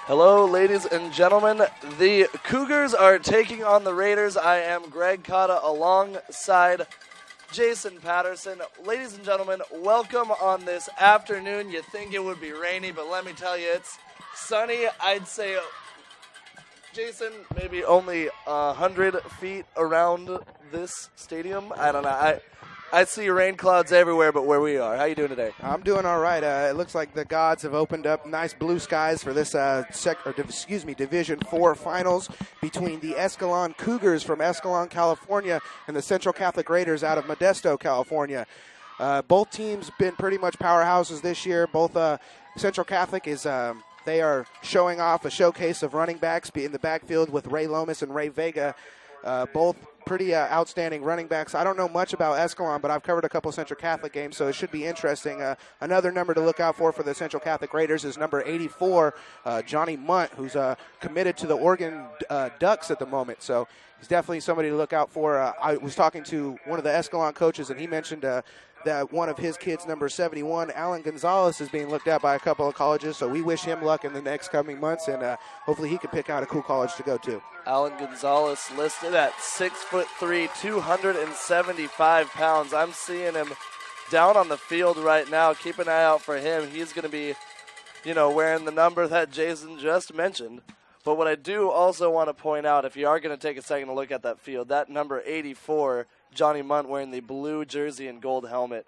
Hello, ladies and gentlemen. The Cougars are taking on the Raiders. I am Greg Cotta alongside Jason Patterson. Ladies and gentlemen, welcome on this afternoon. You think it would be rainy, but let me tell you, it's sunny. I'd say, Jason, maybe only 100 feet around this stadium. I don't know. I see rain clouds everywhere but where we are. How you doing today? I'm doing all right. It looks like the gods have opened up nice blue skies for this Division IV finals between the Escalon Cougars from Escalon, California, and the Central Catholic Raiders out of Modesto, California. Both teams been pretty much powerhouses this year. Both Central Catholic is they are showing off a showcase of running backs in the backfield with Ray Lomas and Ray Vega. Both pretty outstanding running backs. I don't know much about Escalon, but I've covered a couple Central Catholic games, so it should be interesting. Another number to look out for the Central Catholic Raiders is number 84, Johnny Munt, who's committed to the Oregon Ducks at the moment. So he's definitely somebody to look out for. I was talking to one of the Escalon coaches, and he mentioned that one of his kids, number 71, Alan Gonzalez, is being looked at by a couple of colleges, so we wish him luck in the next coming months, and hopefully he can pick out a cool college to go to. Alan Gonzalez listed at 6'3", 275 pounds. I'm seeing him down on the field right now. Keep an eye out for him. He's going to be, wearing the number that Jason just mentioned. But what I do also want to point out, if you are going to take a second to look at that field, that number 84, Johnny Munt, wearing the blue jersey and gold helmet,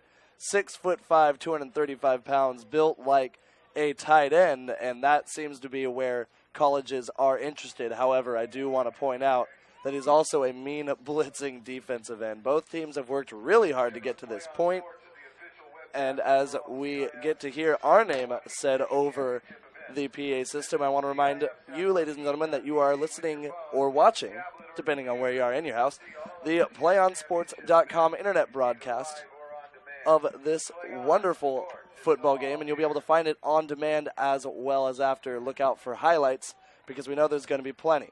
6'5", 235 pounds, built like a tight end, and that seems to be where colleges are interested. However, I do want to point out that he's also a mean blitzing defensive end. Both teams have worked really hard to get to this point, and as we get to hear our name said over the PA system, I want to remind you, ladies and gentlemen, that you are listening or watching, depending on where you are in your house, the PlayOnSports.com internet broadcast of this wonderful football game, and you'll be able to find it on demand as well as after. Look out for highlights because we know there's going to be plenty.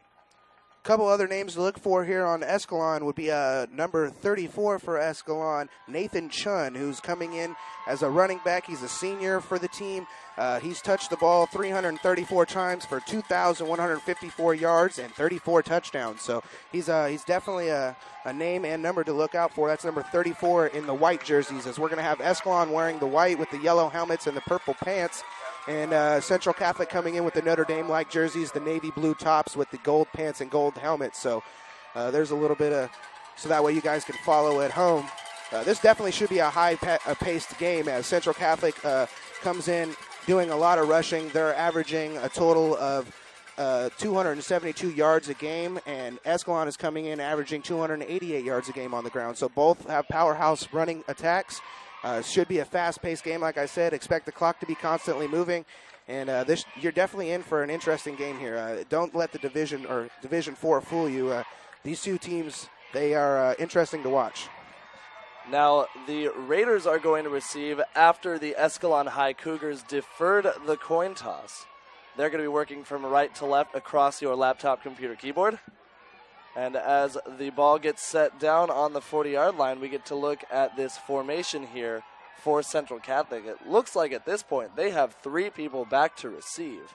A couple other names to look for here on Escalon would be number 34 for Escalon, Nathan Chun, who's coming in as a running back. He's a senior for the team. He's touched the ball 334 times for 2,154 yards and 34 touchdowns. So he's definitely a name and number to look out for. That's number 34 in the white jerseys, as we're going to have Escalon wearing the white with the yellow helmets and the purple pants. And Central Catholic coming in with the Notre Dame-like jerseys, the navy blue tops with the gold pants and gold helmets. So there's a little bit of, so that way you guys can follow at home. This definitely should be a high-paced game as Central Catholic comes in doing a lot of rushing. They're averaging a total of 272 yards a game, and Escalon is coming in averaging 288 yards a game on the ground. So both have powerhouse running attacks. Should be a fast-paced game, like I said. Expect the clock to be constantly moving, and you're definitely in for an interesting game here. Don't let the Division 4 fool you. These two teams, they are interesting to watch. Now, the Raiders are going to receive after the Escalon High Cougars deferred the coin toss. They're going to be working from right to left across your laptop computer keyboard. And as the ball gets set down on the 40-yard line, we get to look at this formation here for Central Catholic. It looks like at this point they have 3 people back to receive,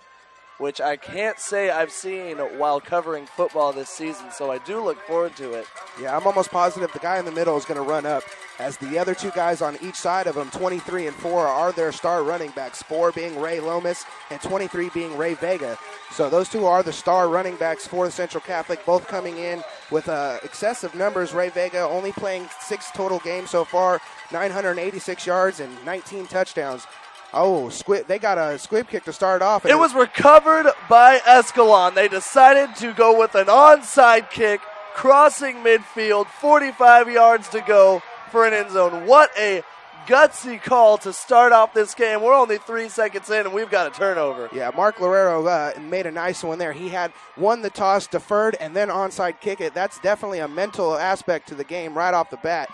which I can't say I've seen while covering football this season, so I do look forward to it. Yeah, I'm almost positive the guy in the middle is going to run up, as the other 2 guys on each side of him, 23 and 4, are their star running backs, 4 being Ray Lomas and 23 being Ray Vega. So those 2 are the star running backs for the Central Catholic, both coming in with excessive numbers. Ray Vega only playing 6 total games so far, 986 yards and 19 touchdowns. Oh, they got a squib kick to start off. It was recovered by Escalon. They decided to go with an onside kick, crossing midfield, 45 yards to go for an end zone. What a gutsy call to start off this game. We're only 3 seconds in, and we've got a turnover. Yeah, Mark Lorero made a nice one there. He had won the toss, deferred, and then onside kick it. That's definitely a mental aspect to the game right off the bat.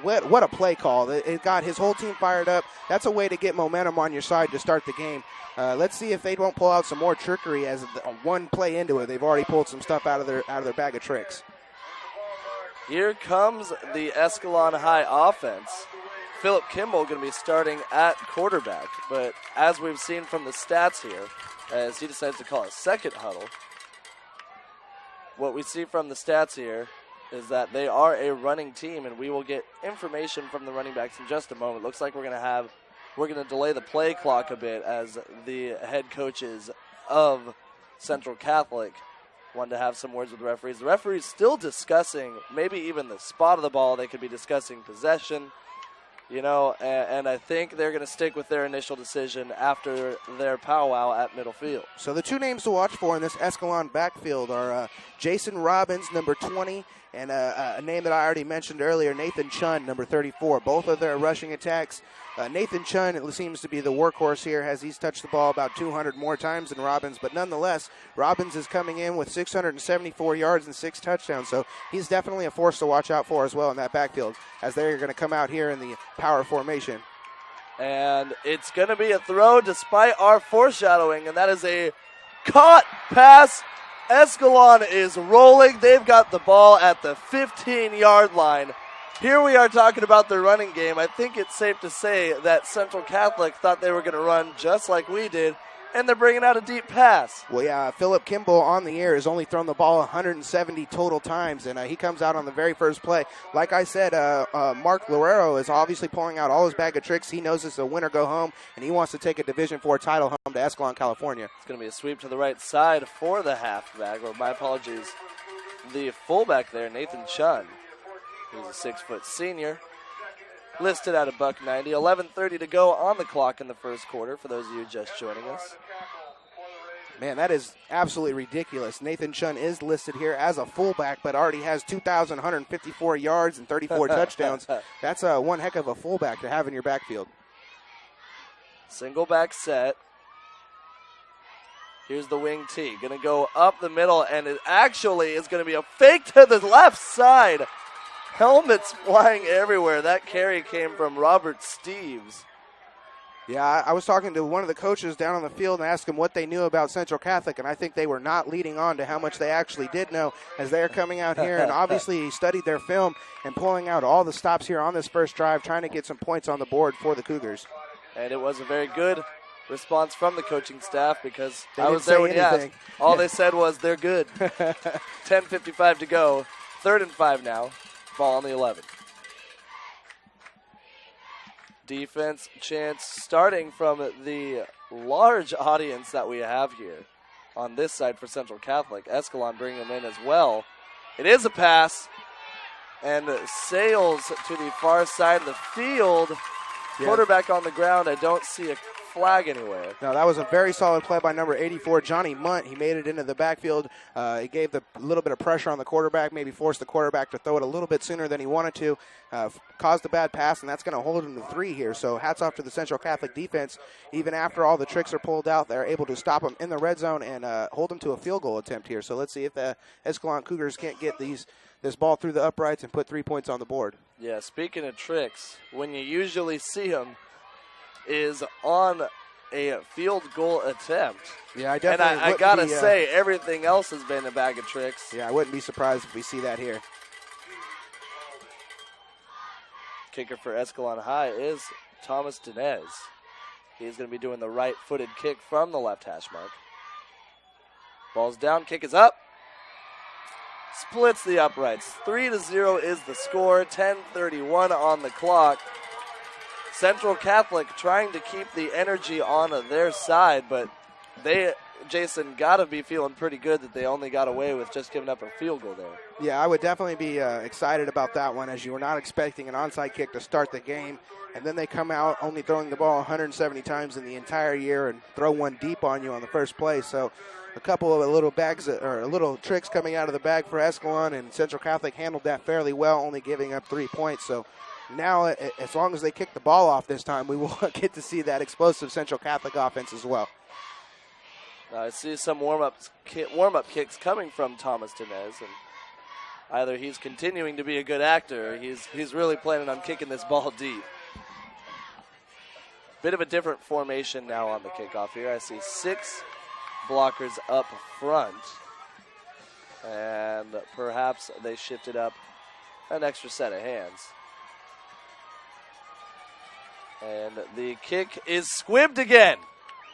What a play call. It got his whole team fired up. That's a way to get momentum on your side to start the game. Let's see if they won't pull out some more trickery as one play into it. They've already pulled some stuff out of their bag of tricks. Here comes the Escalon High offense. Philip Kimball going to be starting at quarterback. But as we've seen from the stats here, as he decides to call a second huddle, what we see from the stats here is that they are a running team, and we will get information from the running backs in just a moment. Looks like we're going to delay the play clock a bit as the head coaches of Central Catholic wanted to have some words with the referees. The referees still discussing maybe even the spot of the ball. They could be discussing possession, and I think they're going to stick with their initial decision after their powwow at middle field. So the two names to watch for in this Escalon backfield are Jason Robbins, number 20, and a name that I already mentioned earlier, Nathan Chun, number 34. Both of their rushing attacks. Nathan Chun, it seems to be the workhorse here, as he's touched the ball about 200 more times than Robbins. But nonetheless, Robbins is coming in with 674 yards and 6 touchdowns. So he's definitely a force to watch out for as well in that backfield, as they're going to come out here in the power formation. And it's going to be a throw despite our foreshadowing, and that is a caught pass. Escalon is rolling. They've got the ball at the 15-yard line. Here we are talking about the running game. I think it's safe to say that Central Catholic thought they were going to run just like we did, and they're bringing out a deep pass. Well, yeah, Philip Kimball on the air has only thrown the ball 170 total times, and he comes out on the very first play. Like I said, Mark Lorero is obviously pulling out all his bag of tricks. He knows it's a win or go home, and he wants to take a Division IV title home to Escalon, California. It's going to be a sweep to the right side for the halfback, or my apologies, the fullback there, Nathan Chun. He's a 6-foot senior, listed at $190. 11:30 to go on the clock in the first quarter for those of you just joining us. Man, that is absolutely ridiculous. Nathan Chun is listed here as a fullback, but already has 2,154 yards and 34 touchdowns. That's one heck of a fullback to have in your backfield. Single back set. Here's the wing T. Going to go up the middle, and it actually is going to be a fake to the left side. Helmets flying everywhere. That carry came from Robert Steves. Yeah, I was talking to one of the coaches down on the field and asked him what they knew about Central Catholic, and I think they were not leading on to how much they actually did know as they are coming out here. And obviously he studied their film and pulling out all the stops here on this first drive, trying to get some points on the board for the Cougars. And it was a very good response from the coaching staff because I was there when you asked. All they said was they're good. 10:55 to go. 3rd and 5 now. Ball on the 11. Defense chance starting from the large audience that we have here on this side for Central Catholic. Escalon bringing them in as well. It is a pass and sails to the far side of the field. Yeah. Quarterback on the ground. I don't see a flag anywhere. No, that was a very solid play by number 84, Johnny Munt. He made it into the backfield. He gave a little bit of pressure on the quarterback, maybe forced the quarterback to throw it a little bit sooner than he wanted to, caused a bad pass, and that's going to hold him to 3 here. So hats off to the Central Catholic defense. Even after all the tricks are pulled out, they're able to stop him in the red zone and hold him to a field goal attempt here. So let's see if the Escalon Cougars can't get this ball through the uprights and put 3 points on the board. Yeah, speaking of tricks, when you usually see them is on a field goal attempt. Yeah, I definitely. And I gotta say, everything else has been a bag of tricks. Yeah, I wouldn't be surprised if we see that here. Kicker for Escalon High is Thomas Dinez. He's going to be doing the right-footed kick from the left hash mark. Ball's down, kick is up. Splits the uprights. 3-0 is the score. 10:31 on the clock. Central Catholic trying to keep the energy on their side, but they, Jason, got to be feeling pretty good that they only got away with just giving up a field goal there. Yeah, I would definitely be excited about that one, as you were not expecting an onside kick to start the game, and then they come out only throwing the ball 170 times in the entire year and throw one deep on you on the first play. So a couple of little tricks coming out of the bag for Escalon, and Central Catholic handled that fairly well, only giving up 3 points. So now, as long as they kick the ball off this time, we will get to see that explosive Central Catholic offense as well. I see some warm-up kicks coming from Thomas Dinez, and either he's continuing to be a good actor, or he's really planning on kicking this ball deep. Bit of a different formation now on the kickoff here. I see 6 blockers up front, and perhaps they shifted up an extra set of hands. And the kick is squibbed again.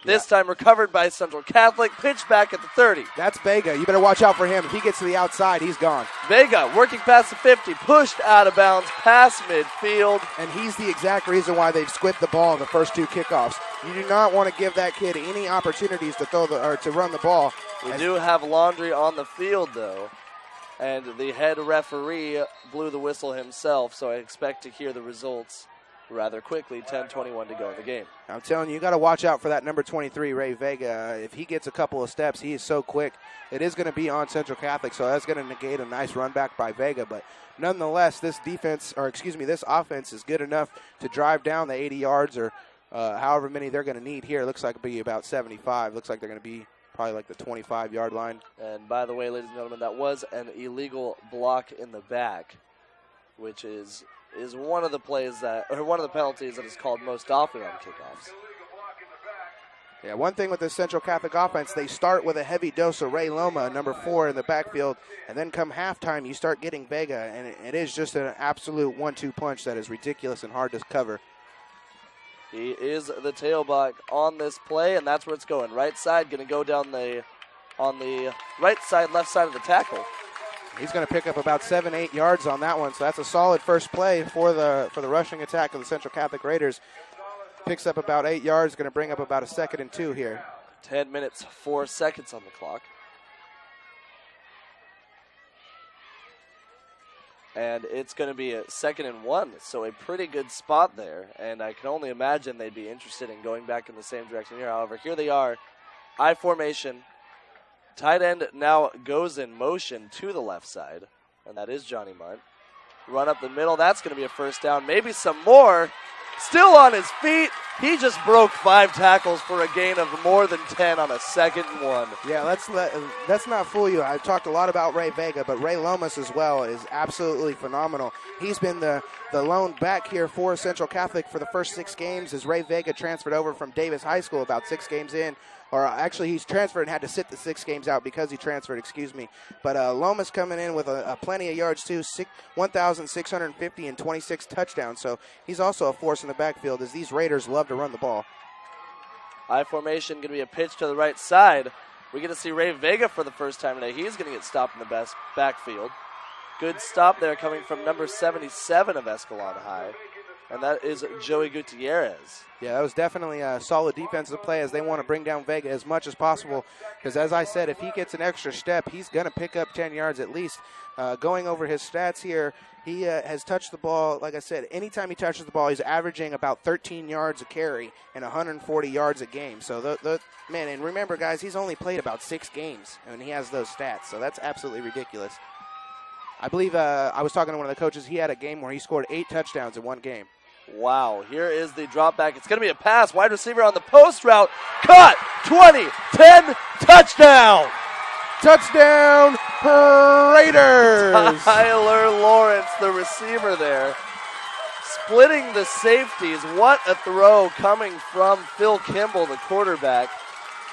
This time recovered by Central Catholic. Pitch back at the 30. That's Vega. You better watch out for him. If he gets to the outside, he's gone. Vega working past the 50. Pushed out of bounds past midfield. And he's the exact reason why they've squibbed the ball the first two kickoffs. You do not want to give that kid any opportunities to to run the ball. We do have laundry on the field, though. And the head referee blew the whistle himself, so I expect to hear the results rather quickly. 10:21 to go in the game. I'm telling you got to watch out for that number 23, Ray Vega. If he gets a couple of steps, he is so quick. It is going to be on Central Catholic, so that's going to negate a nice run back by Vega. But nonetheless, this offense is good enough to drive down the 80 yards or however many they're going to need here. It looks like it'll be about 75. Looks like they're going to be probably like the 25-yard line. And by the way, ladies and gentlemen, that was an illegal block in the back, which is one of the penalties that is called most often on kickoffs. Yeah, one thing with the Central Catholic offense, they start with a heavy dose of Ray Loma, number 4 in the backfield, and then come halftime, you start getting Vega, and it is just an absolute 1-2 punch that is ridiculous and hard to cover. He is the tailback on this play, and that's where it's going. Right side, going to go down on the right side, left side of the tackle. He's going to pick up about 7-8 yards on that one, so that's a solid first play for the rushing attack of the Central Catholic Raiders. Picks up about 8 yards, going to bring up about a 2nd and 2 here. 10 minutes, 4 seconds on the clock. And it's going to be a 2nd and 1, so a pretty good spot there. And I can only imagine they'd be interested in going back in the same direction here. However, here they are, I formation. Tight end now goes in motion to the left side, and that is Johnny Munt. Run up the middle, that's going to be a first down, maybe some more. Still on his feet. He just broke 5 tackles for a gain of more than 10 on a 2nd and 1. Yeah, let's not fool you. I've talked a lot about Ray Vega, but Ray Lomas as well is absolutely phenomenal. He's been the lone back here for Central Catholic for the first 6 games as Ray Vega transferred over from Davis High School about 6 games in. Or actually, he's transferred and had to sit the 6 games out because he transferred, But Lomas coming in with a plenty of yards, too, 1,650 and 26 touchdowns. So he's also a force in the backfield as these Raiders love to run the ball. I formation going to be a pitch to the right side. We get to see Ray Vega for the first time today. He's going to get stopped in the best backfield. Good stop there coming from number 77 of Escalon High. And that is Joey Gutierrez. Yeah, that was definitely a solid defensive play as they want to bring down Vega as much as possible. Because as I said, if he gets an extra step, he's going to pick up 10 yards at least. Going over his stats here, he has touched the ball. Like I said, anytime he touches the ball, he's averaging about 13 yards a carry and 140 yards a game. So, man, and remember, guys, he's only played about 6 games, and he has those stats. So that's absolutely ridiculous. I believe I was talking to one of the coaches. He had a game where he scored 8 touchdowns in one game. Wow, here is the drop back. It's going to be a pass. Wide receiver on the post route. Cut! 20, 10, touchdown! Touchdown, Raiders! Tyler Lawrence, the receiver there, splitting the safeties. What a throw coming from Phil Kimball, the quarterback.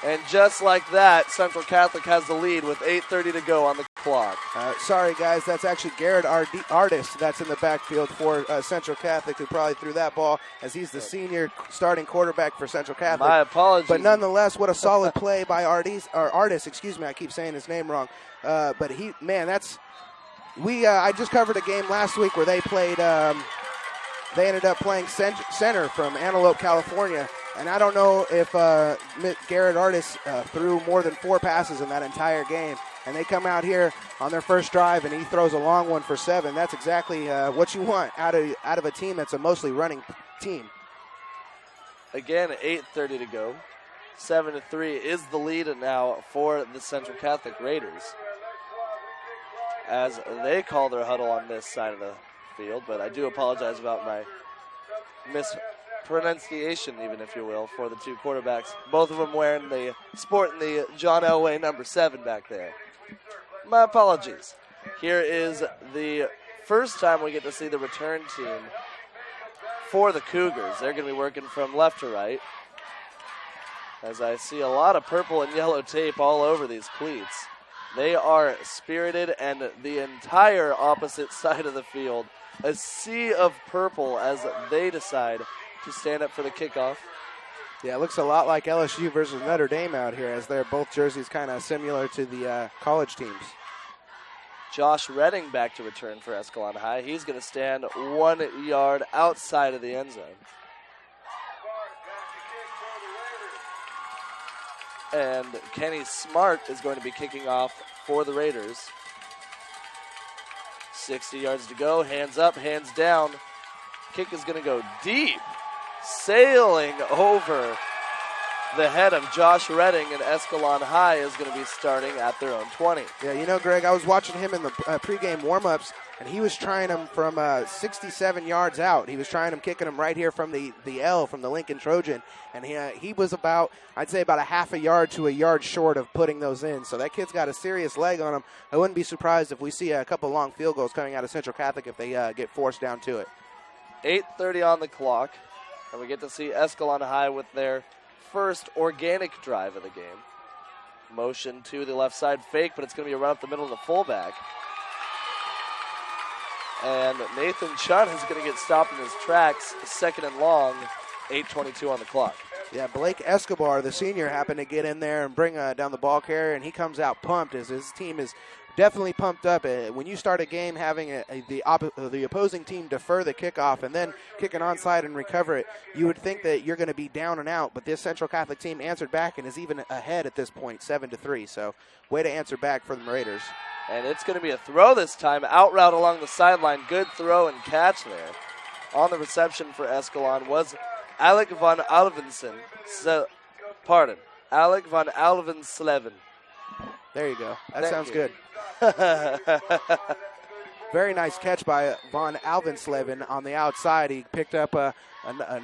And just like that, Central Catholic has the lead with 8:30 to go on the clock. Sorry, guys, that's actually Garrett Artis that's in the backfield for Central Catholic who probably threw that ball as he's the senior starting quarterback for Central Catholic. My apologies. But nonetheless, what a solid play by Artis, I keep saying his name wrong. But I just covered a game last week where they played, they ended up playing center from Antelope, California. And I don't know if Garrett Artis threw more than 4 passes in that entire game. And they come out here on their first drive, and he throws a long one for 7. That's exactly what you want out of a team that's a mostly running team. Again, 8:30 to go. 7-3 is the lead now for the Central Catholic Raiders as they call their huddle on this side of the field. But I do apologize about my mispronunciation, even if you will, for the 2 quarterbacks. Both of them sporting the John Elway number 7 back there. My apologies. Here is the first time we get to see the return team for the Cougars. They're going to be working from left to right, as I see a lot of purple and yellow tape all over these cleats. They are spirited, and the entire opposite side of the field, a sea of purple as they decide to stand up for the kickoff. Yeah, it looks a lot like LSU versus Notre Dame out here, as they're both jerseys kind of similar to the college teams. Josh Redding back to return for Escalon High. He's going to stand 1 yard outside of the end zone. And Kenny Smart is going to be kicking off for the Raiders. 60 yards to go. Hands up, hands down. Kick is going to go deep, sailing over the head of Josh Redding, and Escalon High is going to be starting at their own 20. Yeah, you know, Greg, I was watching him in the pregame warm-ups, and he was trying him from 67 yards out. He was trying him, kicking him right here from the L, from the Lincoln Trojan, and he was about, I'd say about a half a yard to a yard short of putting those in. So that kid's got a serious leg on him. I wouldn't be surprised if we see a couple long field goals coming out of Central Catholic if they get forced down to it. 8:30 on the clock, and we get to see Escalon High with their first organic drive of the game. Motion to the left side, fake, but it's going to be a run up the middle of the fullback. And Nathan Chun is going to get stopped in his tracks, second and long, 8:22 on the clock. Yeah, Blake Escobar, the senior, happened to get in there and bring down the ball carrier, and he comes out pumped as his team is definitely pumped up. When you start a game having the opposing team defer the kickoff and then kick an onside and recover it, you would think that you're going to be down and out, but this Central Catholic team answered back and is even ahead at this point, 7-3. So way to answer back for the Raiders. And it's going to be a throw this time, out route along the sideline. Good throw and catch there. On the reception for Escalon was Alec van Alvensen. Alec van Alvensleven. There you go. That Thank sounds you. good. Very nice catch by Von Alvensleben on the outside. He picked up a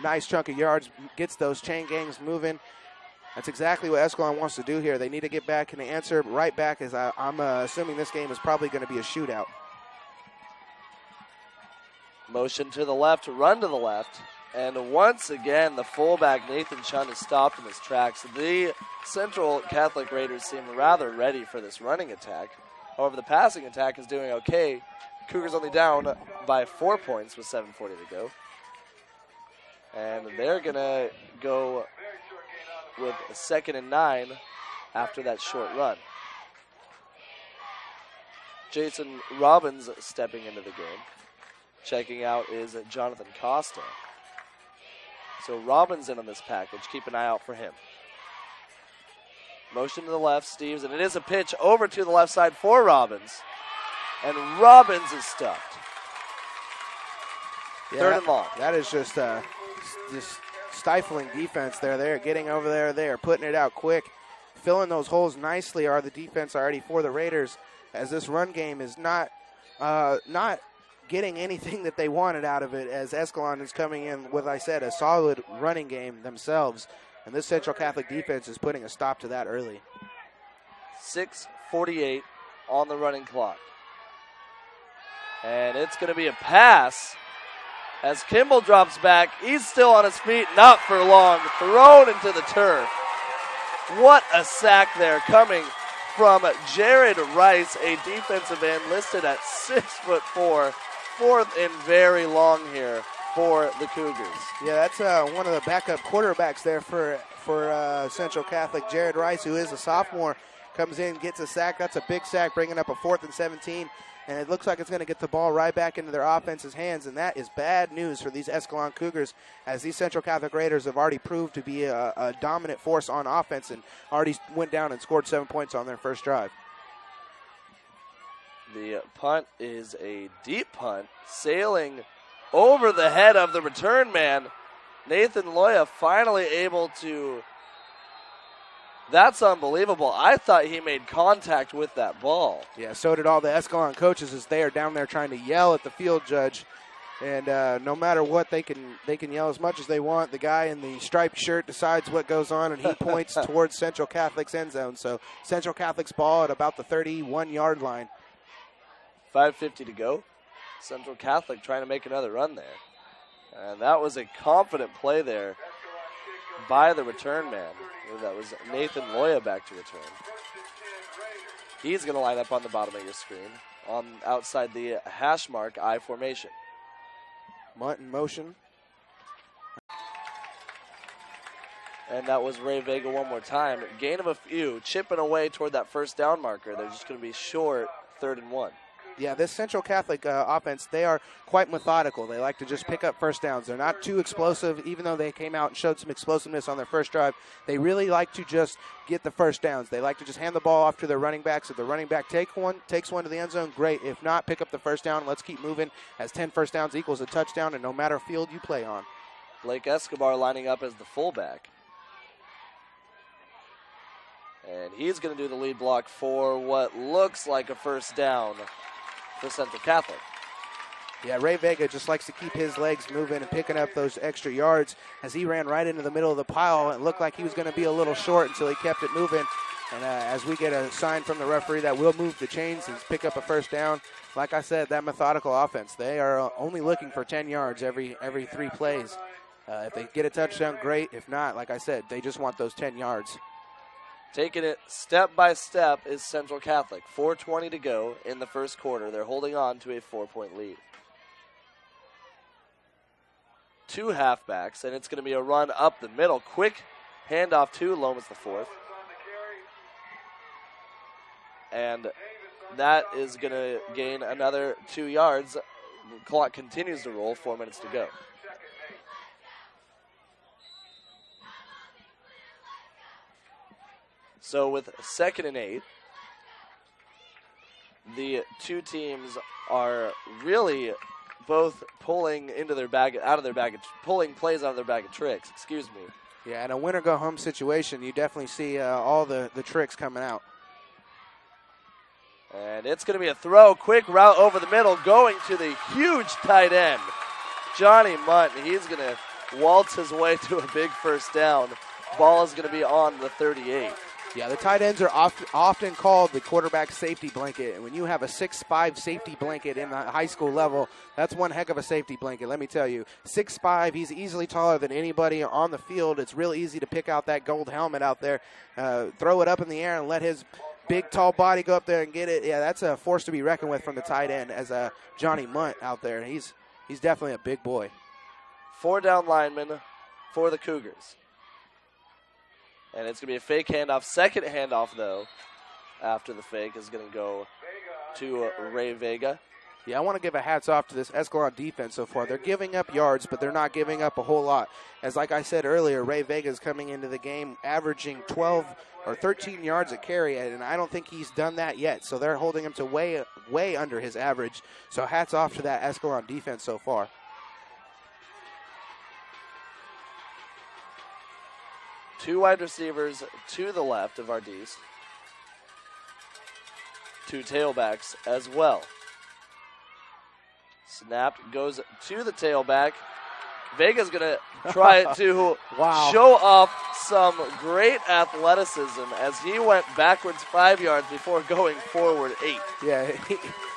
nice chunk of yards, gets those chain gangs moving. That's exactly what Escalon wants to do here. They need to get back, and the answer right back is I'm assuming this game is probably going to be a shootout. Motion to the left, run to the left. And once again, the fullback, Nathan Chun, is stopped in his tracks. The Central Catholic Raiders seem rather ready for this running attack. However, the passing attack is doing okay. Cougars only down by 4 points with 7:40 to go. And they're going to go with a 2nd and 9 after that short run. Jason Robbins stepping into the game. Checking out is Jonathan Costa. So Robbins in on this package. Keep an eye out for him. Motion to the left, Steves, and it is a pitch over to the left side for Robbins. And Robbins is stuffed. Yeah, 3rd and long. That is just stifling defense there. They're getting over there. They are putting it out quick. Filling those holes nicely are the defense already for the Raiders, as this run game is not getting anything that they wanted out of it, as Escalon is coming in with, I said, a solid running game themselves. And this Central Catholic defense is putting a stop to that early. 6:48 on the running clock. And it's going to be a pass as Kimball drops back. He's still on his feet, not for long. Thrown into the turf. What a sack there coming from Jared Rice, a defensive end listed at 6'4". 4th and very long here for the Cougars. Yeah, that's one of the backup quarterbacks there for Central Catholic. Jared Rice, who is a sophomore, comes in, gets a sack. That's a big sack, bringing up a 4th and 17. And it looks like it's going to get the ball right back into their offense's hands, and that is bad news for these Escalon Cougars, as these Central Catholic Raiders have already proved to be a dominant force on offense and already went down and scored 7 points on their first drive. The punt is a deep punt, sailing over the head of the return man. Nathan Loya finally able to... That's unbelievable. I thought he made contact with that ball. Yeah, so did all the Escalon coaches, as they are down there trying to yell at the field judge. And no matter what, they can yell as much as they want. The guy in the striped shirt decides what goes on, and he points towards Central Catholic's end zone. So Central Catholic's ball at about the 31-yard line. 5:50 to go. Central Catholic trying to make another run there. And that was a confident play there by the return man. That was Nathan Loya back to return. He's going to line up on the bottom of your screen on outside the hash mark I formation. Munt in motion. And that was Ray Vega one more time. Gain of a few, chipping away toward that first down marker. They're just going to be short, 3rd and 1. Yeah, this Central Catholic offense, they are quite methodical. They like to just pick up first downs. They're not too explosive, even though they came out and showed some explosiveness on their first drive. They really like to just get the first downs. They like to just hand the ball off to their running backs. If the running back takes one to the end zone, great. If not, pick up the first down. Let's keep moving, as 10 first downs equals a touchdown, and no matter field you play on. Blake Escobar lining up as the fullback. And he's going to do the lead block for what looks like a first down for Central Catholic. Yeah, Ray Vega just likes to keep his legs moving and picking up those extra yards, as he ran right into the middle of the pile. It looked like he was going to be a little short until he kept it moving. And as we get a sign from the referee that we'll move the chains and pick up a first down, like I said, that methodical offense, they are only looking for 10 yards every 3 plays. If they get a touchdown, great. If not, like I said, they just want those 10 yards. Taking it step by step is Central Catholic. 4:20 to go in the first quarter. They're holding on to a 4-point lead. 2 halfbacks, and it's going to be a run up the middle. Quick handoff to Lomas the fourth. And that is going to gain another 2 yards. The clock continues to roll, 4 minutes to go. So with 2nd and 8, the two teams are really both pulling into their bag, out of their bag, pulling plays out of their bag of tricks. Excuse me. Yeah, in a win-or-go-home situation, you definitely see all the tricks coming out. And it's going to be a throw, quick route over the middle, going to the huge tight end, Johnny Munt. He's going to waltz his way to a big first down. Ball is going to be on the 38. Yeah, the tight ends are often called the quarterback safety blanket. And when you have a 6'5" safety blanket in the high school level, that's one heck of a safety blanket, let me tell you. 6'5", he's easily taller than anybody on the field. It's real easy to pick out that gold helmet out there, throw it up in the air and let his big, tall body go up there and get it. Yeah, that's a force to be reckoned with from the tight end as Johnny Munt out there. He's definitely a big boy. 4 down linemen for the Cougars. And it's going to be a fake handoff. Second handoff, though, after the fake is going to go to Ray Vega. Yeah, I want to give a hats off to this Escalon defense so far. They're giving up yards, but they're not giving up a whole lot. As like I said earlier, Ray Vega is coming into the game averaging 12 or 13 yards a carry, and I don't think he's done that yet. So they're holding him to way under his average. So hats off to that Escalon defense so far. Two wide receivers to the left of our D's. 2 tailbacks as well. Snapped, goes to the tailback. Vega's going to try to show off some great athleticism as he went backwards 5 yards before going forward 8. Yeah,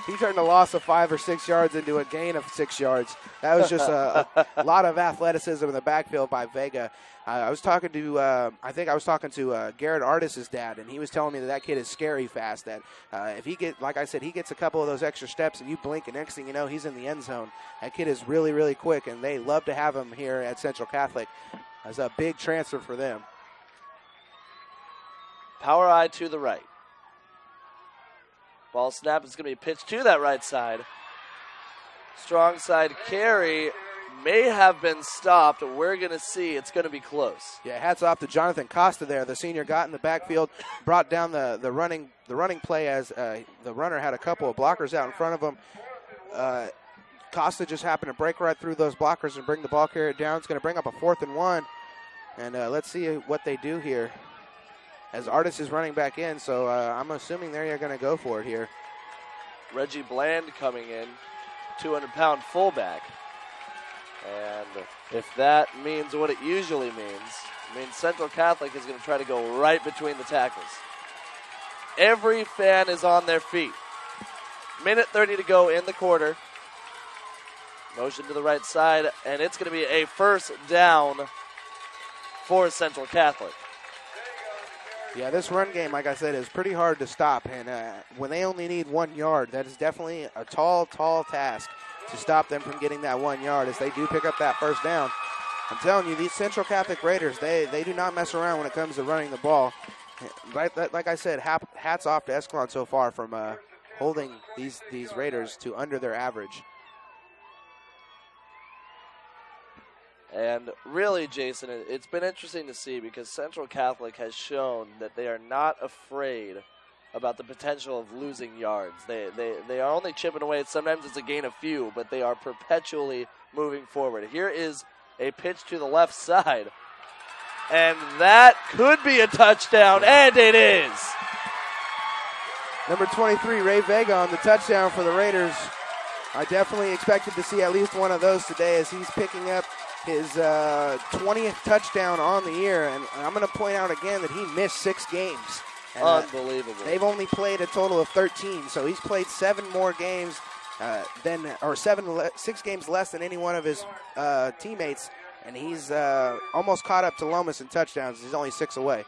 he turned a loss of 5 or 6 yards into a gain of 6 yards. That was just a lot of athleticism in the backfield by Vega. I was talking to Garrett Artis' dad, and he was telling me that kid is scary fast. That if he gets a couple of those extra steps and you blink, and next thing you know, he's in the end zone. That kid is really, really quick, and they love to have him here at Central Catholic. That's a big transfer for them. Power eye to the right. Ball snap is going to be pitched to that right side. Strong side carry may have been stopped. We're going to see. It's going to be close. Yeah, hats off to Jonathan Costa there. The senior got in the backfield, brought down the running play as the runner had a couple of blockers out in front of him. Costa just happened to break right through those blockers and bring the ball carrier down. It's going to bring up a 4th and 1. And let's see what they do here as Artis is running back in. So I'm assuming they're going to go for it here. Reggie Bland coming in, 200-pound fullback. And if that means what it usually means Central Catholic is going to try to go right between the tackles. Every fan is on their feet. Minute 30 to go in the quarter. Motion to the right side, and it's going to be a first down for Central Catholic. Yeah, this run game, like I said, is pretty hard to stop. And when they only need 1 yard, that is definitely a tall task to stop them from getting that 1 yard as they do pick up that first down. I'm telling you, these Central Catholic Raiders, they do not mess around when it comes to running the ball. Like I said, hats off to Escalon so far from holding these Raiders to under their average. And really, Jason, it's been interesting to see because Central Catholic has shown that they are not afraid about the potential of losing yards. They are only chipping away. Sometimes it's a gain of few, but they are perpetually moving forward. Here is a pitch to the left side. And that could be a touchdown, and it is. Number 23, Ray Vega on the touchdown for the Raiders. I definitely expected to see at least one of those today as he's picking up his 20th touchdown on the year. And I'm going to point out again that he missed 6 games. And, unbelievable. They've only played a total of 13, so he's played 7 more games 6 games less than any one of his teammates. And he's almost caught up to Lomas in touchdowns. He's only 6 away.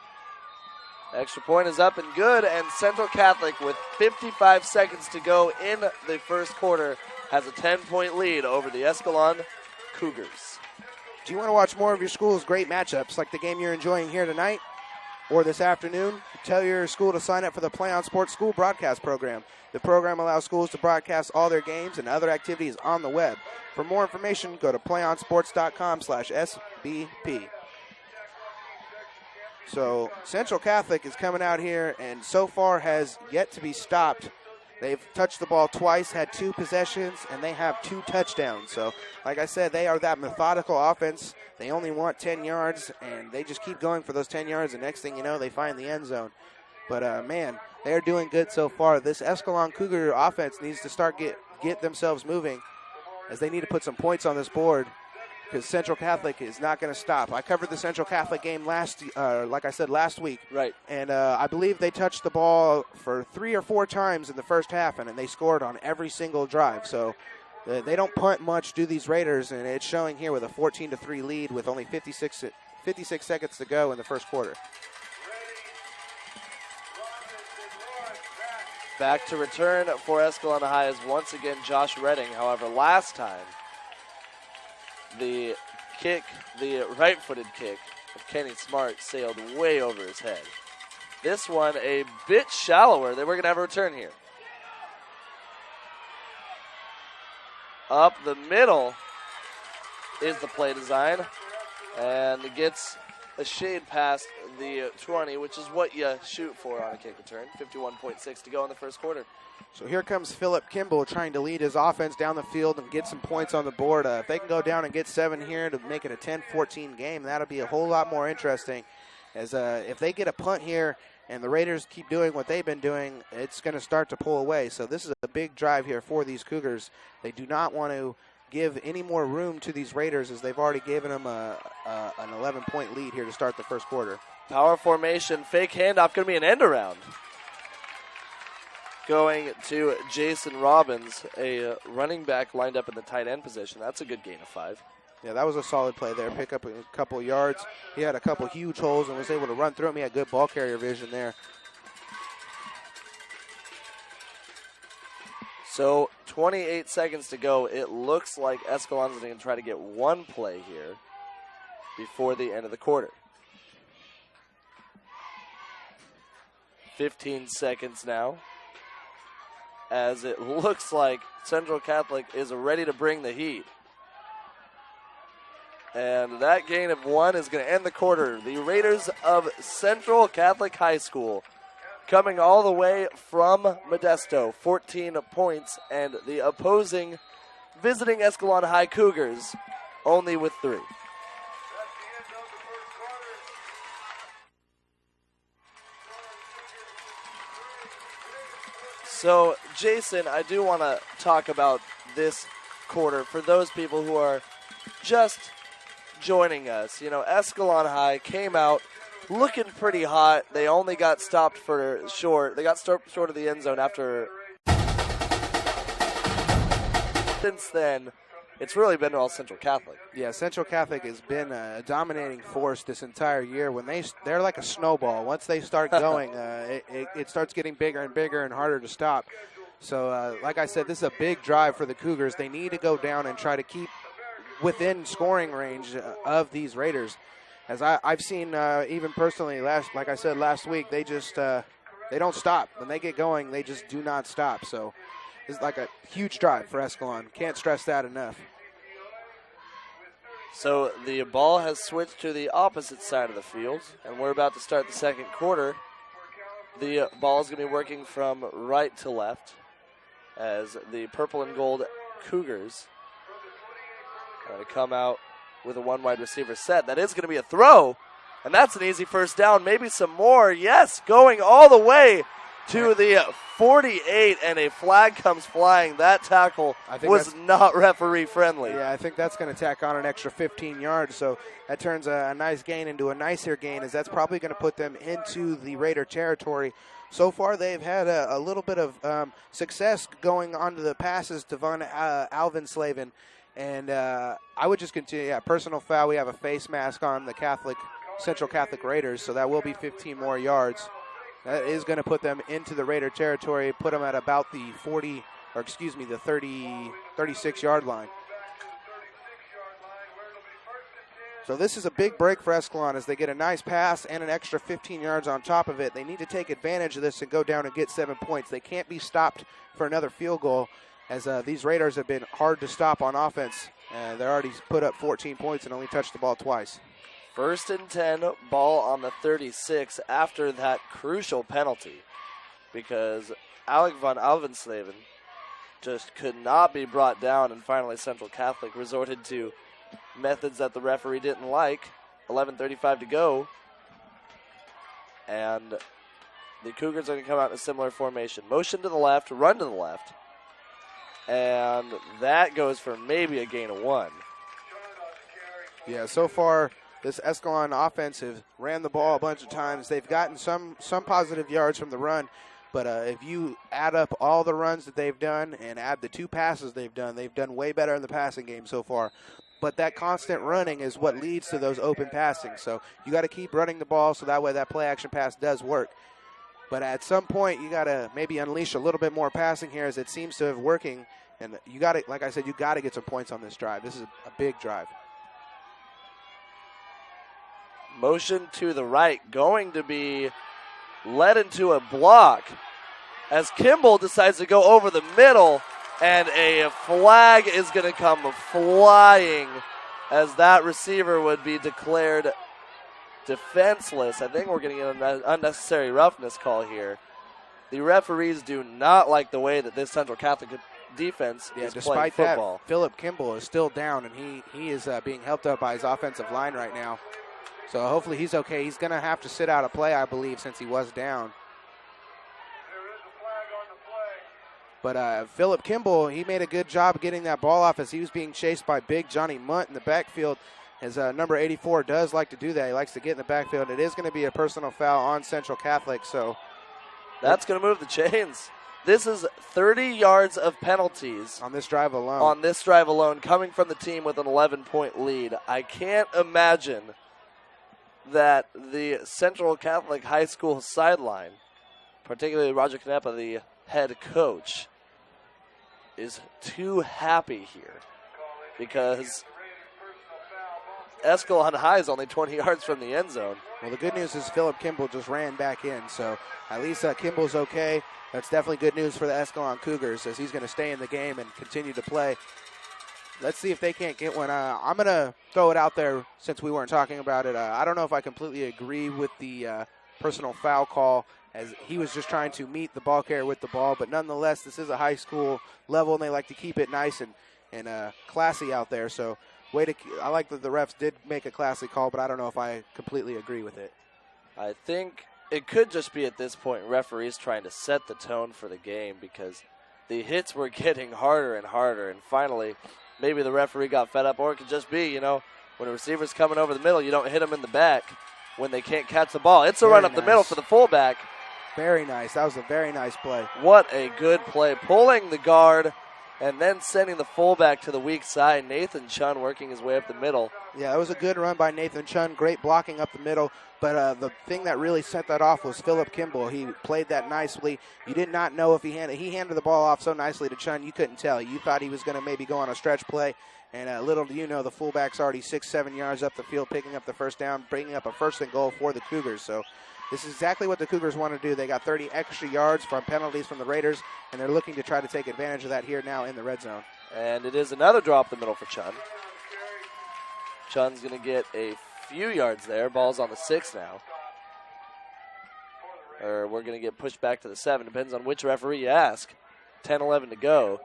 Extra point is up and good, and Central Catholic, with 55 seconds to go in the first quarter, has a 10-point lead over the Escalon Cougars. Do you want to watch more of your school's great matchups, like the game you're enjoying here tonight or this afternoon? Tell your school to sign up for the Play on Sports School Broadcast Program. The program allows schools to broadcast all their games and other activities on the web. For more information, go to playonsports.com/SBP. So Central Catholic is coming out here and so far has yet to be stopped. They've touched the ball twice, had 2 possessions, and they have 2 touchdowns. So, like I said, they are that methodical offense. They only want 10 yards, and they just keep going for those 10 yards. And next thing you know, they find the end zone. But, man, they're doing good so far. This Escalon Cougar offense needs to start get themselves moving as they need to put some points on this board because Central Catholic is not going to stop. I covered the Central Catholic game last week. Right. And I believe they touched the ball for 3 or 4 times in the first half, and they scored on every single drive. So they don't punt much, do these Raiders, and it's showing here with a 14-3 lead with only 56 seconds to go in the first quarter. Back to return for Escalon High is once again Josh Redding. However, last time, the right-footed kick of Kenny Smart sailed way over his head. This one a bit shallower. We're going to have a return here. Up the middle is the play design. And it gets a shade past the 20, which is what you shoot for on a kick return. 51.6 to go in the first quarter. So here comes Philip Kimball trying to lead his offense down the field and get some points on the board. If they can go down and get 7 here to make it a 10-14 game, that'll be a whole lot more interesting. As if they get a punt here and the Raiders keep doing what they've been doing, it's going to start to pull away. So this is a big drive here for these Cougars. They do not want to give any more room to these Raiders as they've already given them an 11-point lead here to start the first quarter. Power formation, fake handoff, going to be an end around. Going to Jason Robbins, a running back lined up in the tight end position. That's a good gain of 5. Yeah, that was a solid play there. Pick up a couple yards. He had a couple huge holes and was able to run through them. He had good ball carrier vision there. So 28 seconds to go. It looks like Escalon is going to try to get one play here before the end of the quarter. 15 seconds now, as it looks like Central Catholic is ready to bring the heat. And that gain of 1 is going to end the quarter. The Raiders of Central Catholic High School coming all the way from Modesto, 14 points, and the opposing visiting Escalon High Cougars only with 3. So, Jason, I do want to talk about this quarter for those people who are just joining us. You know, Escalon High came out looking pretty hot. They only got stopped for short. They got stopped short of the end zone after. Since then, it's really been all Central Catholic. Yeah, Central Catholic has been a dominating force this entire year. When they're like a snowball. Once they start going, it starts getting bigger and bigger and harder to stop. So, like I said, this is a big drive for the Cougars. They need to go down and try to keep within scoring range of these Raiders. As I've seen, even personally, like I said last week, they just they don't stop. When they get going, they just do not stop. So it's like a huge drive for Escalon. Can't stress that enough. So the ball has switched to the opposite side of the field, and we're about to start the second quarter. The ball is going to be working from right to left as the purple and gold Cougars are going to come out with a one wide receiver set. That is going to be a throw, and that's an easy first down. Maybe some more. Yes, going all the way to the 48, and a flag comes flying. That tackle was not referee friendly. Yeah, I think that's going to tack on an extra 15 yards, so that turns a nice gain into a nicer gain, as that's probably going to put them into the Raider territory. So far, they've had a little bit of success going onto the passes to Alvin Slavin, and I would just continue. Yeah, personal foul. We have a face mask on the Central Catholic Raiders, so that will be 15 more yards. That is going to put them into the Raider territory, put them at about the 36-yard line. So this is a big break for Escalon as they get a nice pass and an extra 15 yards on top of it. They need to take advantage of this and go down and get 7 points. They can't be stopped for another field goal, as these Raiders have been hard to stop on offense. They're already put up 14 points and only touched the ball twice. 1st and 10, ball on the 36 after that crucial penalty, because Alec von Alvenslaven just could not be brought down, and finally Central Catholic resorted to methods that the referee didn't like. 11:35 to go, and the Cougars are going to come out in a similar formation. Motion to the left, run to the left, and that goes for maybe a gain of 1. Yeah, so far this Escalon offense has ran the ball a bunch of times. They've gotten some positive yards from the run, but if you add up all the runs that they've done and add the 2 passes they've done way better in the passing game so far. But that constant running is what leads to those open passings. So you got to keep running the ball so that way that play action pass does work. But at some point you got to maybe unleash a little bit more passing here, as it seems to have working. And you got to, like I said, you got to get some points on this drive. This is a big drive. Motion to the right, going to be led into a block as Kimball decides to go over the middle, and a flag is going to come flying as that receiver would be declared defenseless. I think we're getting an unnecessary roughness call here. The referees do not like the way that this Central Catholic defense is playing football. That, Philip Kimball is still down, and he is being helped up by his offensive line right now. So hopefully he's okay. He's going to have to sit out a play, I believe, since he was down. But Philip Kimball, he made a good job getting that ball off as he was being chased by big Johnny Munt in the backfield. As number 84 does like to do that. He likes to get in the backfield. It is going to be a personal foul on Central Catholic. So that's going to move the chains. This is 30 yards of penalties. On this drive alone. Coming from the team with an 11-point lead. I can't imagine that the Central Catholic High School sideline, particularly Roger Canepa, the head coach, is too happy here, because Escalon High is only 20 yards from the end zone. Well, the good news is Philip Kimball just ran back in, so at least Kimball's okay. That's definitely good news for the Escalon Cougars, as he's going to stay in the game and continue to play. Let's see if they can't get one. I'm going to throw it out there since we weren't talking about it. I don't know if I completely agree with the personal foul call, as he was just trying to meet the ball carrier with the ball. But nonetheless, this is a high school level, and they like to keep it nice and classy out there. So I like that the refs did make a classy call, but I don't know if I completely agree with it. I think it could just be at this point referees trying to set the tone for the game, because the hits were getting harder and harder, and finally maybe the referee got fed up, or it could just be, when a receiver's coming over the middle, you don't hit them in the back when they can't catch the ball. It's a run up the middle for the fullback. Very nice. That was a very nice play. What a good play. Pulling the guard and then sending the fullback to the weak side. Nathan Chun working his way up the middle. Yeah, that was a good run by Nathan Chun. Great blocking up the middle. But the thing that really set that off was Philip Kimball. He played that nicely. You did not know if he handed the ball off so nicely to Chun, you couldn't tell. You thought he was going to maybe go on a stretch play. And little do you know, the fullback's already 6-7 yards up the field, picking up the first down, bringing up a first and goal for the Cougars. So this is exactly what the Cougars want to do. They got 30 extra yards from penalties from the Raiders, and they're looking to try to take advantage of that here now in the red zone. And it is another draw up the middle for Chun. Chun's going to get a few yards there. Ball's on the 6 now. Or we're going to get pushed back to the 7. Depends on which referee you ask. 10-11 to go.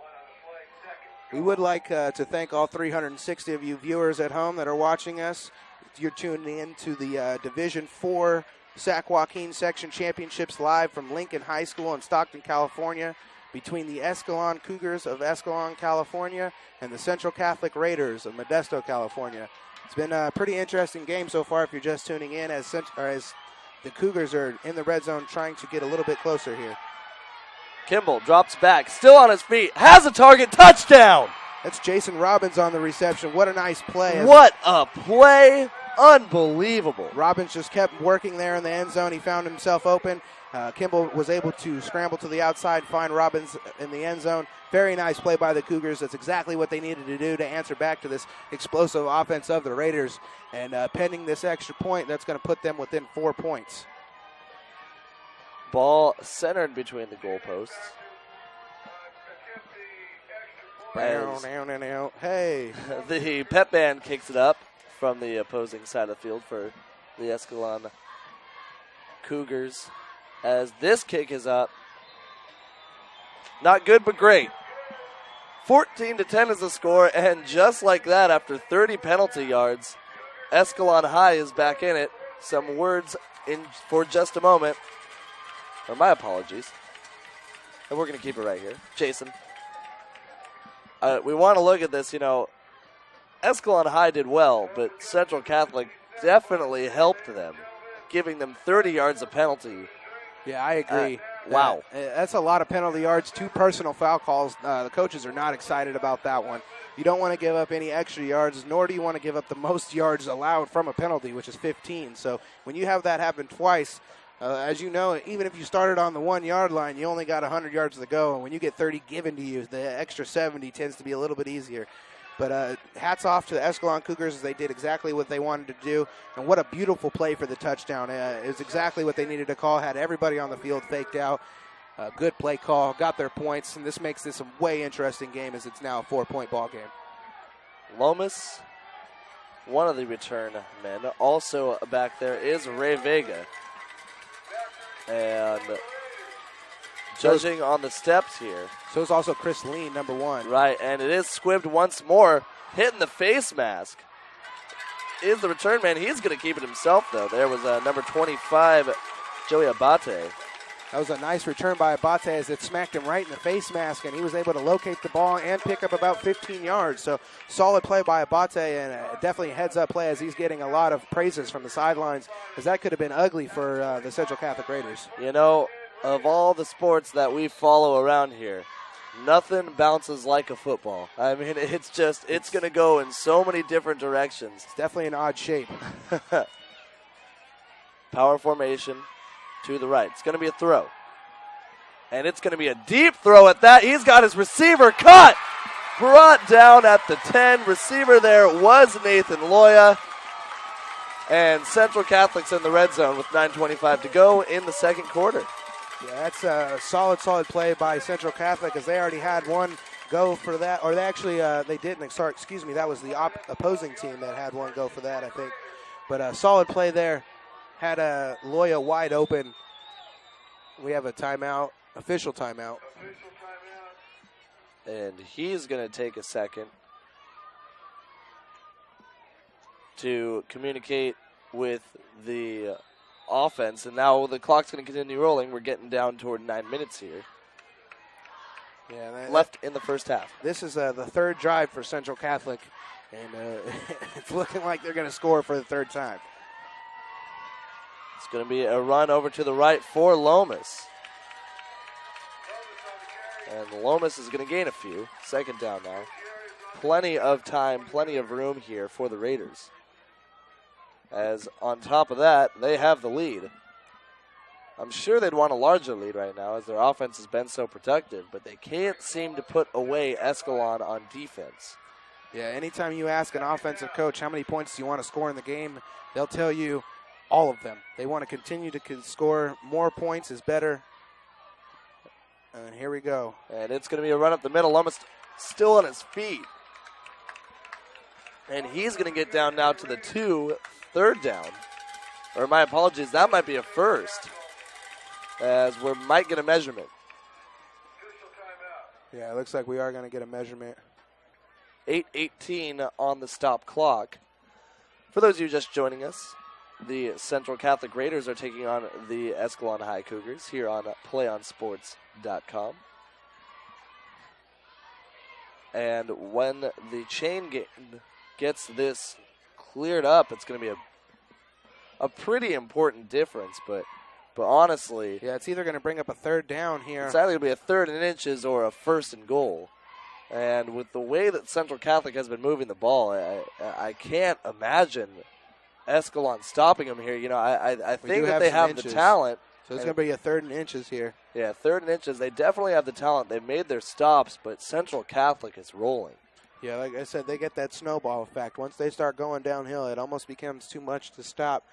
We would like to thank all 360 of you viewers at home that are watching us. You're tuning in to the Division IV Sac-Joaquin Section Championships live from Lincoln High School in Stockton, California, between the Escalon Cougars of Escalon, California, and the Central Catholic Raiders of Modesto, California. It's been a pretty interesting game so far if you're just tuning in as the Cougars are in the red zone trying to get a little bit closer here. Kimball drops back, still on his feet, has a target, touchdown! That's Jason Robbins on the reception. What a nice play. What a play! Unbelievable. Robbins just kept working there in the end zone. He found himself open. Kimball was able to scramble to the outside, find Robbins in the end zone. Very nice play by the Cougars. That's exactly what they needed to do to answer back to this explosive offense of the Raiders. And pending this extra point, that's going to put them within 4 points. Ball centered between the goalposts. Hey. The pep band kicks it up from the opposing side of the field for the Escalon Cougars. As this kick is up. Not good, but great. 14-10 is the score, and just like that, after 30 penalty yards, Escalon High is back in it. Some words in for just a moment. Or my apologies. And we're going to keep it right here. Jason. We want to look at this, Escalon High did well, but Central Catholic definitely helped them, giving them 30 yards of penalty. Yeah, I agree. Wow. That's a lot of penalty yards, 2 personal foul calls. The coaches are not excited about that one. You don't want to give up any extra yards, nor do you want to give up the most yards allowed from a penalty, which is 15. So when you have that happen twice, as you know, even if you started on the 1 yard line, you only got 100 yards to go. And when you get 30 given to you, the extra 70 tends to be a little bit easier. But hats off to the Escalon Cougars as they did exactly what they wanted to do. And what a beautiful play for the touchdown. It was exactly what they needed to call. Had everybody on the field faked out. Good play call. Got their points. And this makes this a way interesting game as it's now a 4-point ball game. Lomas, one of the return men. Also back there is Ray Vega. And judging on the steps here. So is also Chris Lean, number 1. Right, and it is squibbed once more, hitting the face mask. Is the return man. He's going to keep it himself, though. There was number 25, Joey Abate. That was a nice return by Abate as it smacked him right in the face mask, and he was able to locate the ball and pick up about 15 yards. So solid play by Abate, and definitely a heads-up play as he's getting a lot of praises from the sidelines, as that could have been ugly for the Central Catholic Raiders. Of all the sports that we follow around here, nothing bounces like a football. I mean, it's going to go in so many different directions. It's definitely an odd shape. Power formation to the right. It's going to be a throw. And it's going to be a deep throw at that. He's got his receiver cut. Brought down at the 10. Receiver there was Nathan Loya. And Central Catholic's in the red zone with 9:25 to go in the second quarter. Yeah, that's a solid play by Central Catholic as they already had one go for that. Or they didn't. Sorry, excuse me. That was the opposing team that had one go for that, I think. But a solid play there. Had Loya wide open. We have a timeout, official timeout. And he's going to take a second to communicate with the offense. And now the clock's going to continue rolling. We're getting down toward 9 minutes here. Yeah, left in the first half. This is the third drive for Central Catholic, and it's looking like they're going to score for the third time. It's going to be a run over to the right for Lomas. And Lomas is going to gain a few. Second down now. Plenty of time, plenty of room here for the Raiders. As on top of that, they have the lead. I'm sure they'd want a larger lead right now as their offense has been so productive, but they can't seem to put away Escalon on defense. Yeah, anytime you ask an offensive coach how many points do you want to score in the game, they'll tell you all of them. They want to continue to score. More points is better. And here we go. And it's going to be a run up the middle. Lomas still on his feet. And he's going to get down now to the 2, third down. Or my apologies, that might be a first. As we might get a measurement. Yeah, it looks like we are going to get a measurement. 8:18 on the stop clock. For those of you just joining us, the Central Catholic Raiders are taking on the Escalon High Cougars here on playonsports.com. And when the chain gets this cleared up, it's going to be a pretty important difference, but honestly, yeah, it's either going to bring up a third down here. It's either going to be a third and inches or a first and goal. And with the way that Central Catholic has been moving the ball, I can't imagine Escalon stopping them here. You know, I think that they have the talent. So it's going to be a third and inches here. Yeah, third and inches. They definitely have the talent. They've made their stops, but Central Catholic is rolling. Yeah, like I said, they get that snowball effect. Once they start going downhill, it almost becomes too much to stop.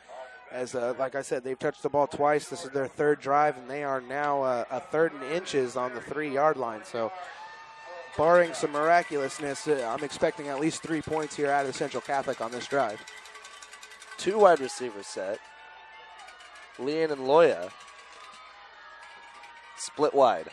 As like I said, they've touched the ball twice. This is their third drive, and they are now a third and inches on the 3-yard line. So barring some miraculousness, I'm expecting at least 3 points here out of Central Catholic on this drive. 2 wide receivers set. Leon and Loya split wide.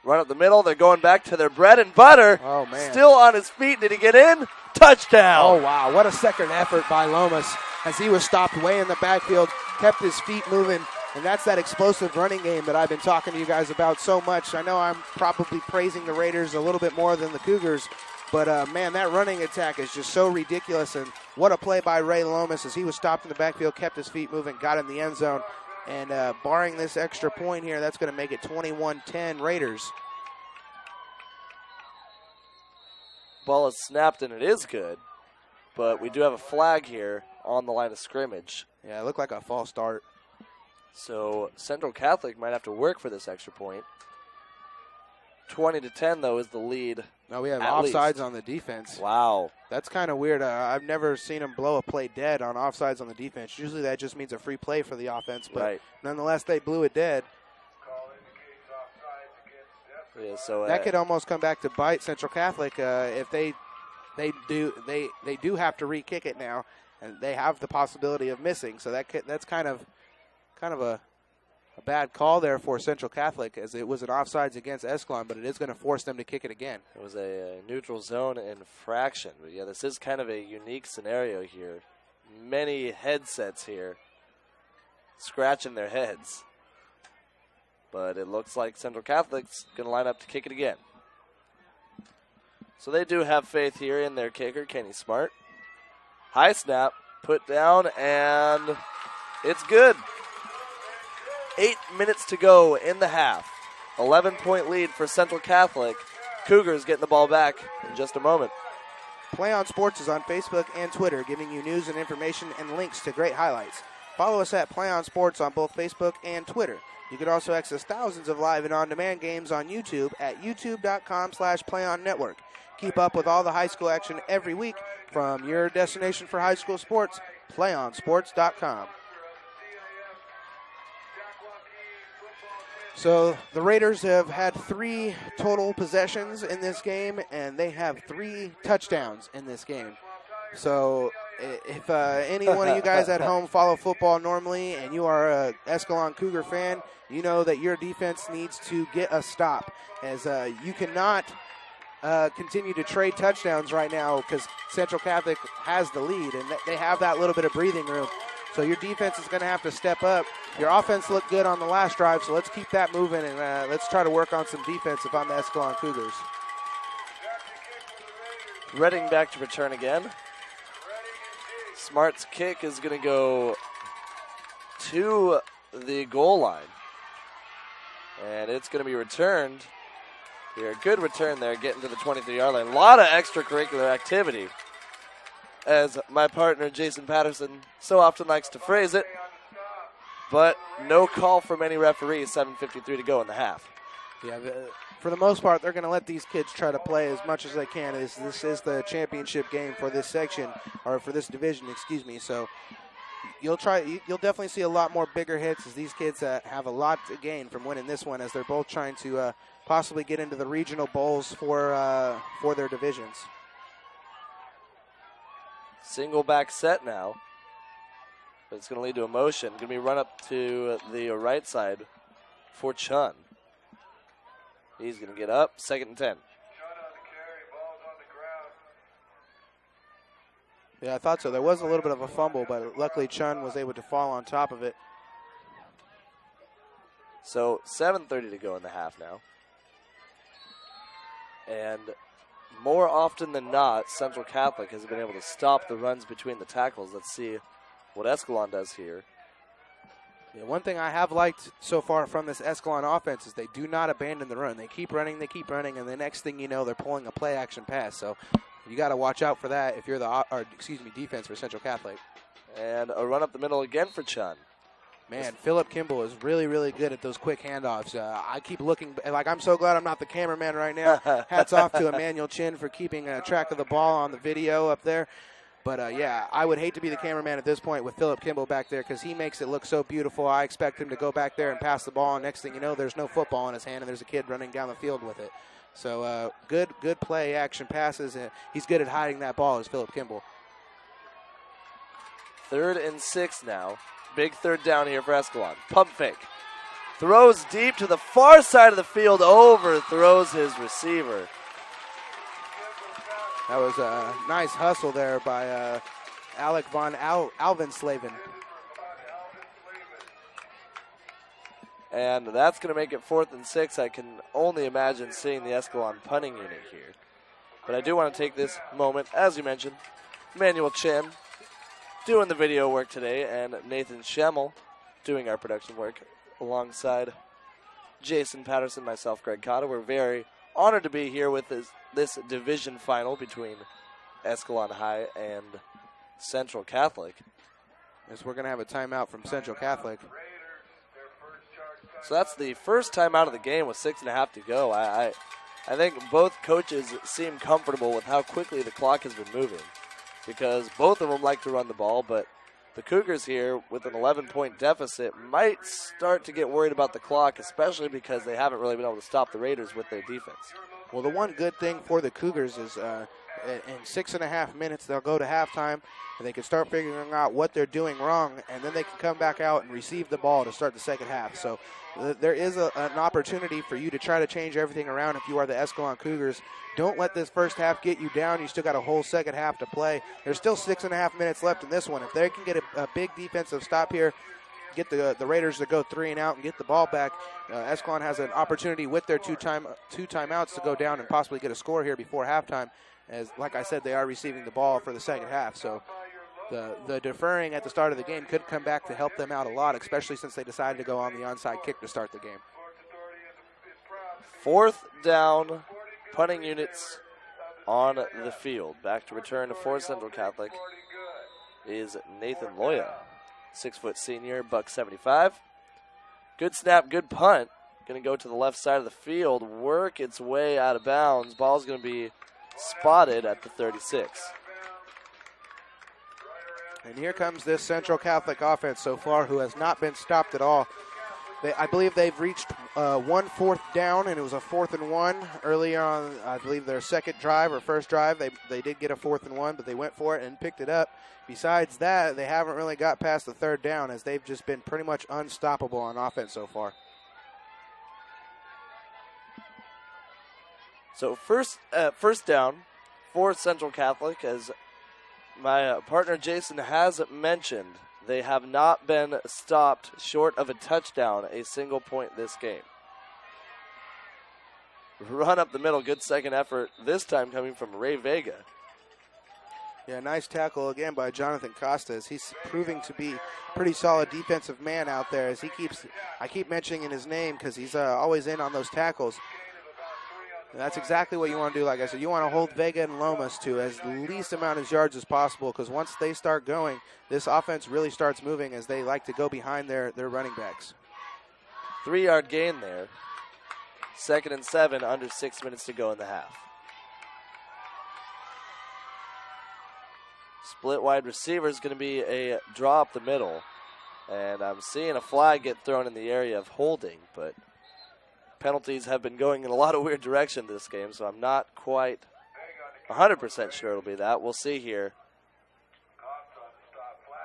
Run up the middle. They're going back to their bread and butter. Oh, man. Still on his feet. Did he get in? Touchdown. Oh, wow. What a second effort by Lomas as he was stopped way in the backfield, kept his feet moving. And that's that explosive running game that I've been talking to you guys about so much. I know I'm probably praising the Raiders a little bit more than the Cougars, but, man, that running attack is just so ridiculous. And what a play by Ray Lomas as he was stopped in the backfield, kept his feet moving, got in the end zone. And barring this extra point here, that's going to make it 21-10 Raiders. Ball is snapped, and it is good. But we do have a flag here on the line of scrimmage. Yeah, it looked like a false start. So Central Catholic might have to work for this extra point. 20-10, though, is the lead. No, we have offsides on the defense. Wow. That's kind of weird. I've never seen them blow a play dead on offsides on the defense. Usually that just means a free play for the offense, but nonetheless, they blew it dead. Yeah, so that could almost come back to bite Central Catholic if they do have to re-kick it now, and they have the possibility of missing. So that's kind of a bad call there for Central Catholic, as it was an offsides against Escalon, but it is going to force them to kick it again. It was a neutral zone infraction. But yeah, this is kind of a unique scenario here. Many headsets here scratching their heads. But it looks like Central Catholic's going to line up to kick it again. So they do have faith here in their kicker, Kenny Smart. High snap, put down, and it's good. 8 minutes to go in the half. 11-point lead for Central Catholic. Cougars getting the ball back in just a moment. Play on Sports is on Facebook and Twitter, giving you news and information and links to great highlights. Follow us at Play on Sports on both Facebook and Twitter. You can also access thousands of live and on-demand games on YouTube at youtube.com/playonnetwork. Keep up with all the high school action every week from your destination for high school sports, playonsports.com. So the Raiders have had 3 total possessions in this game, and they have 3 touchdowns in this game. So if any one of you guys at home follow football normally and you are a Escalon Cougar fan, you know that your defense needs to get a stop, as you cannot continue to trade touchdowns right now because Central Catholic has the lead, and they have that little bit of breathing room. So your defense is going to have to step up. Your offense looked good on the last drive, so let's keep that moving, and let's try to work on some defense if I'm the Escalon Cougars. Redding back to return again. Smart's kick is going to go to the goal line. And it's going to be returned here. Good return there, getting to the 23-yard line. A lot of extracurricular activity, as my partner Jason Patterson so often likes to phrase it. But no call from any referee. 7:53 to go in the half. Yeah, for the most part, they're going to let these kids try to play as much as they can. This is the championship game for this section, or for this division, excuse me. So you'll definitely see a lot more bigger hits, as these kids have a lot to gain from winning this one, as they're both trying to possibly get into the regional bowls for their divisions. Single back set now. But it's going to lead to a motion. Going to be run up to the right side for Chun. He's going to get up. 2nd and 10. Yeah, I thought so. There was a little bit of a fumble, but luckily Chun was able to fall on top of it. So 7:30 to go in the half now. And more often than not, Central Catholic has been able to stop the runs between the tackles. Let's see what Escalon does here. Yeah, one thing I have liked so far from this Escalon offense is they do not abandon the run. They keep running, and the next thing you know, they're pulling a play-action pass. So you got to watch out for that if you're defense for Central Catholic. And a run up the middle again for Chun. Man, Philip Kimball is really, really good at those quick handoffs. I keep looking, like, I'm so glad I'm not the cameraman right now. Hats off to Emmanuel Chin for keeping track of the ball on the video up there. But, yeah, I would hate to be the cameraman at this point with Philip Kimball back there, because he makes it look so beautiful. I expect him to go back there and pass the ball, and next thing you know, there's no football in his hand, and there's a kid running down the field with it. So good play action passes, and he's good at hiding that ball, is Philip Kimball. 3rd and 6 now. Big third down here for Escalon. Pump fake. Throws deep to the far side of the field, overthrows his receiver. That was a nice hustle there by Alec von Alvenslaven. And that's going to make it 4th and 6. I can only imagine seeing the Escalon punting unit here. But I do want to take this moment, as you mentioned, Emmanuel Chen doing the video work today, and Nathan Schemmel doing our production work alongside Jason Patterson, myself, Greg Cotta. We're very honored to be here with this division final between Escalon High and Central Catholic. Yes, we're going to have a timeout from Central Catholic. So that's the first time out of the game with 6.5 to go. I think both coaches seem comfortable with how quickly the clock has been moving, because both of them like to run the ball, but the Cougars here with an 11-point deficit might start to get worried about the clock, especially because they haven't really been able to stop the Raiders with their defense. Well, the one good thing for the Cougars is in 6.5 minutes they'll go to halftime, and they can start figuring out what they're doing wrong, and then they can come back out and receive the ball to start the second half. So there is an opportunity for you to try to change everything around if you are the Escalon Cougars. Don't let this first half get you down. You still got a whole second half to play. There's still 6.5 minutes left in this one. If they can get a big defensive stop here, get the Raiders to go 3 and out and get the ball back, Escalon has an opportunity with their two timeouts to go down and possibly get a score here before halftime. As, like I said, they are receiving the ball for the second half. So the deferring at the start of the game could come back to help them out a lot, especially since they decided to go on the onside kick to start the game. 4th down, punting units on the field. Back to return for Central Catholic is Nathan Loya, 6-foot senior, $175. Good snap, good punt. Going to go to the left side of the field, work its way out of bounds. Ball's going to be spotted at the 36. And here comes this Central Catholic offense so far, who has not been stopped at all. I believe they've reached 1 4th down, and it was a 4th and 1 earlier on. I believe their second drive or first drive. They did get a 4th and 1, but they went for it and picked it up. Besides that, they haven't really got past the 3rd down, as they've just been pretty much unstoppable on offense so far. So first down for Central Catholic, as my partner Jason has mentioned, they have not been stopped short of a touchdown, a single point this game. Run up the middle, good second effort, this time coming from Ray Vega. Yeah, nice tackle again by Jonathan Costa, as he's proving to be pretty solid defensive man out there, as I keep mentioning his name because he's always in on those tackles. That's exactly what you want to do. Like I said, you want to hold Vega and Lomas to as least amount of yards as possible, because once they start going, this offense really starts moving as they like to go behind their running backs. 3-yard gain there. 2nd and 7, under 6 minutes to go in the half. Split wide receiver is going to be a draw up the middle. And I'm seeing a flag get thrown in the area of holding, but penalties have been going in a lot of weird direction this game, so I'm not quite 100% sure it'll be that. We'll see here.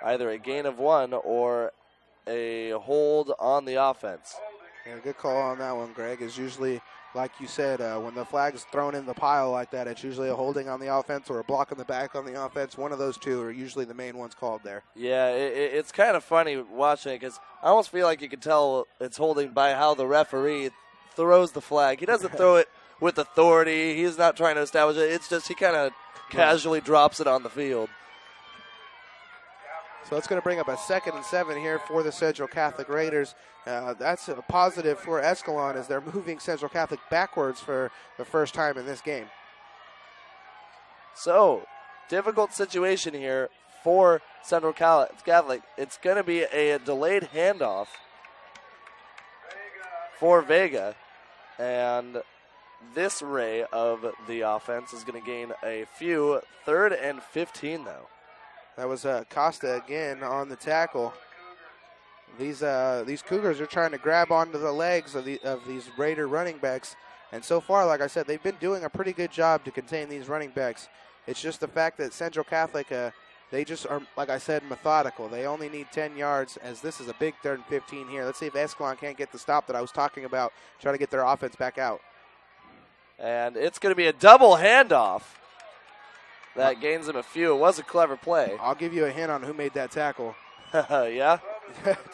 Either a gain of 1 or a hold on the offense. Yeah, good call on that one, Greg. Is usually, like you said, when the flag is thrown in the pile like that, it's usually a holding on the offense or a block in the back on the offense. One of those two are usually the main ones called there. Yeah, it's kind of funny watching it because I almost feel like you can tell it's holding by how the referee throws the flag. He doesn't throw it with authority. He's not trying to establish it. It's just he kind of casually drops it on the field. So it's going to bring up a 2nd and 7 here for the Central Catholic Raiders. That's a positive for Escalon as they're moving Central Catholic backwards for the first time in this game. So, difficult situation here for Central Catholic. It's going to be a delayed handoff for Vega. And this ray of the offense is going to gain a few. 3rd and 15, though. That was Costa again on the tackle. These Cougars are trying to grab onto the legs of these Raider running backs. And so far, like I said, they've been doing a pretty good job to contain these running backs. It's just the fact that Central Catholic, they just are, like I said, methodical. They only need 10 yards as this is a big 3rd and 15 here. Let's see if Escalon can't get the stop that I was talking about, try to get their offense back out. And it's going to be a double handoff. That gains him a few. It was a clever play. I'll give you a hint on who made that tackle. Yeah?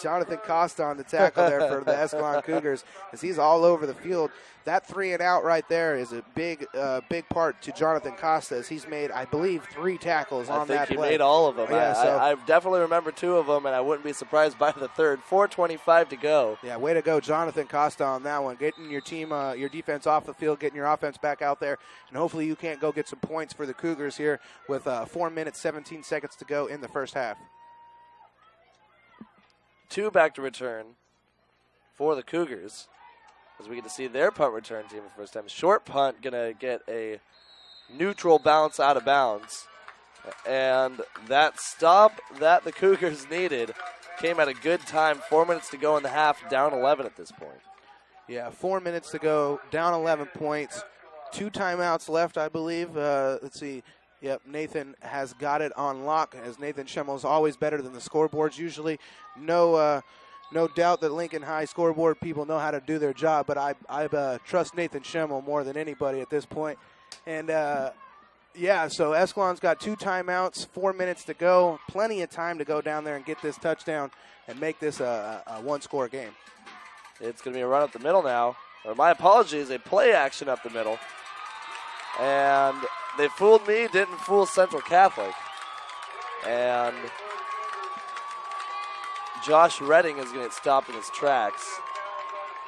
Jonathan Costa on the tackle there for the Escalon Cougars as he's all over the field. That 3 and out right there is a big part to Jonathan Costa as he's made, I believe, 3 tackles on that play. I think he made all of them. Yeah, I definitely remember 2 of them, and I wouldn't be surprised by the 3rd. 4:25 to go. Yeah, way to go, Jonathan Costa on that one. Getting your team, your defense off the field, getting your offense back out there, and hopefully you can't go get some points for the Cougars here with 4 minutes, 17 seconds to go in the first half. 2 back to return for the Cougars as we get to see their punt return team for the first time. Short punt going to get a neutral bounce out of bounds. And that stop that the Cougars needed came at a good time. 4 minutes to go in the half, down 11 at this point. Yeah, 4 minutes to go, down 11 points. 2 timeouts left, I believe. Let's see. Yep, Nathan has got it on lock, as Nathan Schemmel is always better than the scoreboards usually. No doubt that Lincoln High scoreboard people know how to do their job, but I trust Nathan Schemmel more than anybody at this point. And, yeah, so Escalon's got 2 timeouts, 4 minutes to go. Plenty of time to go down there and get this touchdown and make this a one-score game. It's going to be a run up the middle now. Or my apologies, a play action up the middle. And they fooled me, didn't fool Central Catholic. And Josh Redding is going to get stopped in his tracks.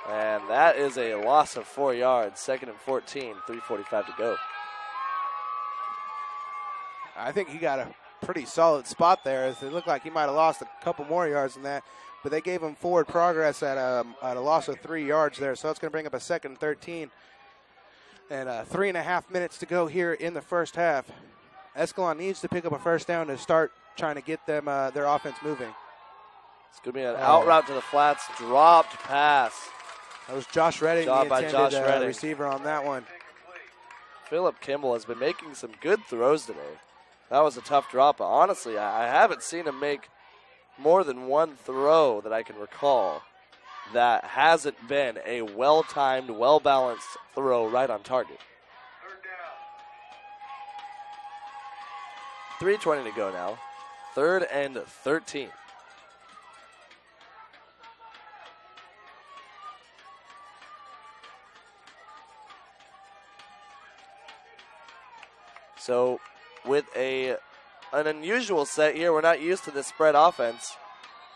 And that is a loss of 4 yards. 2nd and 14, 3:45 to go. I think he got a pretty solid spot there, as it looked like he might have lost a couple more yards than that. But they gave him forward progress at a loss of 3 yards there. So it's going to bring up a 2nd and 13. And 3.5 minutes to go here in the first half. Escalon needs to pick up a first down to start trying to get them their offense moving. It's going to be an out route to the flats, dropped pass. That was Josh Redding, the intended receiver on that one. Philip Kimball has been making some good throws today. That was a tough drop, but honestly, I haven't seen him make more than one throw that I can recall that hasn't been a well-timed, well-balanced throw right on target. 3:20 to go now. 3rd and 13. So with an unusual set here, we're not used to this spread offense.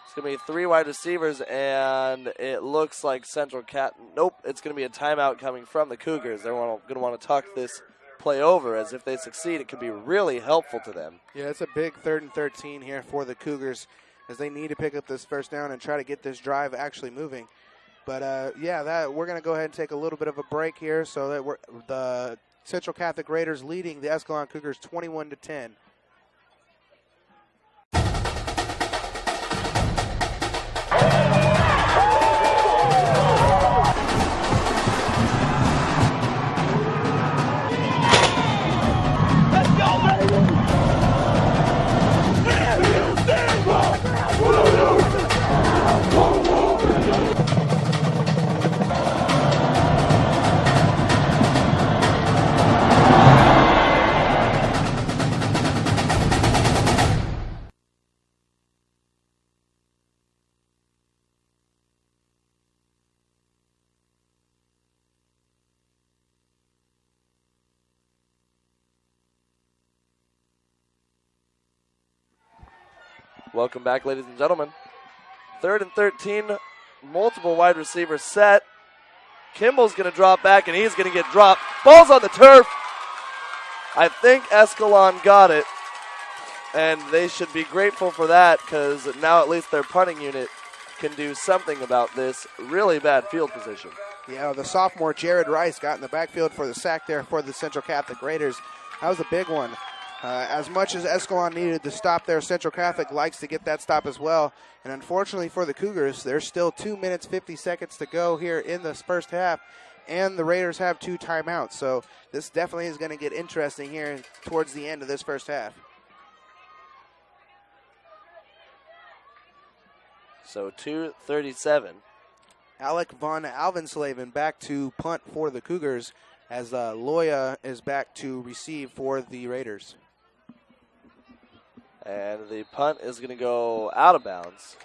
It's going to be 3 wide receivers, and it looks like Central Cat. Nope, it's going to be a timeout coming from the Cougars. They're going to want to talk this play over, as if they succeed, it could be really helpful to them. Yeah, it's a big 3rd and 13 here for the Cougars, as they need to pick up this first down and try to get this drive actually moving. But, we're going to go ahead and take a little bit of a break here, so that the Central Catholic Raiders leading the Escalon Cougars 21-10. Welcome back, ladies and gentlemen. 3rd and 13, multiple wide receivers set. Kimball's going to drop back, and he's going to get dropped. Ball's on the turf. I think Escalon got it, and they should be grateful for that, because now at least their punting unit can do something about this really bad field position. Yeah, the sophomore Jared Rice got in the backfield for the sack there for the Central Catholic Raiders. That was a big one. As much as Escalon needed to stop there, Central Catholic likes to get that stop as well. And unfortunately for the Cougars, there's still 2 minutes, 50 seconds to go here in this first half, and the Raiders have 2 timeouts. So this definitely is going to get interesting here towards the end of this first half. So 2:37. Alec von Alvenslaven back to punt for the Cougars, as Loya is back to receive for the Raiders. And the punt is going to go out of bounds,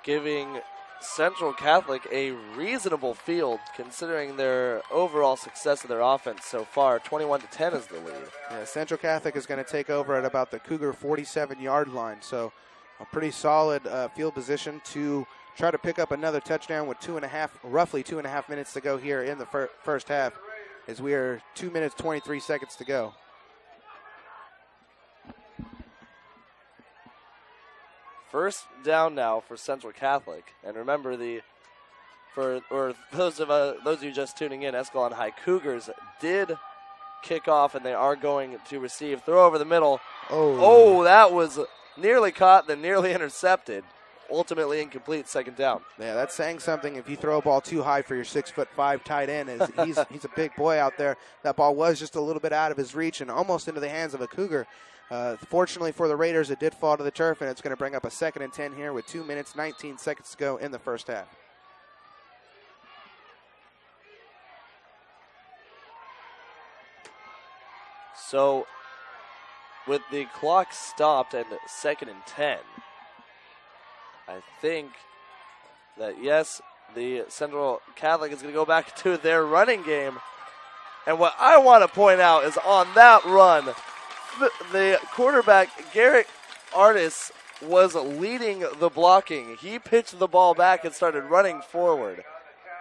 giving Central Catholic a reasonable field considering their overall success of their offense so far. 21-10 is the lead. Yeah, Central Catholic is going to take over at about the Cougar 47-yard line, so a pretty solid field position to try to pick up another touchdown with roughly 2.5 minutes to go here in the first half, as we are 2 minutes, 23 seconds to go. First down now for Central Catholic, and remember for those of you just tuning in, Escalon High Cougars did kick off, and they are going to receive. Throw over the middle. Oh, that was nearly caught, then nearly intercepted. Ultimately incomplete, second down. Yeah, that's saying something if you throw a ball too high for your 6'5" tight end. He's a big boy out there. That ball was just a little bit out of his reach and almost into the hands of a Cougar. Fortunately for the Raiders, it did fall to the turf, and it's going to bring up a 2nd and 10 here with 2 minutes, 19 seconds to go in the first half. So, with the clock stopped and 2nd and 10, I think that, yes, the Central Catholic is going to go back to their running game. And what I want to point out is on that run, the quarterback, Garrett Artis, was leading the blocking. He pitched the ball back and started running forward.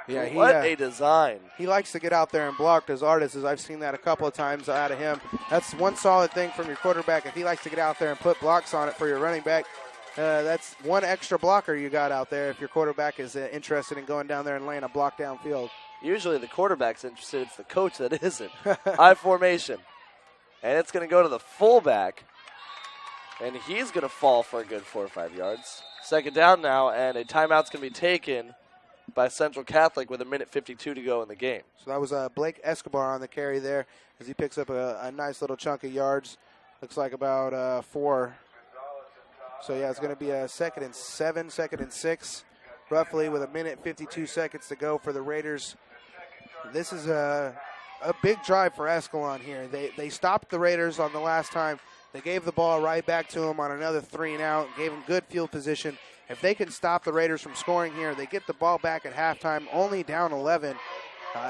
Yeah, what a design. He likes to get out there and block as artists, as I've seen that a couple of times out of him. That's one solid thing from your quarterback. If he likes to get out there and put blocks on it for your running back, that's one extra blocker you got out there if your quarterback is interested in going down there and laying a block downfield. Usually the quarterback's interested. It's the coach that isn't. High formation. And it's going to go to the fullback. And he's going to fall for a good 4 or 5 yards. Second down now, and a timeout's going to be taken by Central Catholic with 1:52 to go in the game. So that was Blake Escobar on the carry there, as he picks up a nice little chunk of yards. Looks like about 4. So, yeah, it's going to be a 2nd and 7, 2nd and 6, roughly with 1:52 seconds to go for the Raiders. This is a big drive for Escalon here. They stopped the Raiders on the last time. They gave the ball right back to them on another 3 and out, gave them good field position. If they can stop the Raiders from scoring here, they get the ball back at halftime, only down 11.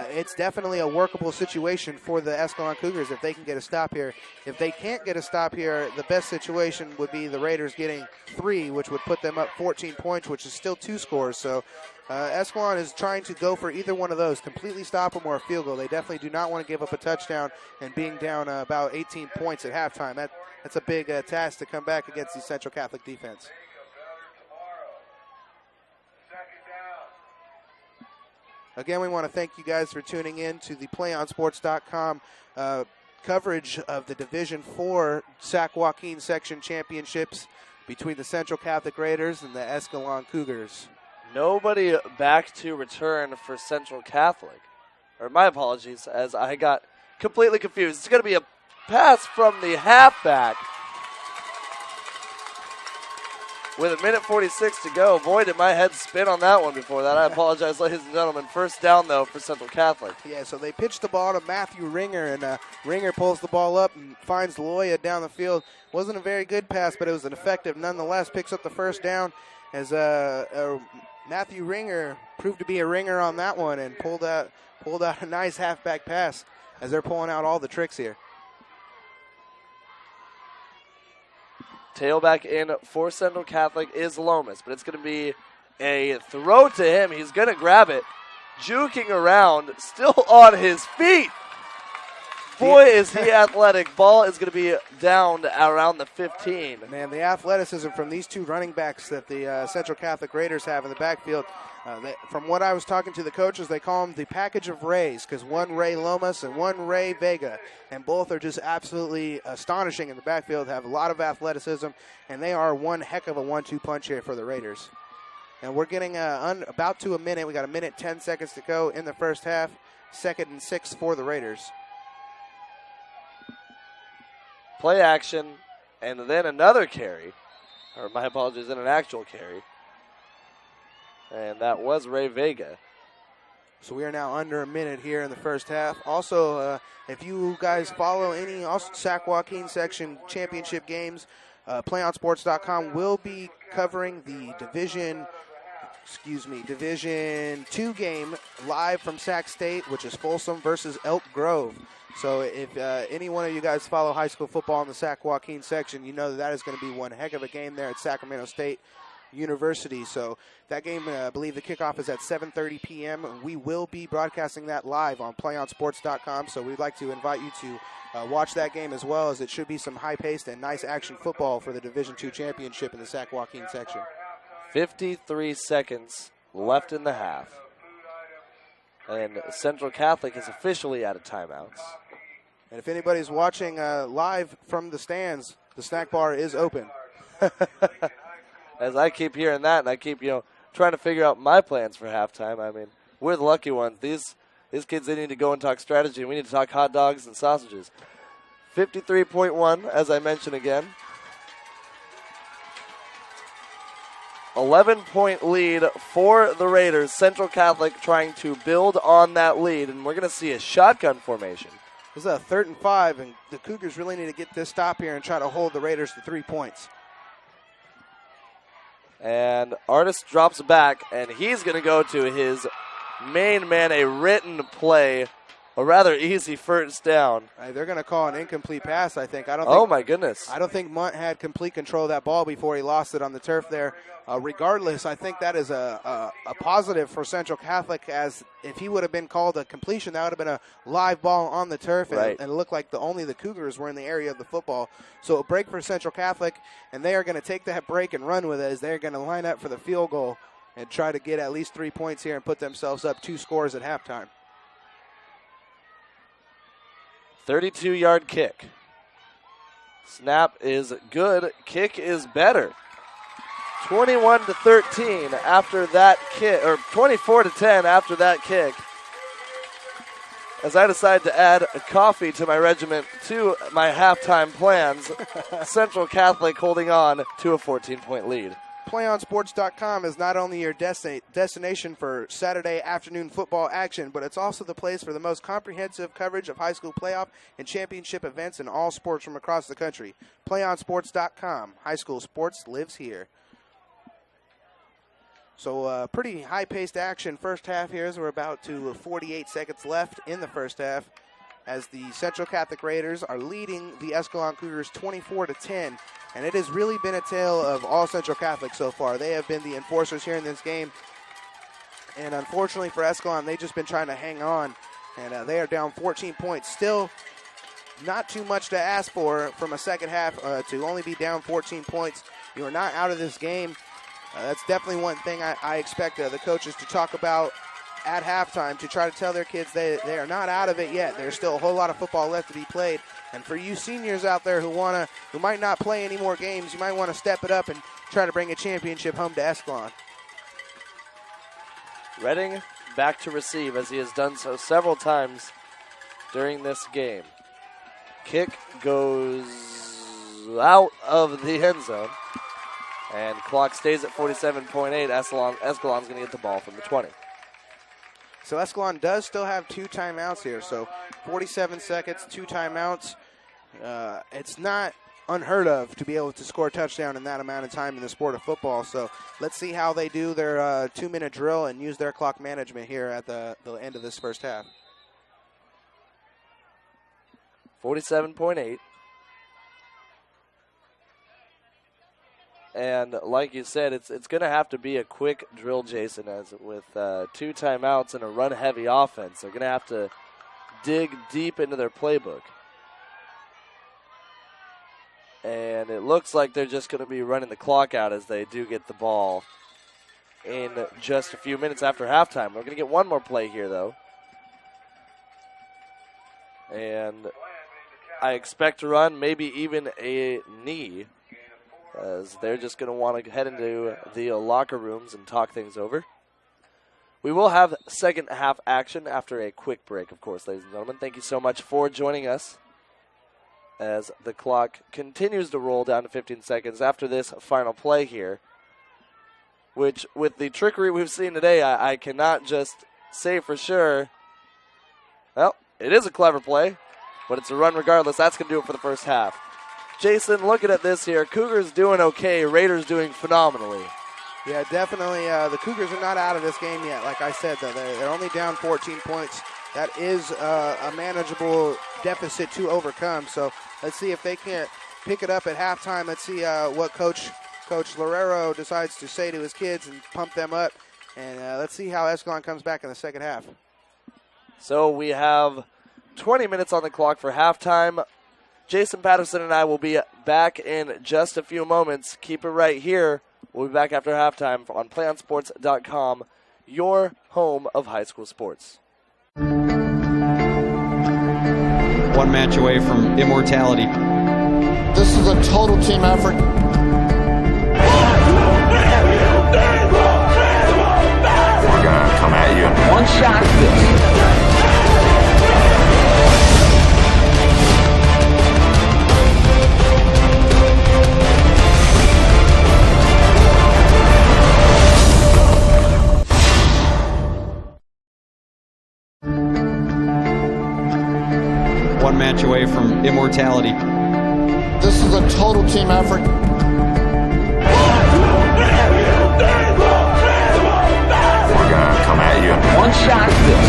it's definitely a workable situation for the Escalon Cougars if they can get a stop here. If they can't get a stop here, the best situation would be the Raiders getting 3, which would put them up 14 points, which is still 2 scores. So Escalon is trying to go for either one of those, completely stop them or a field goal. They definitely do not want to give up a touchdown and being down about 18 points at halftime. That's a big task to come back against the Central Catholic defense. Again, we want to thank you guys for tuning in to the PlayOnSports.com coverage of the Division IV Sac-Joaquin Section Championships between the Central Catholic Raiders and the Escalon Cougars. Nobody back to return for Central Catholic. Or my apologies, as I got completely confused. It's going to be a pass from the halfback. With a minute 46 to go. Boy, did my head spin on that one before that. I apologize, ladies and gentlemen. First down, though, for Central Catholic. Yeah, so they pitched the ball to Matthew Ringer, and Ringer pulls the ball up and finds Loya down the field. Wasn't a very good pass, but it was an effective nonetheless. Picks up the first down as Matthew Ringer proved to be a ringer on that one and pulled out a nice halfback pass as they're pulling out all the tricks here. Tailback in for Central Catholic is Lomas, but it's going to be a throw to him. He's going to grab it, juking around, still on his feet. Boy, is he athletic. Ball is going to be down around the 15. Man, the athleticism from these two running backs that the Central Catholic Raiders have in the backfield, from what I was talking to the coaches, they call them the package of Rays, because one Ray Lomas and one Ray Vega, and both are just absolutely astonishing in the backfield, have a lot of athleticism, and they are one heck of a 1-2 punch here for the Raiders. And we're getting about to a minute. We got a minute 10 seconds to go in the first half. 2nd and 6 for the Raiders. Play action, and then another carry. Or my apologies, then an actual carry. And that was Ray Vega. So we are now under a minute here in the first half. Also, if you guys follow any Sac-Joaquin Section Championship games, PlayOnSports.com will be covering the Division 2 game live from Sac State, which is Folsom versus Elk Grove. So if any one of you guys follow high school football in the Sac-Joaquin section, you know that is going to be one heck of a game there at Sacramento State University. So that game, I believe the kickoff is at 7:30 p.m. We will be broadcasting that live on PlayOnSports.com. So we'd like to invite you to watch that game as well, as it should be some high-paced and nice action football for the Division II championship in the Sac-Joaquin section. 53 seconds left in the half. And Central Catholic is officially out of timeouts. And if anybody's watching live from the stands, the snack bar is open. As I keep hearing that, and I keep, trying to figure out my plans for halftime. I mean, we're the lucky ones. These kids, they need to go and talk strategy, and we need to talk hot dogs and sausages. 53.1, as I mentioned again. 11-point lead for the Raiders. Central Catholic trying to build on that lead, and we're going to see a shotgun formation. This is a 3rd and 5, and the Cougars really need to get this stop here and try to hold the Raiders to 3 points. And Artis drops back, and he's going to go to his main man, a written play, a rather easy first down. They're going to call an incomplete pass, I think. My goodness. I don't think Munt had complete control of that ball before he lost it on the turf there. Regardless, I think that is a positive for Central Catholic, as if he would have been called a completion, that would have been a live ball on the turf, and it looked like only the Cougars were in the area of the football. So a break for Central Catholic, and they are going to take that break and run with it, as they're going to line up for the field goal and try to get at least 3 points here and put themselves up 2 scores at halftime. 32-yard kick. Snap is good. Kick is better. 21-13 after that kick, or 24-10 after that kick. As I decide to add a coffee to my regiment to my halftime plans, Central Catholic holding on to a 14-point lead. PlayOnSports.com is not only your destination for Saturday afternoon football action, but it's also the place for the most comprehensive coverage of high school playoff and championship events in all sports from across the country. PlayOnSports.com. High school sports lives here. So pretty high-paced action first half here as we're about to 48 seconds left in the first half as the Central Catholic Raiders are leading the Escalon Cougars 24-10. And it has really been a tale of all Central Catholic so far. They have been the enforcers here in this game. And unfortunately for Escalon, they've just been trying to hang on. And they are down 14 points. Still not too much to ask for from a second half to only be down 14 points. You are not out of this game. That's definitely one thing I expect the coaches to talk about at halftime, to try to tell their kids they are not out of it yet. There's still a whole lot of football left to be played. And for you seniors out there who might not play any more games, you might want to step it up and try to bring a championship home to Escalon. Redding back to receive, as he has done so several times during this game. Kick goes out of the end zone. And clock stays at 47.8. Escalon's going to get the ball from the 20. So Escalon does still have 2 timeouts here. So 47 seconds, 2 timeouts. It's not unheard of to be able to score a touchdown in that amount of time in the sport of football. So let's see how they do their 2-minute drill and use their clock management here at the end of this first half. 47.8. And like you said, it's going to have to be a quick drill, Jason, as with 2 timeouts and a run-heavy offense. They're going to have to dig deep into their playbook. And it looks like they're just going to be running the clock out as they do get the ball in just a few minutes after halftime. We're going to get one more play here, though. And I expect to run, maybe even a knee, as they're just going to want to head into the locker rooms and talk things over. We will have second half action after a quick break, of course, ladies and gentlemen. Thank you so much for joining us as the clock continues to roll down to 15 seconds after this final play here, which with the trickery we've seen today, I cannot just say for sure. Well, it is a clever play, but it's a run regardless. That's going to do it for the first half. Jason, looking at this here, Cougars doing okay, Raiders doing phenomenally. Yeah, definitely. The Cougars are not out of this game yet. Like I said, though, they're only down 14 points. That is a manageable deficit to overcome. So let's see if they can't pick it up at halftime. Let's see what Coach Lorero decides to say to his kids and pump them up. And let's see how Escalon comes back in the second half. So we have 20 minutes on the clock for halftime. Jason Patterson and I will be back in just a few moments. Keep it right here. We'll be back after halftime on PlayOnSports.com, your home of high school sports. One match away from immortality. This is a total team effort. We're going to come at you. One shot at this. One match away from immortality. This is a total team effort. We're going to come at you. One shot at this.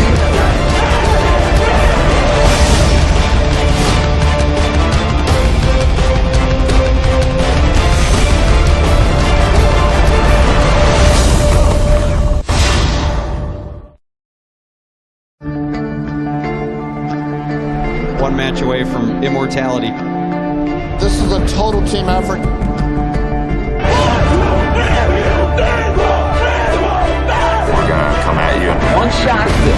One match away from immortality. This is a total team effort. We're going to come at you. One shot at this.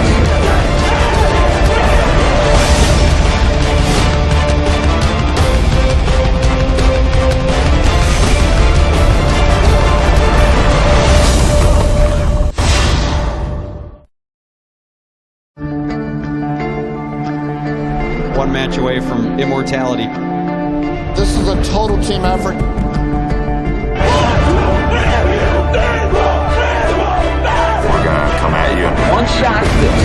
One match away from immortality. This is a total team effort. We're going to come at you. One shot at this.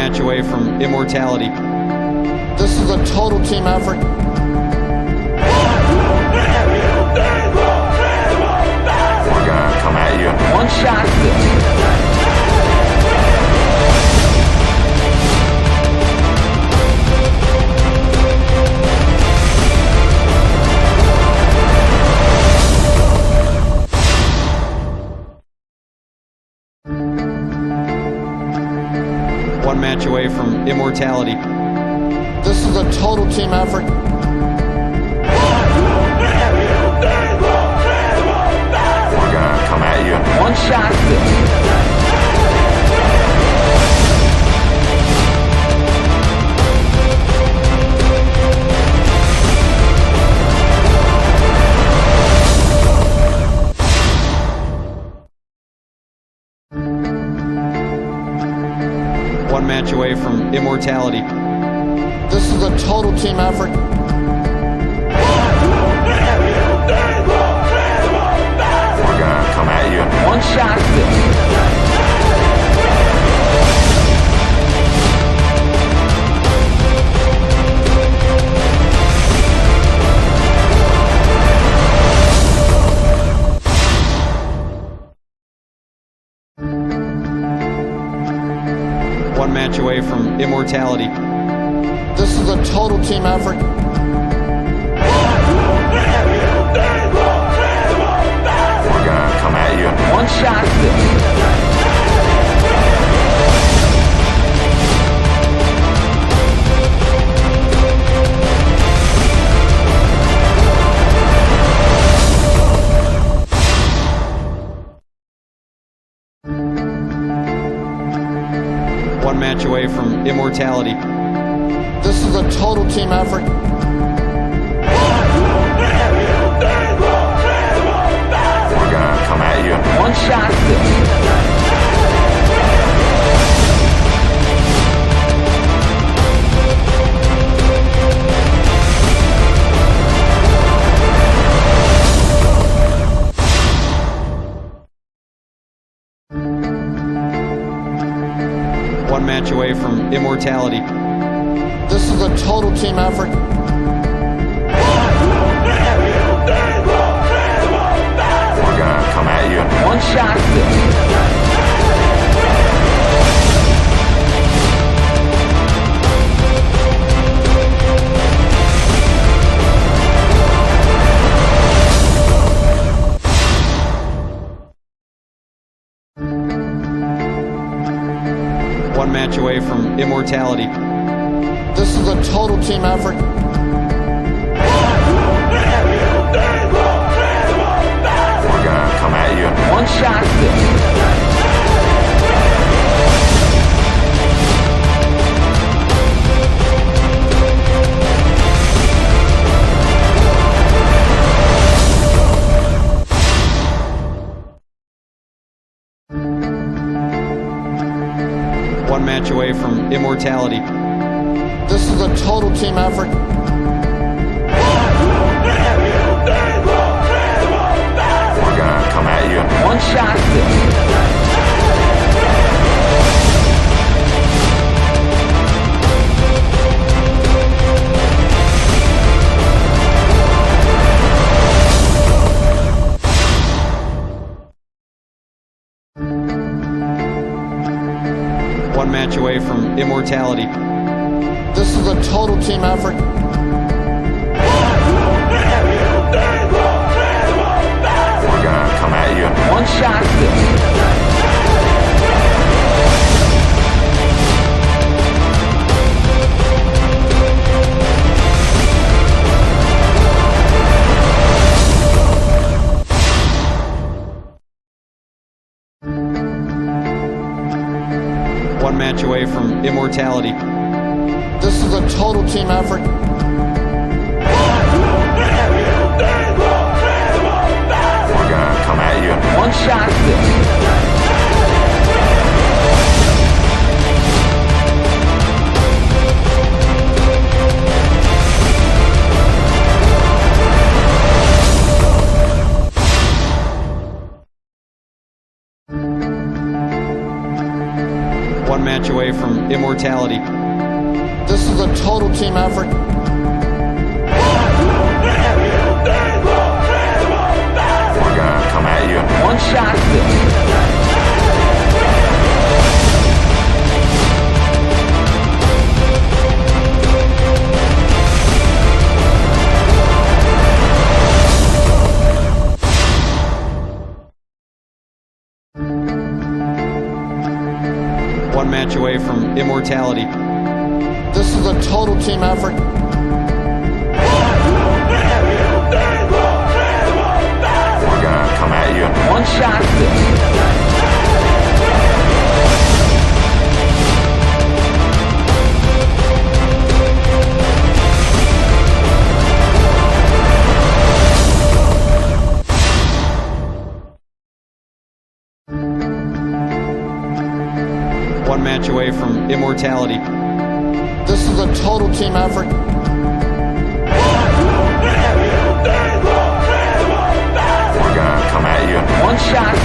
match away from immortality. This is a total team effort. We're gonna come at you. One shot. One match away from immortality. This is a total team effort. We're gonna come at you. One shot. One match away from immortality. This is a total team effort. We're gonna come at you. One shot. One match away from immortality. This is a total team effort. We're gonna come at you. One shot. One match away from immortality. This is a total team effort. We're gonna come at you. One shot. One match away from immortality. This is a total team effort. We're gonna come at you. One shot. One match away from immortality. This is a total team effort. We're gonna come at you. One shot. One match away from immortality. This is a total team effort. We're gonna come at you. One shot. One match away from immortality. This is a total team effort. We're gonna come at you. One shot. One match away from immortality. This is a total team effort. We're gonna come at you. One shot. one match away from immortality. This is a total team effort. We're gonna come at you. One shot. One match away from immortality. This is a total team effort. We're gonna come at you. One shot. One match away from immortality. This is a total team effort. We're gonna come at you. One shot.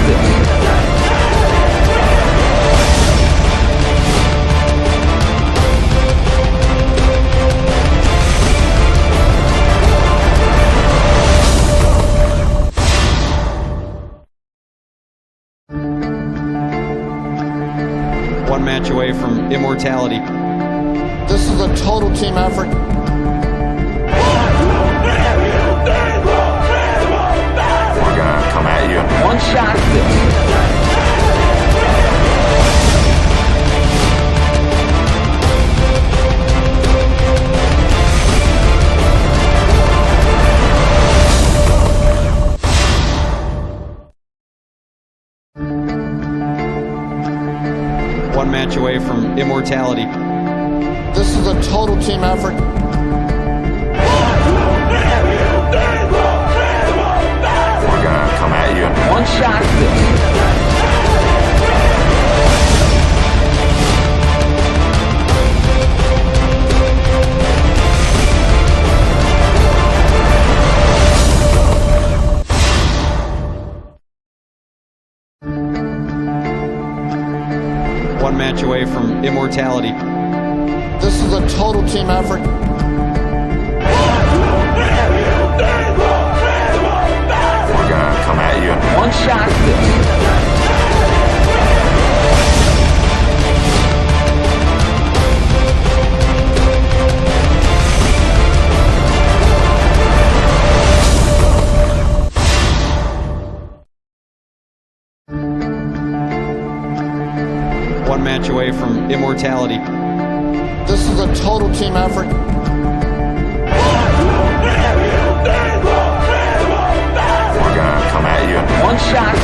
One match away from immortality. This is a total team effort. We're gonna come at you. One shot. One match away from immortality. This is a total team effort. We're gonna come at you. One shot. One match away from immortality. This is a total team effort. We're gonna come at you. One shot. One match away from immortality. This is a total team effort. We're gonna come at you. One shot.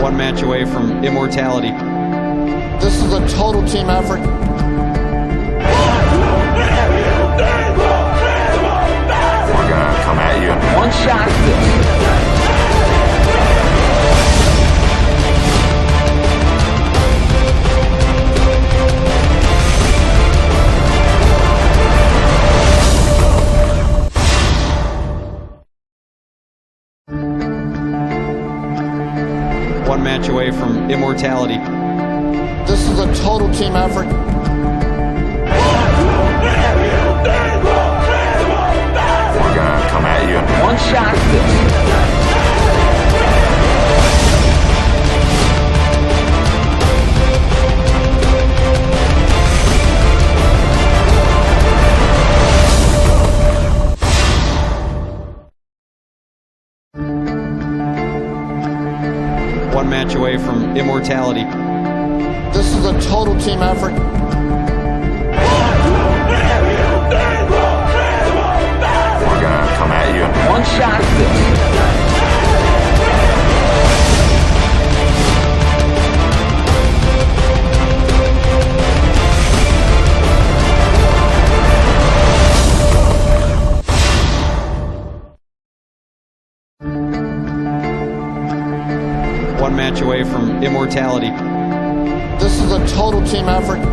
One match away from immortality. This is a total team effort. We're gonna come at you. One shot. One match away from immortality. This is a total team effort. We're gonna come at you. One shot. One match away from immortality. This is a total team effort. We're gonna come at you. One shot. one match away from immortality. This is a total team effort. We're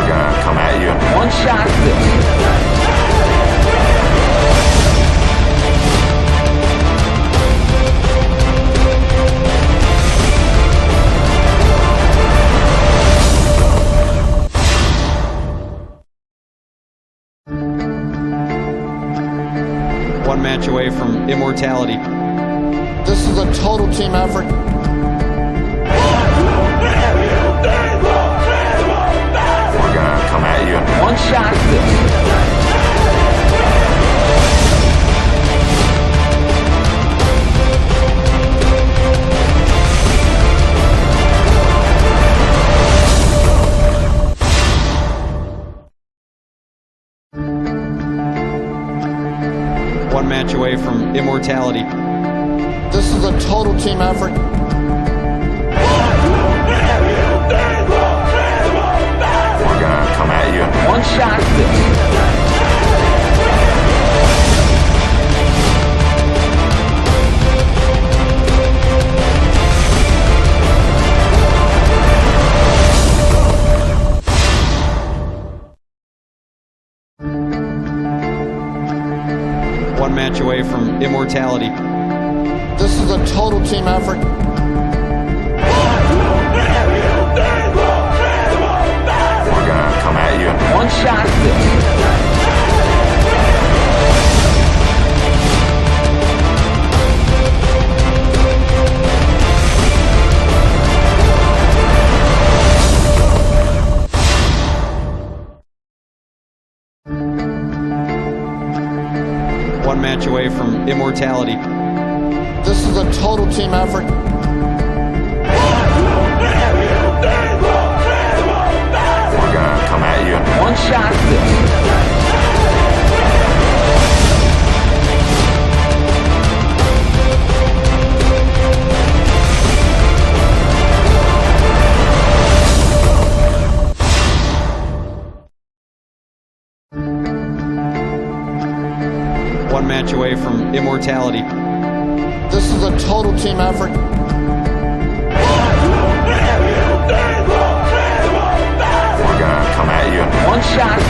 gonna come at you. One shot. One match away from immortality. This is a total team effort. We're gonna come at you. One shot. One match away from immortality. This is a total team effort. We're gonna come at you. One shot. One match away from immortality. This is a total team effort. We're gonna come at you. One shot. One match away from immortality. This is a total team effort. We're gonna come at you. One shot. One match away from immortality. This is a total team effort. We're gonna come at you. One shot.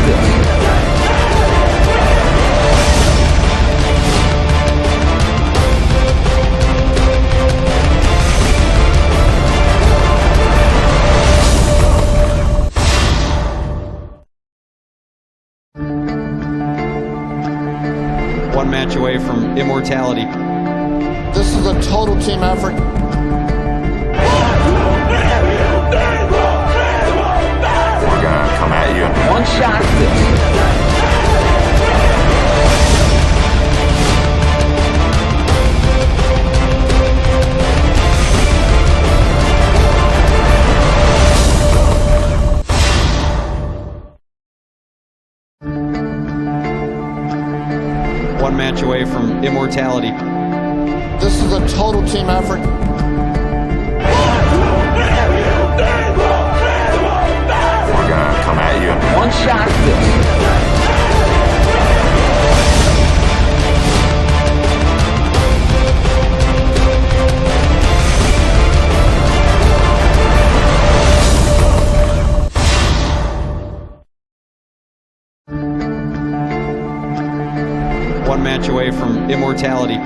One match away from immortality. This is a total team effort. We're gonna come at you. One shot. One match away from immortality. This is a total team effort. We're gonna come at you. One shot. One match away from immortality.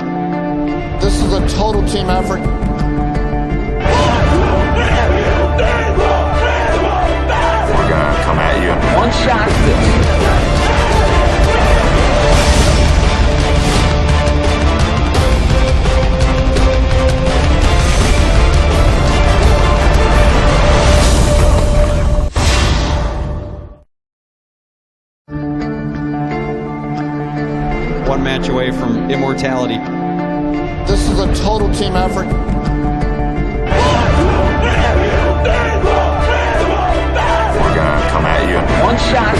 This is a total team effort. We're gonna come at you. One shot. One match away from immortality. This is a total team effort. We're gonna come at you. One shot.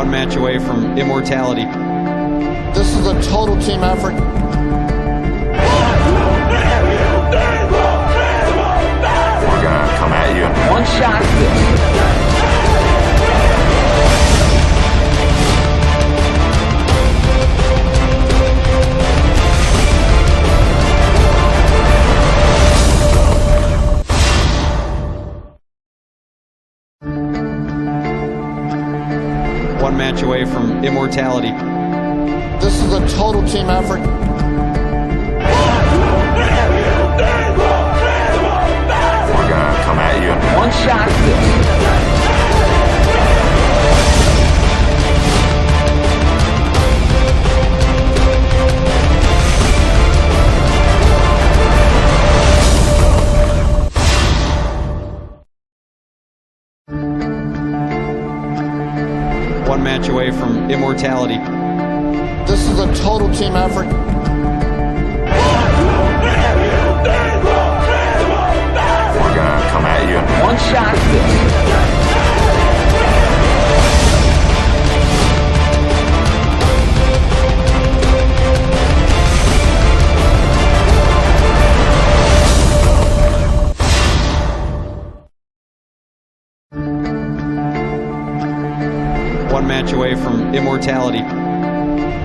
one match away from immortality. This is a total team effort. We're gonna come at you. One shot. One match away from immortality. This is a total team effort. We're gonna come at you. One shot. One match away from immortality. This is a total team effort. We're gonna come at you. One shot. One match away from immortality.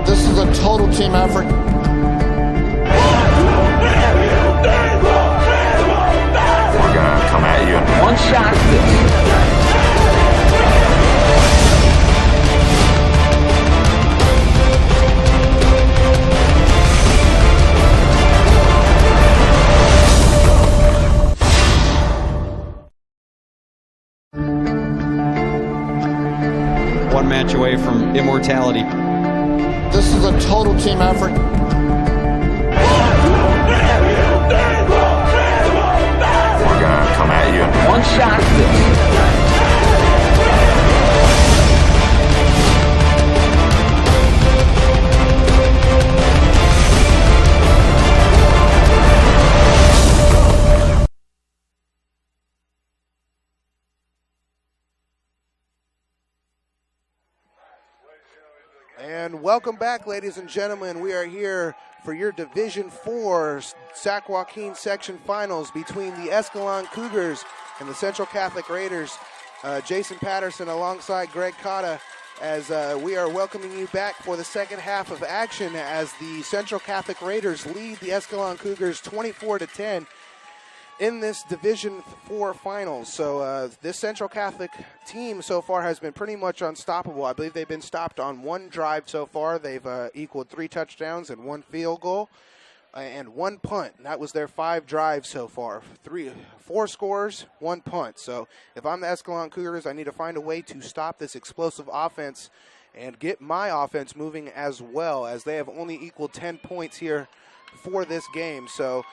This is a total team effort. We're gonna come at you. One shot. One match away from immortality. This is a total team effort. We're gonna come at you. One shot. And welcome back, ladies and gentlemen. We are here for your Division 4 Sac-Joaquin section finals between the Escalon Cougars and the Central Catholic Raiders. Jason Patterson alongside Greg Cotta as we are welcoming you back for the second half of action as the Central Catholic Raiders lead the Escalon Cougars 24-10 in this Division 4 finals. So this Central Catholic team so far has been pretty much unstoppable. I believe they've been stopped on one drive so far. They've equaled 3 touchdowns and 1 field goal and 1 punt. And that was their 5 drives so far. 4 scores, 1 punt. So if I'm the Escalon Cougars, I need to find a way to stop this explosive offense and get my offense moving as well, as they have only equaled 10 points here for this game. So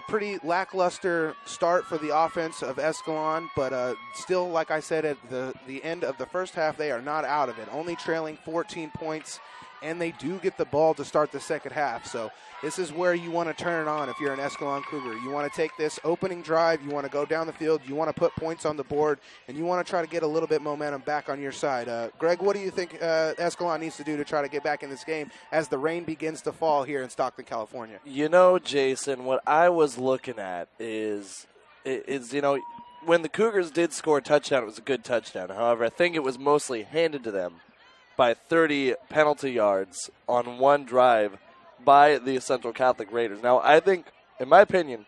pretty lackluster start for the offense of Escalon, but still, like I said, at the end of the first half, they are not out of it. Only trailing 14 points, and they do get the ball to start the second half. So this is where you want to turn it on if you're an Escalon Cougar. You want to take this opening drive, you want to go down the field, you want to put points on the board, and you want to try to get a little bit momentum back on your side. Greg, what do you think Escalon needs to do to try to get back in this game as the rain begins to fall here in Stockton, California? You know, Jason, what I was looking at is you know, when the Cougars did score a touchdown, it was a good touchdown. However, I think it was mostly handed to them by 30 penalty yards on one drive by the Central Catholic Raiders. Now, I think, in my opinion,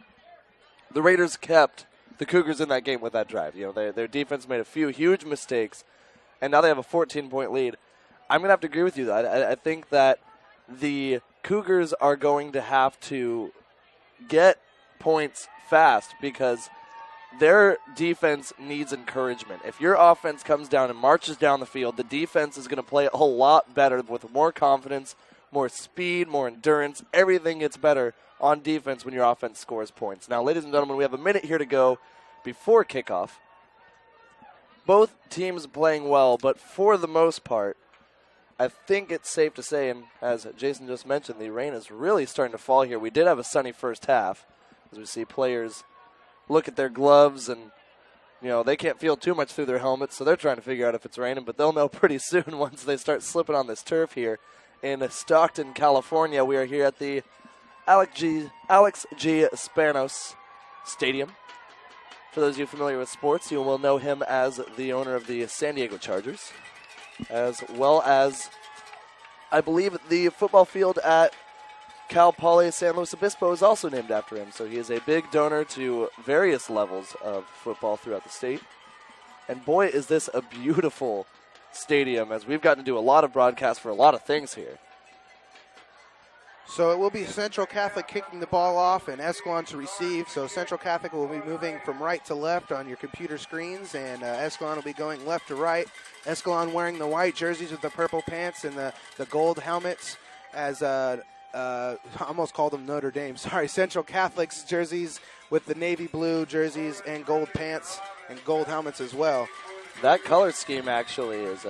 the Raiders kept the Cougars in that game with that drive. You know, their defense made a few huge mistakes, and now they have a 14-point lead. I'm going to have to agree with you, though. I think that the Cougars are going to have to get points fast because their defense needs encouragement. If your offense comes down and marches down the field, the defense is going to play a lot better with more confidence, more speed, more endurance. Everything gets better on defense when your offense scores points. Now, ladies and gentlemen, we have a minute here to go before kickoff. Both teams playing well, but for the most part, I think it's safe to say, and as Jason just mentioned, the rain is really starting to fall here. We did have a sunny first half, as we see players look at their gloves and they can't feel too much through their helmets, so they're trying to figure out if it's raining, but they'll know pretty soon once they start slipping on this turf here in Stockton, California. We are here at the Alex G. Spanos Stadium. For those of you familiar with sports, you will know him as the owner of the San Diego Chargers, as well as, I believe, the football field at Cal Poly San Luis Obispo is also named after him. So he is a big donor to various levels of football throughout the state. And boy, is this a beautiful stadium, as we've gotten to do a lot of broadcasts for a lot of things here. So it will be Central Catholic kicking the ball off and Escalon to receive. So Central Catholic will be moving from right to left on your computer screens, and Escalon will be going left to right. Escalon wearing the white jerseys with the purple pants and the gold helmets, as I almost called them Notre Dame. Sorry, Central Catholic's jerseys with the navy blue jerseys and gold pants and gold helmets as well. That color scheme actually is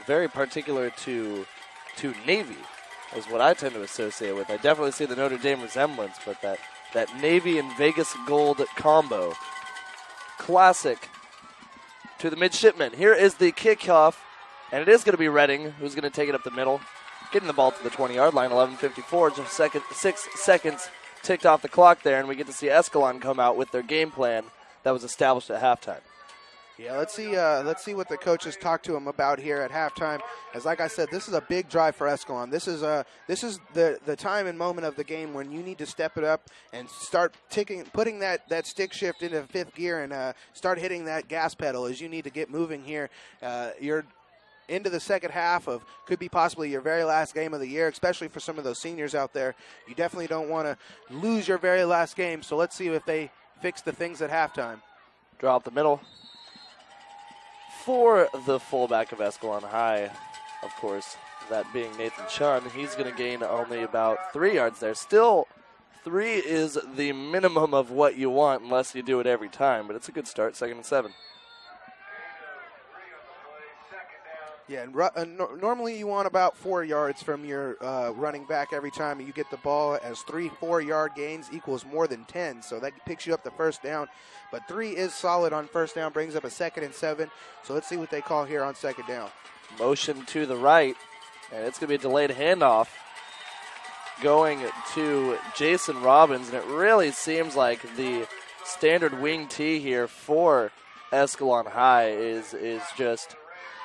very particular to Navy, is what I tend to associate with. I definitely see the Notre Dame resemblance, but that Navy and Vegas gold combo, classic to the midshipmen. Here is the kickoff, and it is going to be Redding who's going to take it up the middle, getting the ball to the 20-yard line. 11:54, just 6 seconds ticked off the clock there, and we get to see Escalon come out with their game plan that was established at halftime. Yeah, let's see what the coaches talk to him about here at halftime. As like I said, this is a big drive for Escalon. This is the time and moment of the game when you need to step it up and start putting that stick shift into fifth gear and start hitting that gas pedal as you need to get moving here. You're into the second half of could be possibly your very last game of the year, especially for some of those seniors out there. You definitely don't want to lose your very last game, so let's see if they fix the things at halftime. Draw up the middle. For the fullback of Escalon High, of course, that being Nathan Chun, he's going to gain only about 3 yards there. Still, 3 is the minimum of what you want unless you do it every time, but it's a good start, 2nd and 7. Yeah, and normally you want about 4 yards from your running back every time you get the ball, as 3 4-yard gains equals more than 10, so that picks you up the first down. But 3 is solid on first down, brings up a 2nd and 7. So let's see what they call here on 2nd down. Motion to the right, and it's going to be a delayed handoff going to Jason Robbins, and it really seems like the standard wing tee here for Escalon High is just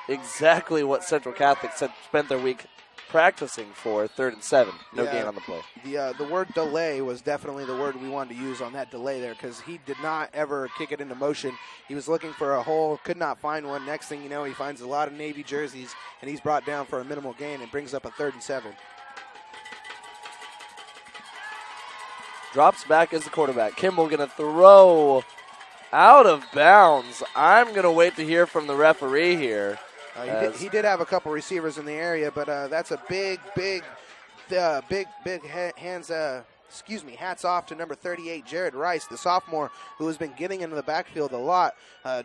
exactly what Central Catholic spent their week practicing for. 3rd and 7. No gain on the play. The word delay was definitely the word we wanted to use on that delay there, because he did not ever kick it into motion. He was looking for a hole, could not find one. Next thing you know, he finds a lot of Navy jerseys, and he's brought down for a minimal gain and brings up a 3rd and 7. Drops back as the quarterback. Kimball going to throw out of bounds. I'm going to wait to hear from the referee here. He did have a couple receivers in the area, but that's a big hands. Hats off to number 38, Jared Rice, the sophomore, who has been getting into the backfield a lot.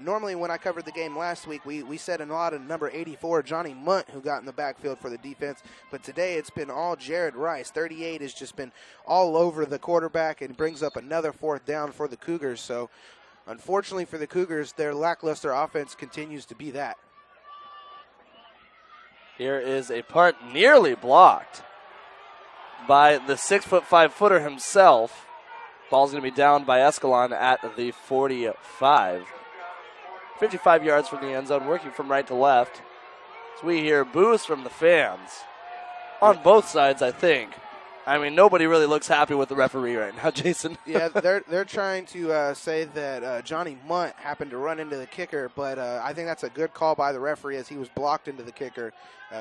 Normally, when I covered the game last week, we said a lot of number 84, Johnny Munt, who got in the backfield for the defense. But today, it's been all Jared Rice. 38 has just been all over the quarterback and brings up another 4th down for the Cougars. So, unfortunately for the Cougars, their lackluster offense continues to be that. Here is a punt nearly blocked by the 6'5" himself. Ball's going to be down by Escalon at the 45. 55 yards from the end zone, working from right to left. So we hear boos from the fans on both sides, I think. I mean, nobody really looks happy with the referee right now, Jason. Yeah, they're trying to say that Johnny Munt happened to run into the kicker, but I think that's a good call by the referee, as he was blocked into the kicker.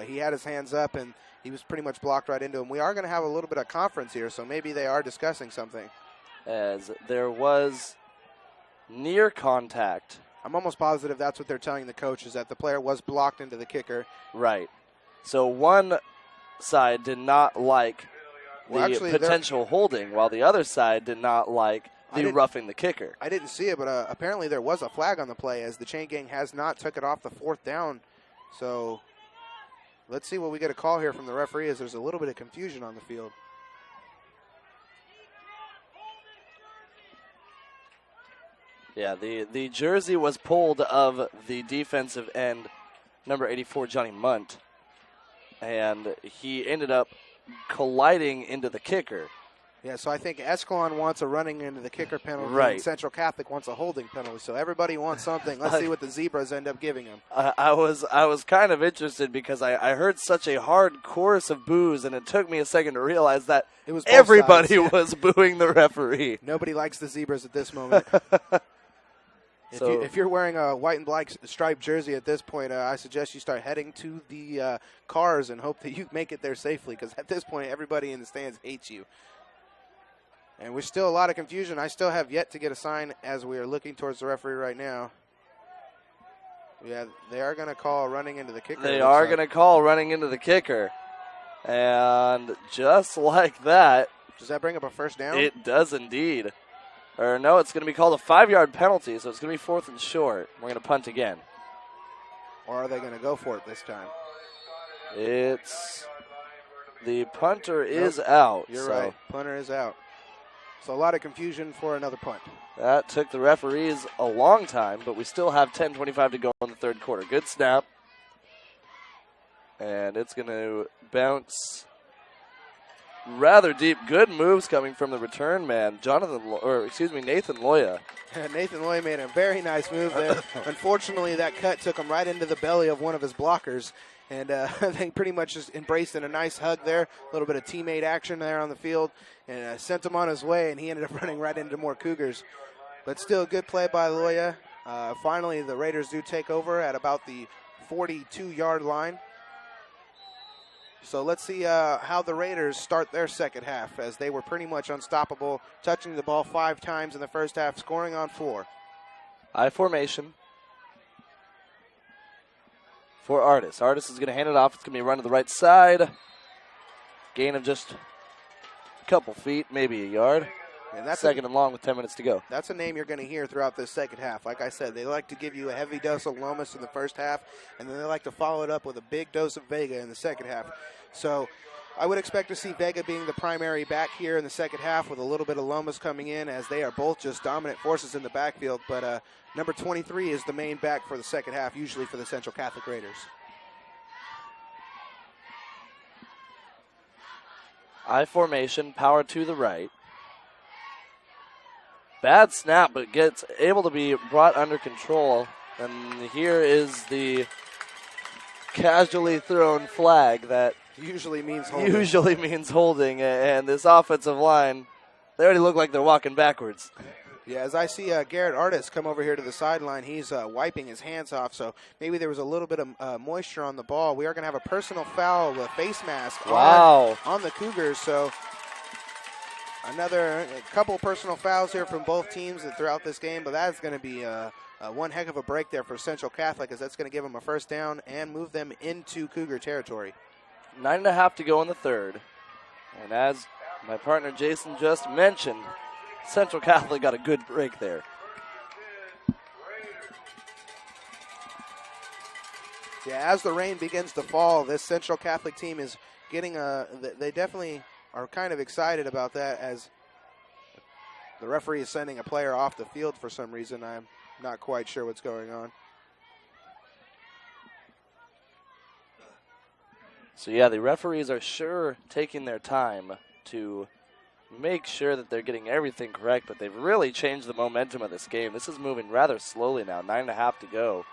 He had his hands up, and he was pretty much blocked right into him. We are going to have a little bit of conference here, so maybe they are discussing something. As there was near contact. I'm almost positive that's what they're telling the coach, is that the player was blocked into the kicker. Right. So one side did not like the potential holding, while the other side did not like the roughing the kicker. I didn't see it, but apparently there was a flag on the play, as the chain gang has not took it off the 4th down. So let's see what we get a call here from the referee, as there's a little bit of confusion on the field. Yeah, the jersey was pulled of the defensive end, number 84, Johnny Munt, and he ended up colliding into the kicker. Yeah, so I think Escalon wants a running into the kicker penalty, Right. and Central Catholic wants a holding penalty. So everybody wants something. Let's see what the Zebras end up giving them. I was kind of interested because I heard such a hard chorus of boos, and it took me a second to realize that It was both everybody sides. was booing the referee. Nobody likes the Zebras at this moment. If you're wearing a white and black striped jersey at this point, I suggest you start heading to the cars and hope that you make it there safely, because at this point, everybody in the stands hates you. And we're still a lot of confusion. I still have yet to get a sign as we are looking towards the referee right now. Yeah, they are going to call running into the kicker. They are going to call running into the kicker. And just like that. Does that bring up a first down? It does indeed. Or no, it's going to be called a 5-yard penalty, so it's going to be 4th and short. We're going to punt again. Or are they going to go for it this time? The punter is out. You're so right. Punter is out. So a lot of confusion for another punt. That took the referees a long time, but we still have 10:25 to go in the third quarter. Good snap. And it's going to bounce rather deep. Good moves coming from the return man, Nathan Loya. Nathan Loy made a very nice move there. Unfortunately, that cut took him right into the belly of one of his blockers. And they pretty much just embraced in a nice hug there. A little bit of teammate action there on the field. And sent him on his way, and he ended up running right into more Cougars. But still a good play by Loya. Finally, the Raiders do take over at about the 42-yard line. So let's see how the Raiders start their second half, as they were pretty much unstoppable, touching the ball 5 times in the first half, scoring on 4. I formation for Artis. Artis is going to hand it off. It's going to be a run to the right side. Gain of just a couple feet, maybe a yard. And that's second and long with 10 minutes to go. That's a name you're going to hear throughout this second half. Like I said, they like to give you a heavy dose of Lomas in the first half, and then they like to follow it up with a big dose of Vega in the second half. So I would expect to see Vega being the primary back here in the second half, with a little bit of Lomas coming in, as they are both just dominant forces in the backfield. But number 23 is the main back for the second half, usually for the Central Catholic Raiders. I formation, power to the right. Bad snap, but gets able to be brought under control. And here is the casually thrown flag that usually means holding. And this offensive line, they already look like they're walking backwards. Yeah, as I see Garrett Artis come over here to the sideline, he's wiping his hands off, so maybe there was a little bit of moisture on the ball. We are going to have a personal foul with face mask on the Cougars, so a couple personal fouls here from both teams throughout this game, but that's going to be one heck of a break there for Central Catholic, as that's going to give them a first down and move them into Cougar territory. 9.5 to go in the third. And as my partner Jason just mentioned, Central Catholic got a good break there. Yeah, as the rain begins to fall, this Central Catholic team is getting they definitely are kind of excited about that, as the referee is sending a player off the field for some reason. I'm not quite sure what's going on. So yeah, the referees are sure taking their time to make sure that they're getting everything correct, but they've really changed the momentum of this game. This is moving rather slowly now, 9.5 to go.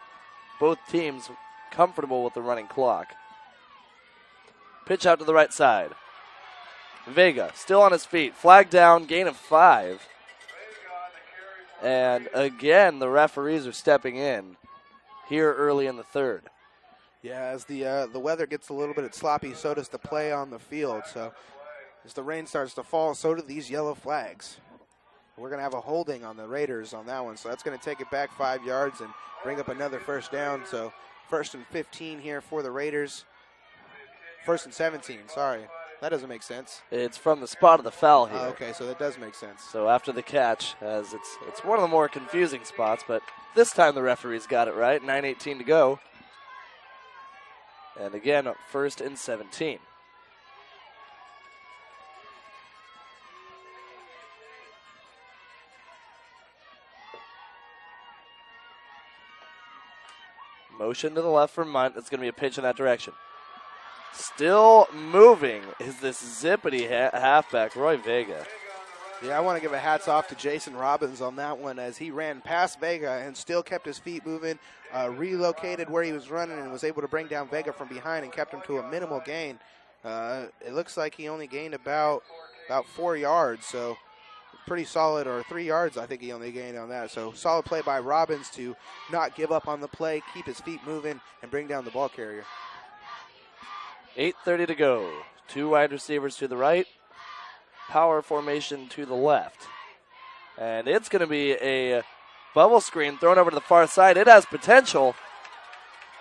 Both teams comfortable with the running clock. Pitch out to the right side. Vega still on his feet. Flag down, gain of 5. And again, the referees are stepping in here early in the third. Yeah, as the weather gets a little bit sloppy, so does the play on the field. So as the rain starts to fall, so do these yellow flags. We're going to have a holding on the Raiders on that one, so that's going to take it back 5 yards and bring up another first down. So 1st and 15 here for the Raiders. 1st and 17, sorry. That doesn't make sense. It's from the spot of the foul here. Okay, so that does make sense. So after the catch, as it's one of the more confusing spots, but this time the referees got it right. 9:18 to go. And again, 1st and 17. Motion to the left for Munt. It's going to be a pitch in that direction. Still moving is this zippity halfback, Roy Vega. Yeah, I want to give a hats off to Jason Robbins on that one as he ran past Vega and still kept his feet moving, relocated where he was running and was able to bring down Vega from behind and kept him to a minimal gain. It looks like he only gained about 4 yards, so pretty solid, or 3 yards I think he only gained on that. So solid play by Robbins to not give up on the play, keep his feet moving, and bring down the ball carrier. 8:30 to go. 2 wide receivers to the right. Power formation to the left. And it's going to be a bubble screen thrown over to the far side. It has potential.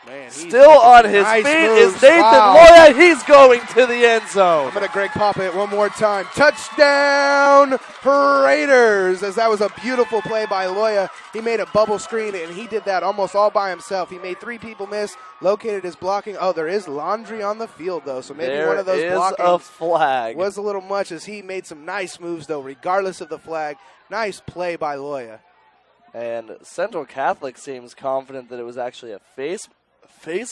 Man, still on his nice feet moves. is Nathan Wow. Loya. He's going to the end zone. I'm going to Greg pop it one more time. Touchdown, Raiders, as that was a beautiful play by Loya. He made a bubble screen, and he did that almost all by himself. He made 3 people miss, located his blocking. Oh, there is laundry on the field, though, so maybe one of those blockings a flag. was a little much, as he made some nice moves, though, regardless of the flag. Nice play by Loya. And Central Catholic seems confident that it was actually a face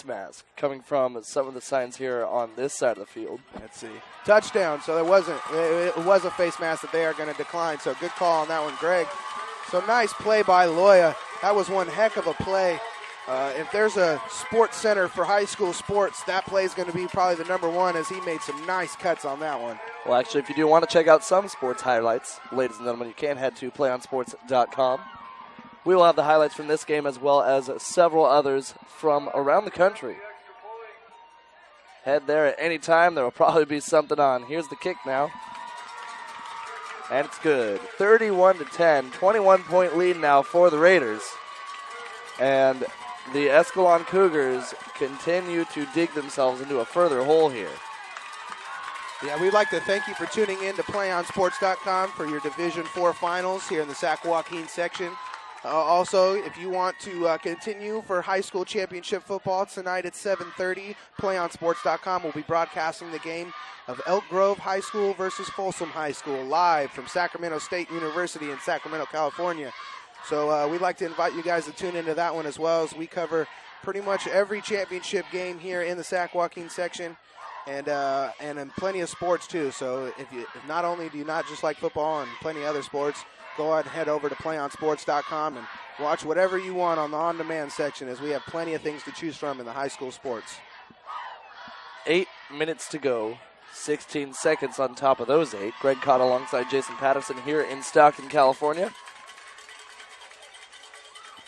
mask coming from some of the signs here on this side of the field. Let's see. Touchdown. So it was a face mask that they are going to decline. So good call on that one, Greg. So nice play by Loya. That was one heck of a play. If there's a sports center for high school sports, that play is going to be probably the number one, as he made some nice cuts on that one. Well, actually, if you do want to check out some sports highlights, ladies and gentlemen, you can head to playonsports.com. We will have the highlights from this game as well as several others from around the country. Head there at any time. There will probably be something on. Here's the kick now. And it's good. 31-10. 21-point lead now for the Raiders. And the Escalon Cougars continue to dig themselves into a further hole here. Yeah, we'd like to thank you for tuning in to playonsports.com for your Division IV finals here in the Sac-Joaquin section. Also, if you want to continue for high school championship football tonight at 7:30, playonsports.com will be broadcasting the game of Elk Grove High School versus Folsom High School live from Sacramento State University in Sacramento, California. So we'd like to invite you guys to tune into that one as well, as we cover pretty much every championship game here in the Sac-Joaquin section, and in plenty of sports too. So if not only do you not just like football and plenty of other sports, go ahead and head over to playonsports.com and watch whatever you want on the on-demand section, as we have plenty of things to choose from in the high school sports. 8 minutes to go. 16 seconds on top of those 8. Greg Cott alongside Jason Patterson here in Stockton, California.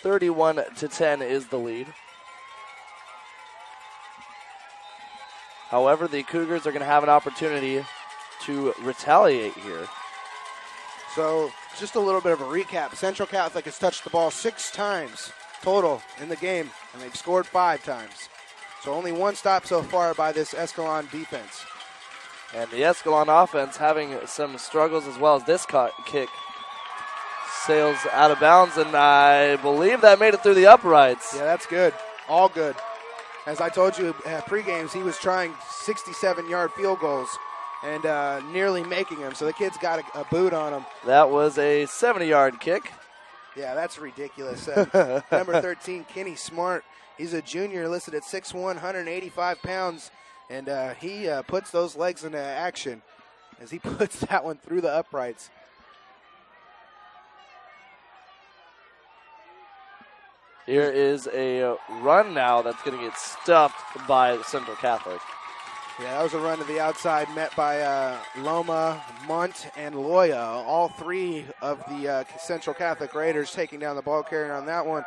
31-10 is the lead. However, the Cougars are going to have an opportunity to retaliate here. So just a little bit of a recap. Central Catholic has touched the ball 6 times total in the game, and they've scored 5 times. So only 1 stop so far by this Escalon defense. And the Escalon offense having some struggles as well, as this kick sails out of bounds, and I believe that made it through the uprights. Yeah, that's good. All good. As I told you pre-games, he was trying 67-yard field goals and nearly making them. So the kid's got a boot on him. That was a 70-yard kick. Yeah, that's ridiculous. Number 13, Kenny Smart. He's a junior, listed at 6'1", 185 pounds. And he puts those legs into action as he puts that one through the uprights. Here is a run now that's going to get stuffed by Central Catholic. Yeah, that was a run to the outside met by Loma, Munt, and Loya. All 3 of the Central Catholic Raiders taking down the ball carrier on that one,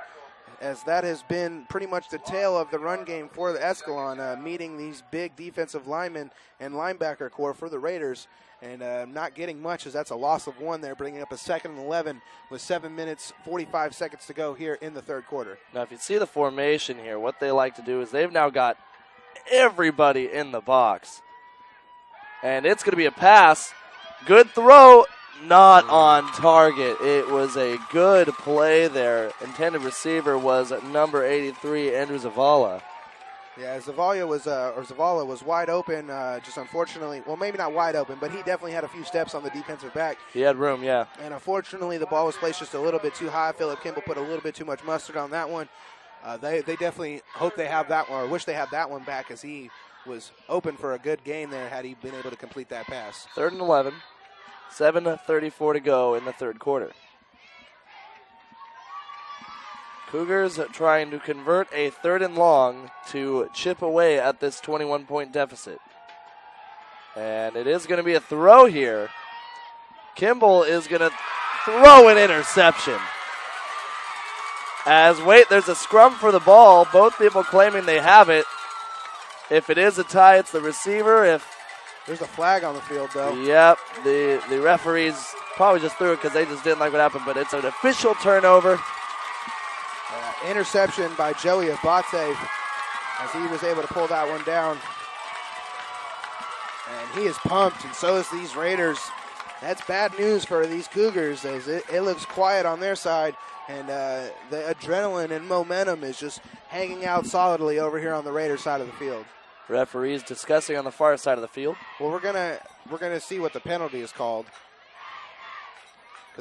as that has been pretty much the tail of the run game for the Escalon, meeting these big defensive linemen and linebacker core for the Raiders, and not getting much, as that's a loss of 1 there, bringing up a 2nd and 11 with 7 minutes, 45 seconds to go here in the third quarter. Now, if you see the formation here, what they like to do is they've now got everybody in the box. And it's going to be a pass. Good throw. Not on target. It was a good play there. Intended receiver was number 83, Andrew Zavala. Yeah, Zavala was wide open, just unfortunately, well, maybe not wide open, but he definitely had a few steps on the defensive back. He had room, yeah. And unfortunately, the ball was placed just a little bit too high. Philip Kimball put a little bit too much mustard on that one. They definitely hope they have that one, or wish they had that one back, as he was open for a good gain there had he been able to complete that pass. 3rd and 11. 7:34 to go in the third quarter. Cougars trying to convert a 3rd and long to chip away at this 21-point deficit. And it is going to be a throw here. Kimball is going to throw an interception. There's a scrum for the ball. Both people claiming they have it. If it is a tie, it's the receiver. There's a flag on the field, though. Yep, the referees probably just threw it because they just didn't like what happened, but it's an official turnover. Interception by Joey Abate as he was able to pull that one down. And he is pumped, and so is these Raiders. That's bad news for these Cougars, as it looks quiet on their side, and the adrenaline and momentum is just hanging out solidly over here on the Raiders side of the field. Referees discussing on the far side of the field. Well, we're gonna see what the penalty is called.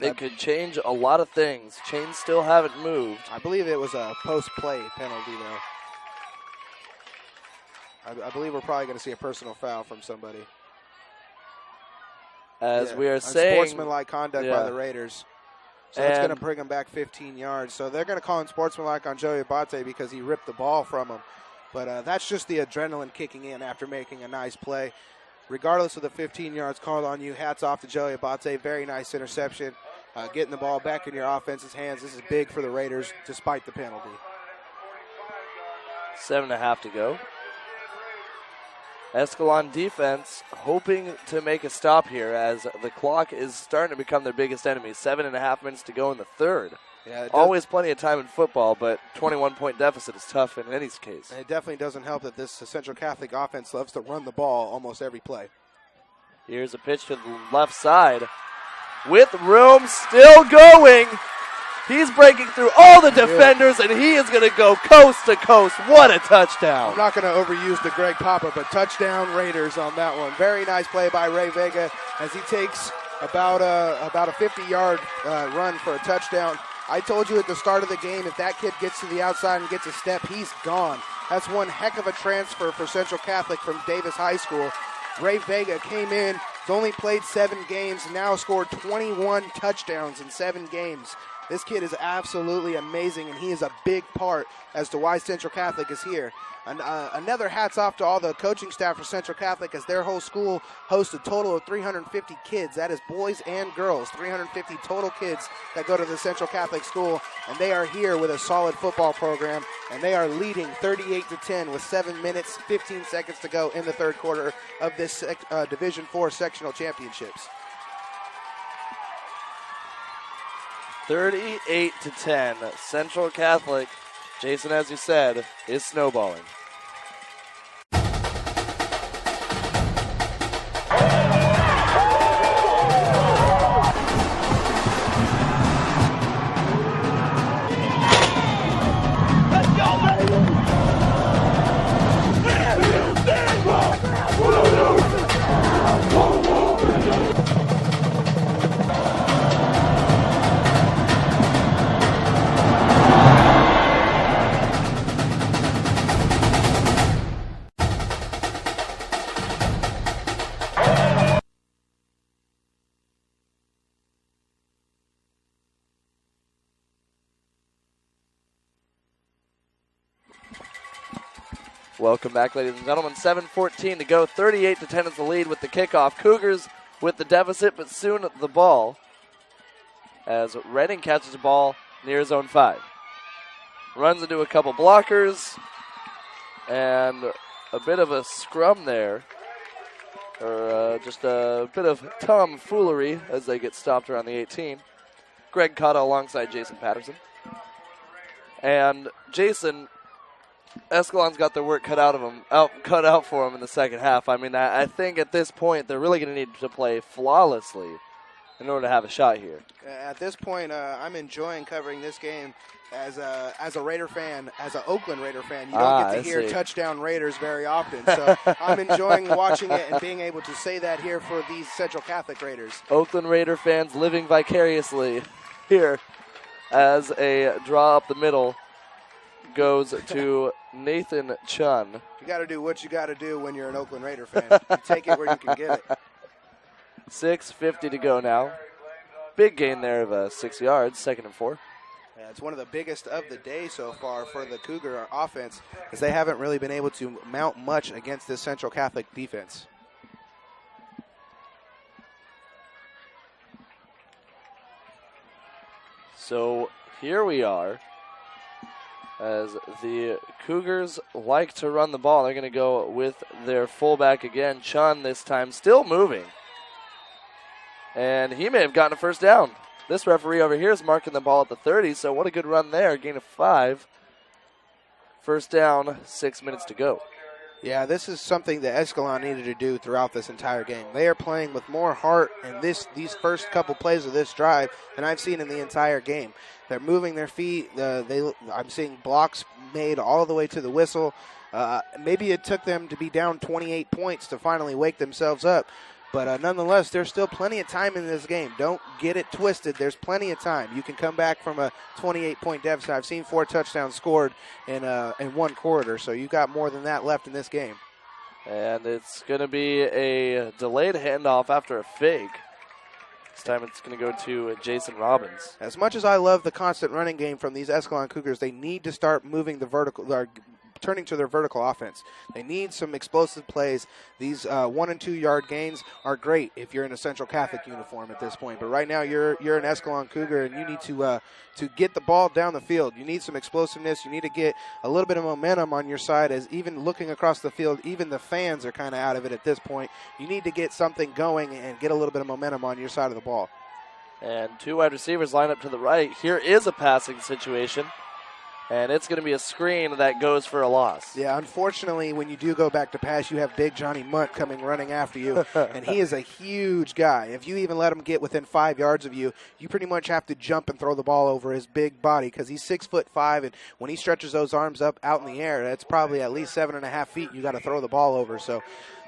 It could change a lot of things. Chains still haven't moved. I believe it was a post-play penalty, though. I believe we're probably going to see a personal foul from somebody. As we are saying, unsportsmanlike conduct by the Raiders. So that's going to bring them back 15 yards. So they're going to call him sportsmanlike on Joey Abate because he ripped the ball from him. But that's just the adrenaline kicking in after making a nice play. Regardless of the 15 yards called on you, hats off to Joey Abate. Very nice interception. Getting the ball back in your offense's hands. This is big for the Raiders despite the penalty. 7.5 to go. Escalon defense hoping to make a stop here as the clock is starting to become their biggest enemy. 7.5 minutes to go in the third. Yeah, always plenty of time in football, but 21-point deficit is tough in any case. It definitely doesn't help that this Central Catholic offense loves to run the ball almost every play. Here's a pitch to the left side. With room, still going. He's breaking through all the defenders, and he is going to go coast to coast. What a touchdown. I'm not going to overuse the Greg Papa, but touchdown Raiders on that one. Very nice play by Ray Vega as he takes about a 50-yard run for a touchdown. I told you at the start of the game, if that kid gets to the outside and gets a step, he's gone. That's one heck of a transfer for Central Catholic from Davis High School. Ray Vega came in, he's only played 7 games, now scored 21 touchdowns in 7 games. This kid is absolutely amazing, and he is a big part as to why Central Catholic is here. Another hats off to all the coaching staff for Central Catholic, as their whole school hosts a total of 350 kids. That is boys and girls, 350 total kids that go to the Central Catholic school, and they are here with a solid football program, and they are leading 38-10 with 7 minutes, 15 seconds to go in the third quarter of this Division IV sectional championships. 38-10. Central Catholic, Jason, as you said, is snowballing. Welcome back, ladies and gentlemen. 7:14 to go. 38-10 is the lead with the kickoff. Cougars with the deficit, but soon the ball as Redding catches the ball near zone 5. Runs into a couple blockers and a bit of a scrum there. Or just a bit of tomfoolery as they get stopped around the 18. Greg Cotta alongside Jason Patterson. And Jason, Escalon's got their work cut out for them in the second half. I mean, I think at this point they're really going to need to play flawlessly in order to have a shot here. At this point, I'm enjoying covering this game as a Raider fan, as an Oakland Raider fan. You don't get to hear touchdown Raiders very often, so I'm enjoying watching it and being able to say that here for these Central Catholic Raiders. Oakland Raider fans living vicariously here as a draw up the middle goes to Nathan Chun. You got to do what you got to do when you're an Oakland Raider fan. You take it where you can get it. 6:50 to go now. Big gain there of 6 yards, 2nd and 4. Yeah, it's one of the biggest of the day so far for the Cougar offense, as they haven't really been able to mount much against this Central Catholic defense. So here we are, as the Cougars like to run the ball. They're going to go with their fullback again, Chun this time, still moving. And he may have gotten a first down. This referee over here is marking the ball at the 30, so what a good run there. Gain of 5. First down, 6 minutes to go. Yeah, this is something that Escalon needed to do throughout this entire game. They are playing with more heart in these first couple plays of this drive than I've seen in the entire game. They're moving their feet. I'm seeing blocks made all the way to the whistle. Maybe it took them to be down 28 points to finally wake themselves up. But nonetheless, there's still plenty of time in this game. Don't get it twisted. There's plenty of time. You can come back from a 28-point deficit. I've seen 4 touchdowns scored in one quarter, so you've got more than that left in this game. And it's going to be a delayed handoff after a fake. This time it's going to go to Jason Robbins. As much as I love the constant running game from these Escalon Cougars, they need to start moving the vertical, turning to their vertical offense. They need some explosive plays. These 1 and 2 yard gains are great if you're in a Central Catholic uniform at this point. But right now you're an Escalon Cougar, and you need to get the ball down the field. You need some explosiveness. You need to get a little bit of momentum on your side, as even looking across the field, even the fans are kind of out of it at this point. You need to get something going and get a little bit of momentum on your side of the ball. And 2 wide receivers line up to the right. Here is a passing situation. And it's going to be a screen that goes for a loss. Yeah, unfortunately, when you do go back to pass, you have big Johnny Munt coming running after you. And he is a huge guy. If you even let him get within 5 yards of you, you pretty much have to jump and throw the ball over his big body, because he's 6'5", and when he stretches those arms up out in the air, that's probably at least 7.5 feet you got to throw the ball over. So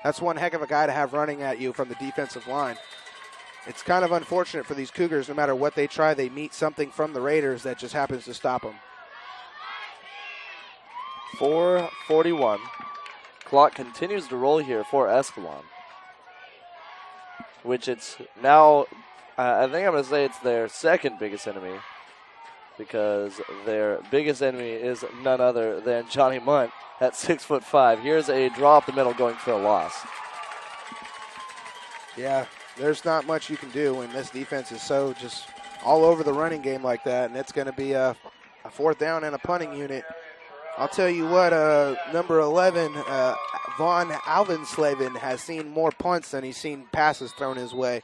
that's one heck of a guy to have running at you from the defensive line. It's kind of unfortunate for these Cougars. No matter what they try, they meet something from the Raiders that just happens to stop them. 4:41. Clock continues to roll here for Escalon, which it's now, I think I'm going to say it's their second biggest enemy, because their biggest enemy is none other than Johnny Munt at 6'5". Here's a draw up the middle going for a loss. Yeah, there's not much you can do when this defense is so just all over the running game like that, and it's going to be a 4th down and a punting unit. I'll tell you what, number 11, Vaughn Alvenslaven, has seen more punts than he's seen passes thrown his way.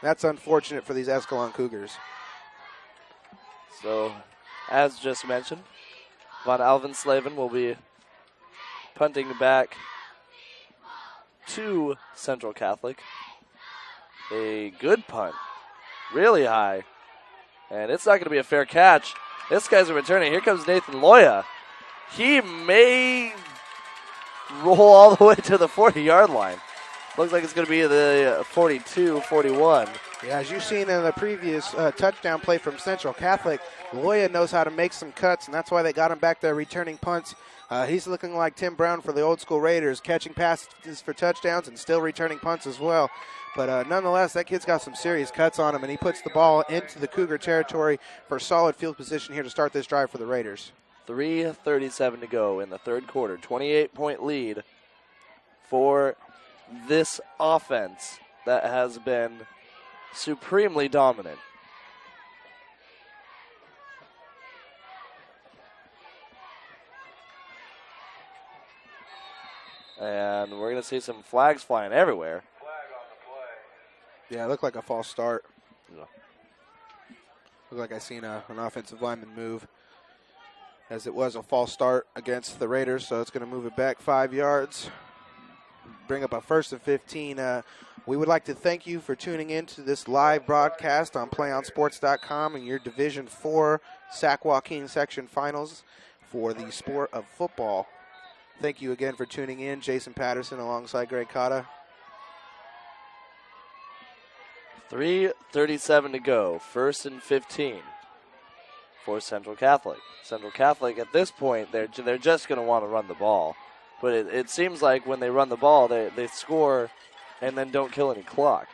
That's unfortunate for these Escalon Cougars. So, as just mentioned, Vaughn Alvenslaven will be punting back to Central Catholic. A good punt, really high. And it's not going to be a fair catch. This guy's returning. Here comes Nathan Loya. He may roll all the way to the 40-yard line. Looks like it's going to be the 42, 41. Yeah, as you've seen in the previous touchdown play from Central Catholic, Loya knows how to make some cuts, and that's why they got him back there returning punts. He's looking like Tim Brown for the old school Raiders, catching passes for touchdowns and still returning punts as well. But nonetheless, that kid's got some serious cuts on him, and he puts the ball into the Cougar territory for solid field position here to start this drive for the Raiders. 3:37 to go in the third quarter. 28-point lead for this offense that has been supremely dominant. And we're going to see some flags flying everywhere. Yeah, it looked like a false start. Yeah. Looked like I seen an offensive lineman move, as it was a false start against the Raiders, so it's going to move it back 5 yards. Bring up a 1st and 15. We would like to thank you for tuning in to this live broadcast on PlayOnSports.com and your Division IV Sac-Joaquin section finals for the sport of football. Thank you again for tuning in. Jason Patterson alongside Greg Cotta. 3:37 to go. 1st and 15 for Central Catholic. Central Catholic, at this point, they're just going to want to run the ball. But it seems like when they run the ball, they score and then don't kill any clock.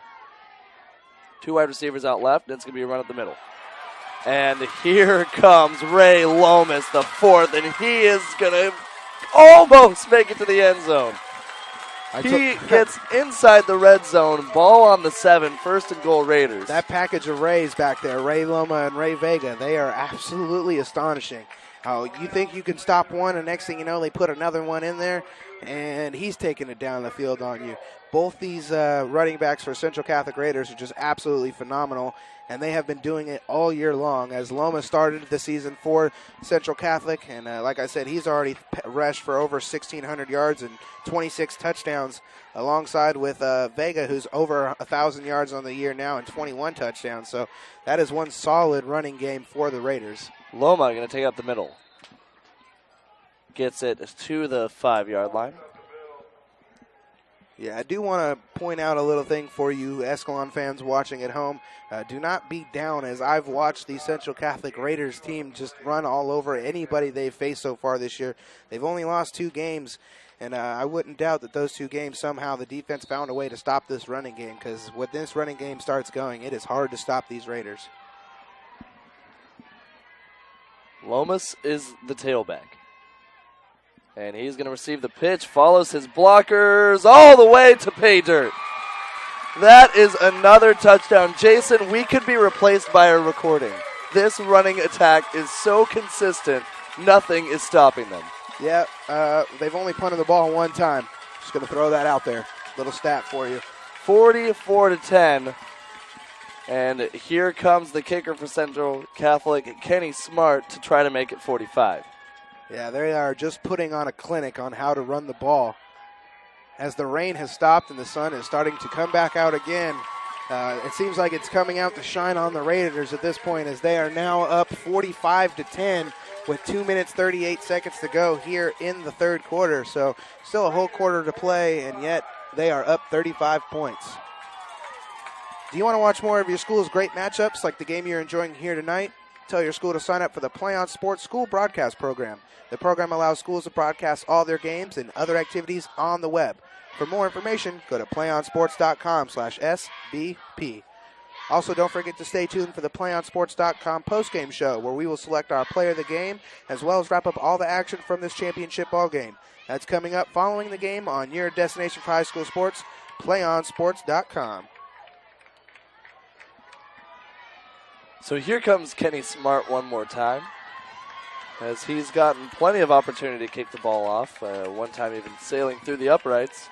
2 wide receivers out left, and it's going to be a run up the middle. And here comes Ray Lomas, the fourth, and he is going to almost make it to the end zone. He gets inside the red zone, ball on the 7, 1st and goal Raiders. That package of Rays back there, Ray Loma and Ray Vega, they are absolutely astonishing. How you think you can stop one, and next thing you know, they put another one in there, and he's taking it down the field on you. Both these running backs for Central Catholic Raiders are just absolutely phenomenal, and they have been doing it all year long. As Loma started the season for Central Catholic, and like I said, he's already rushed for over 1,600 yards and 26 touchdowns, alongside with Vega, who's over 1,000 yards on the year now and 21 touchdowns. So that is one solid running game for the Raiders. Loma going to take out the middle. Gets it to the 5-yard line. Yeah, I do want to point out a little thing for you Escalon fans watching at home. Do not be down, as I've watched the Central Catholic Raiders team just run all over anybody they've faced so far this year. They've only lost 2 games, and I wouldn't doubt that those 2 games somehow the defense found a way to stop this running game, because when this running game starts going, it is hard to stop these Raiders. Lomas is the tailback. And he's going to receive the pitch, follows his blockers all the way to pay dirt. That is another touchdown. Jason, we could be replaced by a recording. This running attack is so consistent, nothing is stopping them. Yeah, they've only punted the ball 1 time. Just going to throw that out there. Little stat for you. 44-10. And here comes the kicker for Central Catholic, Kenny Smart, to try to make it 45. Yeah, they are just putting on a clinic on how to run the ball. As the rain has stopped and the sun is starting to come back out again, it seems like it's coming out to shine on the Raiders at this point, as they are now up 45-10 with 2 minutes 38 seconds to go here in the 3rd quarter. So still a whole quarter to play, and yet they are up 35 points. Do you want to watch more of your school's great matchups like the game you're enjoying here tonight? Tell your school to sign up for the Play On Sports School Broadcast Program. The program allows schools to broadcast all their games and other activities on the web. For more information, go to playonsports.com/SBP. Also, don't forget to stay tuned for the playonsports.com postgame show, where we will select our player of the game, as well as wrap up all the action from this championship ball game. That's coming up following the game on your destination for high school sports, playonsports.com. So here comes Kenny Smart one more time, as he's gotten plenty of opportunity to kick the ball off, one time even sailing through the uprights.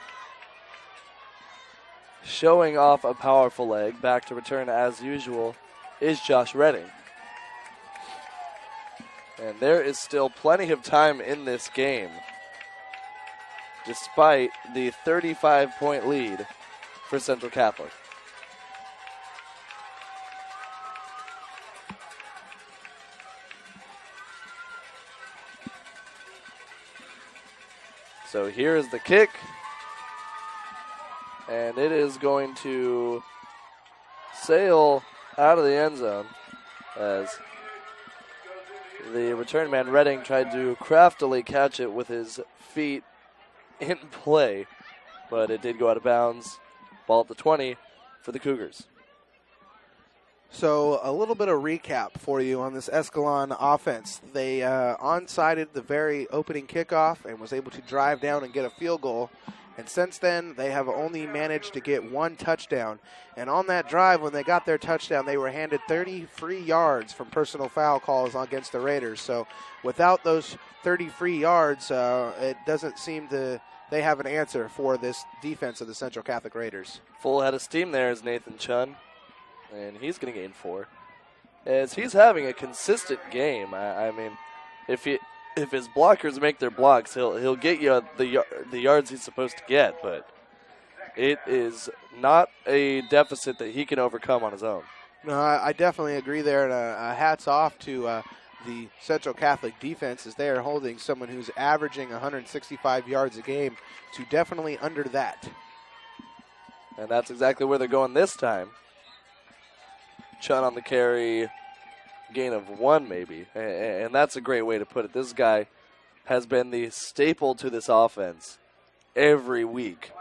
Showing off a powerful leg, back to return as usual, is Josh Redding. And there is still plenty of time in this game, despite the 35-point lead for Central Catholic. So here is the kick, and it is going to sail out of the end zone as the return man Redding tried to craftily catch it with his feet in play, but it did go out of bounds. Ball at the 20 for the Cougars. So a little bit of recap for you on this Escalon offense. They onsided the very opening kickoff and was able to drive down and get a field goal. And since then, they have only managed to get 1 touchdown. And on that drive, when they got their touchdown, they were handed 30 free yards from personal foul calls against the Raiders. So without those 30 free yards, it doesn't seem they have an answer for this defense of the Central Catholic Raiders. Full head of steam there is Nathan Chun. And he's going to gain 4. As he's having a consistent game. I mean, if his blockers make their blocks, he'll get you the yards he's supposed to get. But it is not a deficit that he can overcome on his own. No, I definitely agree there. And hats off to the Central Catholic defense, as they are holding someone who's averaging 165 yards a game to definitely under that. And that's exactly where they're going this time. Chun on the carry gain of 1 maybe, and that's a great way to put it. This guy has been the staple to this offense every week,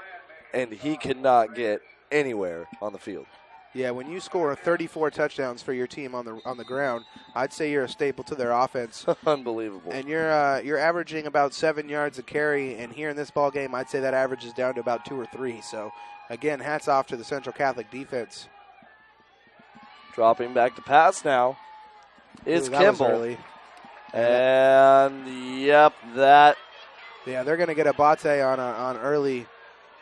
and he cannot get anywhere on the field. Yeah, when you score 34 touchdowns for your team on the ground, I'd say you're a staple to their offense. Unbelievable. And you're averaging about 7 yards a carry, and here in this ball game, I'd say that average is down to about 2 or 3. So, again, hats off to the Central Catholic defense. Dropping back to pass now is Ooh, that was Kimball. early. And, yep, that. Yeah, they're going to get a bate on early.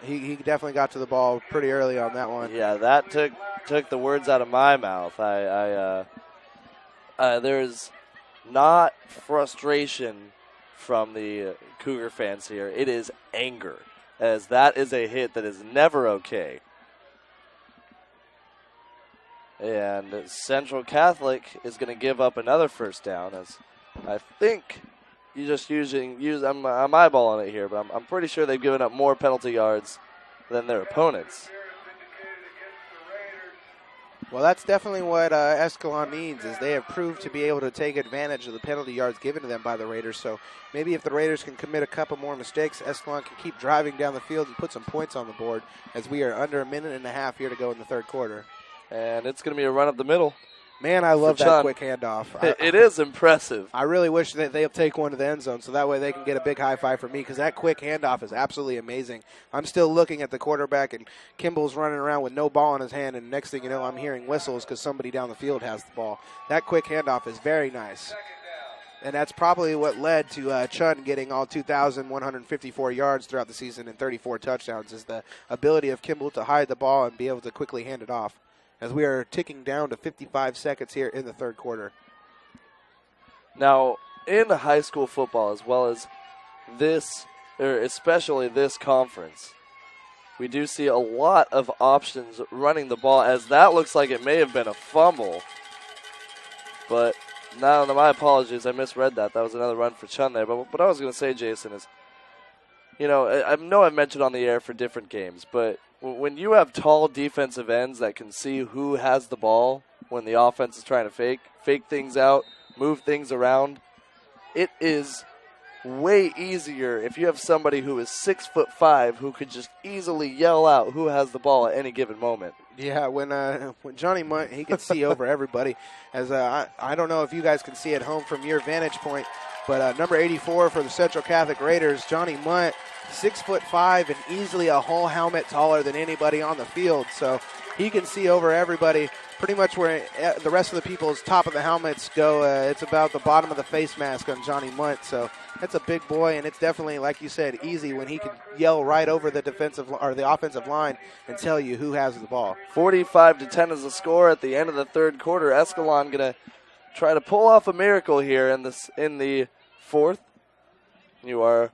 He definitely got to the ball pretty early on that one. Yeah, that took the words out of my mouth. There's not frustration from the Cougar fans here. It is anger, as that is a hit that is never okay. And Central Catholic is going to give up another first down, as I think you just I'm eyeballing it here, but I'm pretty sure they've given up more penalty yards than their opponents. Well, that's definitely what Escalon needs, is they have proved to be able to take advantage of the penalty yards given to them by the Raiders. So maybe if the Raiders can commit a couple more mistakes, Escalon can keep driving down the field and put some points on the board, as we are under a minute and a half here to go in the third quarter. And it's going to be a run up the middle. Man, I love that Chun. quick handoff. It is impressive. I really wish that they'll take one to the end zone so that way they can get a big high five for me, because that quick handoff is absolutely amazing. I'm still looking at the quarterback, and Kimball's running around with no ball in his hand, and next thing you know, I'm hearing whistles because somebody down the field has the ball. That quick handoff is very nice. And that's probably what led to Chun getting all 2,154 yards throughout the season and 34 touchdowns, is the ability of Kimball to hide the ball and be able to quickly hand it off, as we are ticking down to 55 seconds here in the third quarter. Now, in high school football, as well as this, or especially this conference, we do see a lot of options running the ball, as that looks like it may have been a fumble. But now, my apologies, I misread that. That was another run for Chun there. But what I was going to say, Jason, is, you know, I know I've mentioned on the air for different games, but when you have tall defensive ends that can see who has the ball when the offense is trying to fake things out, move things around, it is way easier if you have somebody who is 6'5" who could just easily yell out who has the ball at any given moment. Yeah, when Johnny Munt, he can see over everybody. As I don't know if you guys can see at home from your vantage point, but number 84 for the Central Catholic Raiders, Johnny Munt, 6'5" and easily a whole helmet taller than anybody on the field. So he can see over everybody. Pretty much where the rest of the people's top of the helmets go, it's about the bottom of the face mask on Johnny Munt. So that's a big boy, and it's definitely, like you said, easy when he can yell right over the defensive or the offensive line and tell you who has the ball. 45-10 is the score at the end of the third quarter. Escalon going to try to pull off a miracle here in the fourth. You are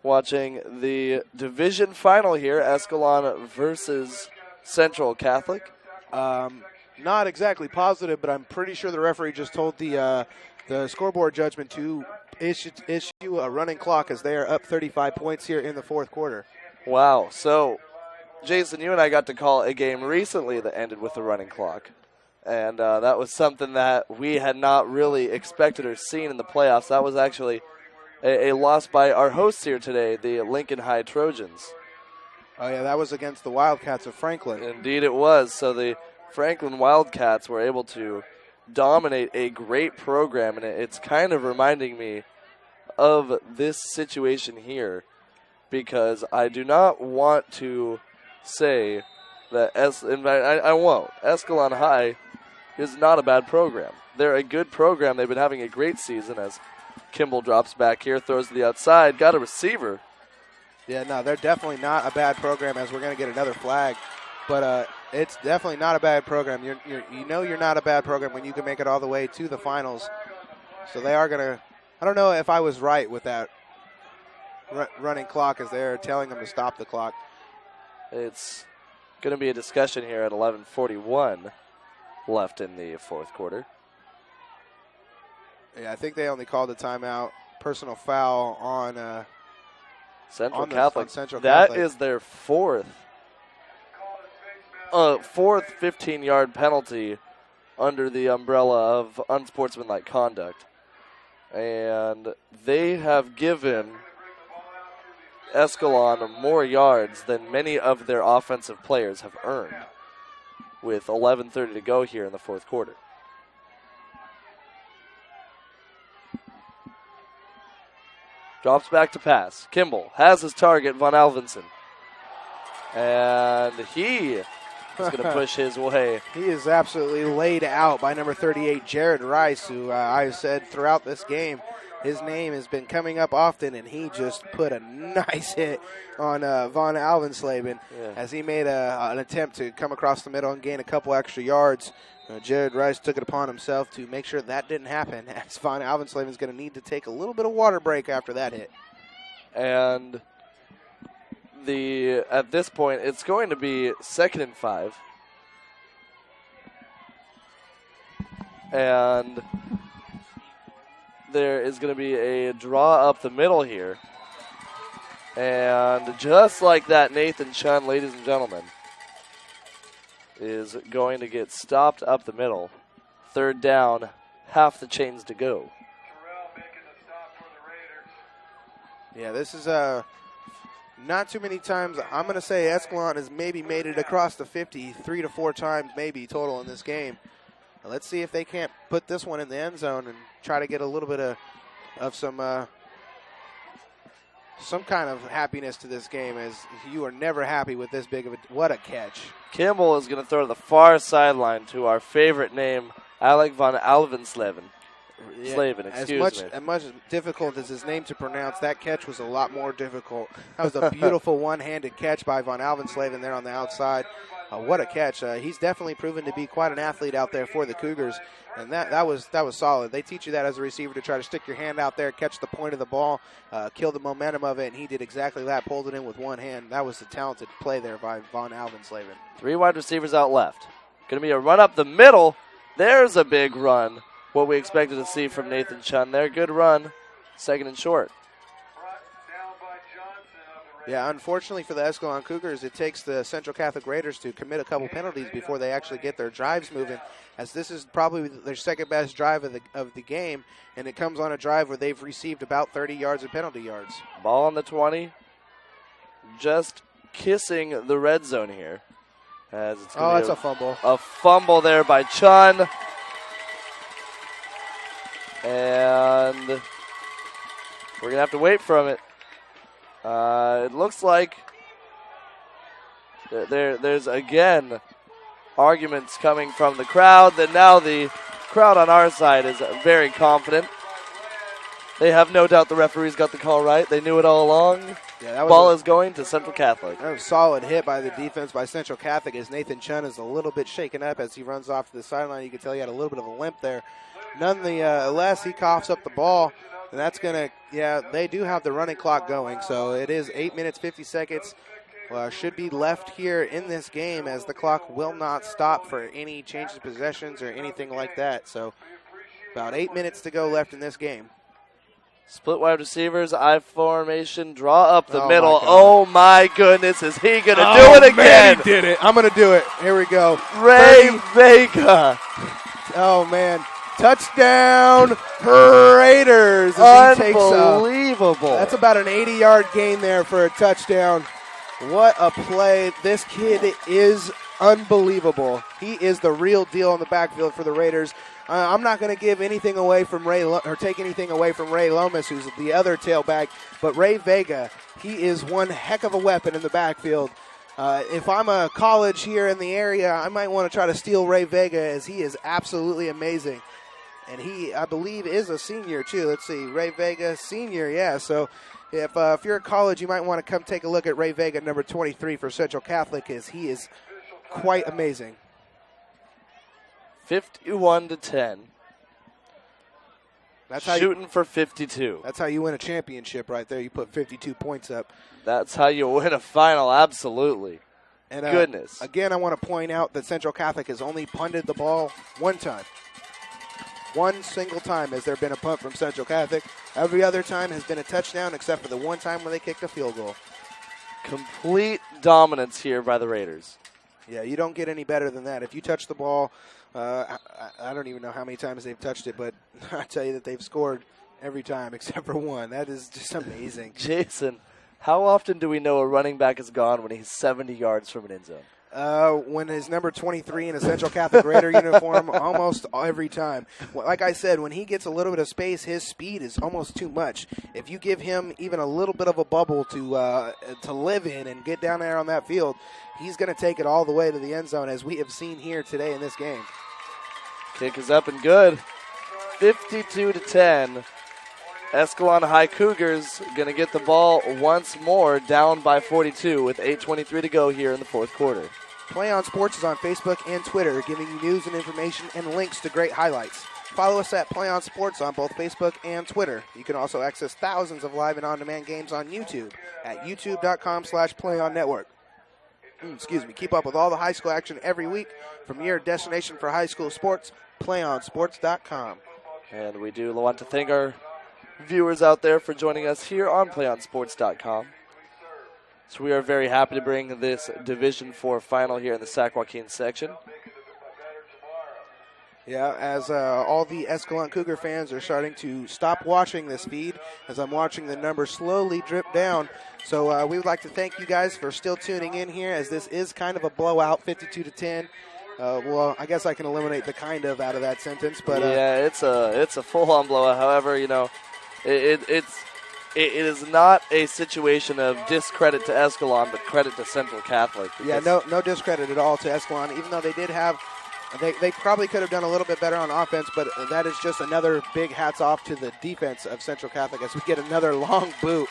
watching the division final here, Escalon versus Central Catholic. Not exactly positive, but I'm pretty sure the referee just told the scoreboard judgment to issue a running clock, as they are up 35 points here in the fourth quarter. Wow. So, Jason, you and I got to call a game recently that ended with a running clock. And that was something that we had not really expected or seen in the playoffs. That was actually a loss by our hosts here today, the Lincoln High Trojans. Oh, yeah, that was against the Wildcats of Franklin. Indeed it was. So the Franklin Wildcats were able to dominate a great program, and it's kind of reminding me of this situation here, because I do not want to say that I won't. Escalon High is not a bad program. They're a good program. They've been having a great season, as Kimball drops back here, throws to the outside, got a receiver. Yeah, no, they're definitely not a bad program, as we're going to get another flag. But it's definitely not a bad program. You know you're not a bad program when you can make it all the way to the finals. So they are going to – I don't know if I was right with that running clock, as they're telling them to stop the clock. It's going to be a discussion here at 11:41 left in the fourth quarter. Yeah, I think they only called a timeout, personal foul on Central Catholic. Central That Catholic. is their fourth 15-yard penalty under the umbrella of unsportsmanlike conduct. And they have given Escalon more yards than many of their offensive players have earned with 11:30 to go here in the fourth quarter. Drops back to pass. Kimball has his target, Von Alvinson. And he is going to push his way. He is absolutely laid out by number 38, Jared Rice, who I've said throughout this game, his name has been coming up often, and he just put a nice hit on Von Alvinslaven as he made an attempt to come across the middle and gain a couple extra yards. Jared Rice took it upon himself to make sure that didn't happen, as Von Alvinslaven is going to need to take a little bit of water break after that hit. And at this point, it's going to be 2nd and 5. And there is going to be a draw up the middle here. And just like that, Nathan Chun, ladies and gentlemen, is going to get stopped up the middle. 3rd down, half the chains to go. Yeah, this is not too many times. I'm going to say Escalon has maybe made it across the 50 3 to 4 times maybe total in this game. Now, let's see if they can't put this one in the end zone and try to get a little bit of some kind of happiness to this game, as you are never happy with this big of a – what a catch. Kimball is going to throw to the far sideline to our favorite name, Alec Von Alvinslaven. As much difficult as his name to pronounce, that catch was a lot more difficult. That was a beautiful one-handed catch by Von Alvinslaven there on the outside. What a catch. He's definitely proven to be quite an athlete out there for the Cougars, and that was solid. They teach you that as a receiver, to try to stick your hand out there, catch the point of the ball, kill the momentum of it, and he did exactly that, pulled it in with one hand. That was a talented play there by Von Alvinslaven. 3 wide receivers out left. Going to be a run up the middle. There's a big run. What we expected to see from Nathan Chun there. Good run. 2nd and short. Yeah, unfortunately for the Escalon Cougars, it takes the Central Catholic Raiders to commit a couple penalties before they actually get their drives moving, as this is probably their second best drive of the game, and it comes on a drive where they've received about 30 yards of penalty yards. Ball on the 20. Just kissing the red zone here. As it's it's a fumble. A fumble there by Chun. And we're going to have to wait from it. It looks like there's again arguments coming from the crowd, that now the crowd on our side is very confident. They have no doubt the referees got the call right. They knew it all along. Yeah, that was ball is going to Central Catholic. That was a solid hit by the defense by Central Catholic, as Nathan Chun is a little bit shaken up as he runs off to the sideline. You can tell he had a little bit of a limp there. Nonetheless, he coughs up the ball. And that's going to, they do have the running clock going. So it is 8 minutes, 50 seconds. Should be left here in this game, as the clock will not stop for any change of possessions or anything like that. So about 8 minutes to go left in this game. Split wide receivers, I formation, draw up the middle. My goodness, is he going to do it again? Man, he did it. I'm going to do it. Here we go. Ray Vega. Oh, man. Touchdown, Raiders. Unbelievable. That's about an 80-yard gain there for a touchdown. What a play. This kid is unbelievable. He is the real deal in the backfield for the Raiders. I'm not going to give anything away from Ray or take anything away from Ray Lomas, who's the other tailback, but Ray Vega, he is one heck of a weapon in the backfield. If I'm a college here in the area, I might want to try to steal Ray Vega, as he is absolutely amazing. And he, I believe, is a senior, too. Let's see, Ray Vega, senior, yeah. So if you're at college, you might want to come take a look at Ray Vega, number 23 for Central Catholic, as he is quite amazing. 51-10. That's shooting for 52. That's how you win a championship right there. You put 52 points up. That's how you win a final, absolutely. And goodness. Again, I want to point out that Central Catholic has only punted the ball one time. One single time has there been a punt from Central Catholic. Every other time has been a touchdown, except for the one time when they kicked a field goal. Complete dominance here by the Raiders. Yeah, you don't get any better than that. If you touch the ball I don't even know how many times they've touched it, but I tell you that they've scored every time except for one. That is just amazing. Jason, how often do we know a running back is gone when he's 70 yards from an end zone? When his number 23 in a Central Catholic Raider uniform, almost every time. Like I said, when he gets a little bit of space, his speed is almost too much. If you give him even a little bit of a bubble to live in and get down there on that field, he's going to take it all the way to the end zone, as we have seen here today in this game. Kick is up and good. 52-10. Escalon High Cougars going to get the ball once more, down by 42 with 8:23 to go here in the fourth quarter. Play On Sports is on Facebook and Twitter, giving you news and information and links to great highlights. Follow us at Play On Sports on both Facebook and Twitter. You can also access thousands of live and on-demand games on YouTube at youtube.com/PlayOnNetwork. Excuse me. Keep up with all the high school action every week from your destination for high school sports, PlayOnSports.com. And we do want to thank our viewers out there for joining us here on PlayOnSports.com. So we are very happy to bring this Division IV final here in the Sac-Joaquin section. Yeah, as all the Escalon Cougar fans are starting to stop watching this feed, as I'm watching the numbers slowly drip down. So we would like to thank you guys for still tuning in here, as this is kind of a blowout, 52-10. Well, I guess I can eliminate the kind of out of that sentence, but yeah, it's a full-on blowout. However, you know, it is not a situation of discredit to Escalon, but credit to Central Catholic. Yeah, no discredit at all to Escalon, even though they did have. They probably could have done a little bit better on offense, but that is just another big hats off to the defense of Central Catholic, as we get another long boot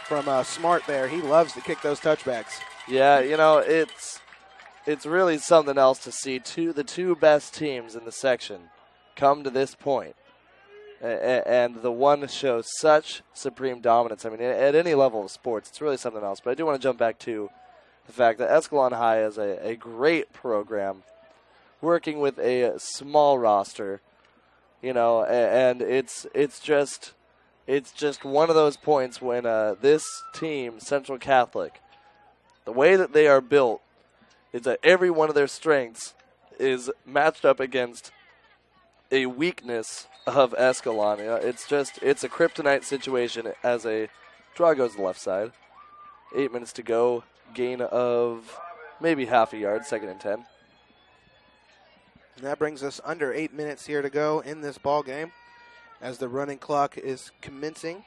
from Smart there. He loves to kick those touchbacks. Yeah, you know, it's really something else to see the two best teams in the section come to this point. And the one shows such supreme dominance. I mean, at any level of sports, it's really something else. But I do want to jump back to the fact that Escalon High is a great program, working with a small roster, you know, and it's just one of those points when this team, Central Catholic, the way that they are built is that every one of their strengths is matched up against a weakness of Escalon. You know, it's a kryptonite situation as a draw goes to the left side. 8 minutes to go, gain of maybe half a yard, 2nd and 10. And that brings us under 8 minutes here to go in this ball game as the running clock is commencing.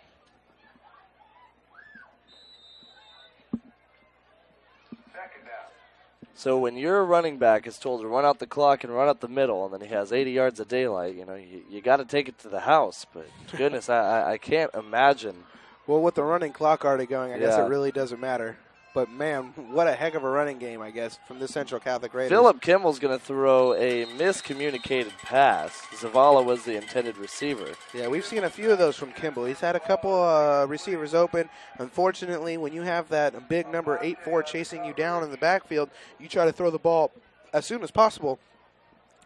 So when your running back is told to run out the clock and run up the middle, and then he has 80 yards of daylight, you know, you got to take it to the house. But goodness, I can't imagine. Well, with the running clock already going, I guess it Yeah. really doesn't matter. But, man, what a heck of a running game, I guess, from the Central Catholic Raiders. Philip Kimball's going to throw a miscommunicated pass. Zavala was the intended receiver. Yeah, we've seen a few of those from Kimball. He's had a couple receivers open. Unfortunately, when you have that big number 8-4 chasing you down in the backfield, you try to throw the ball as soon as possible.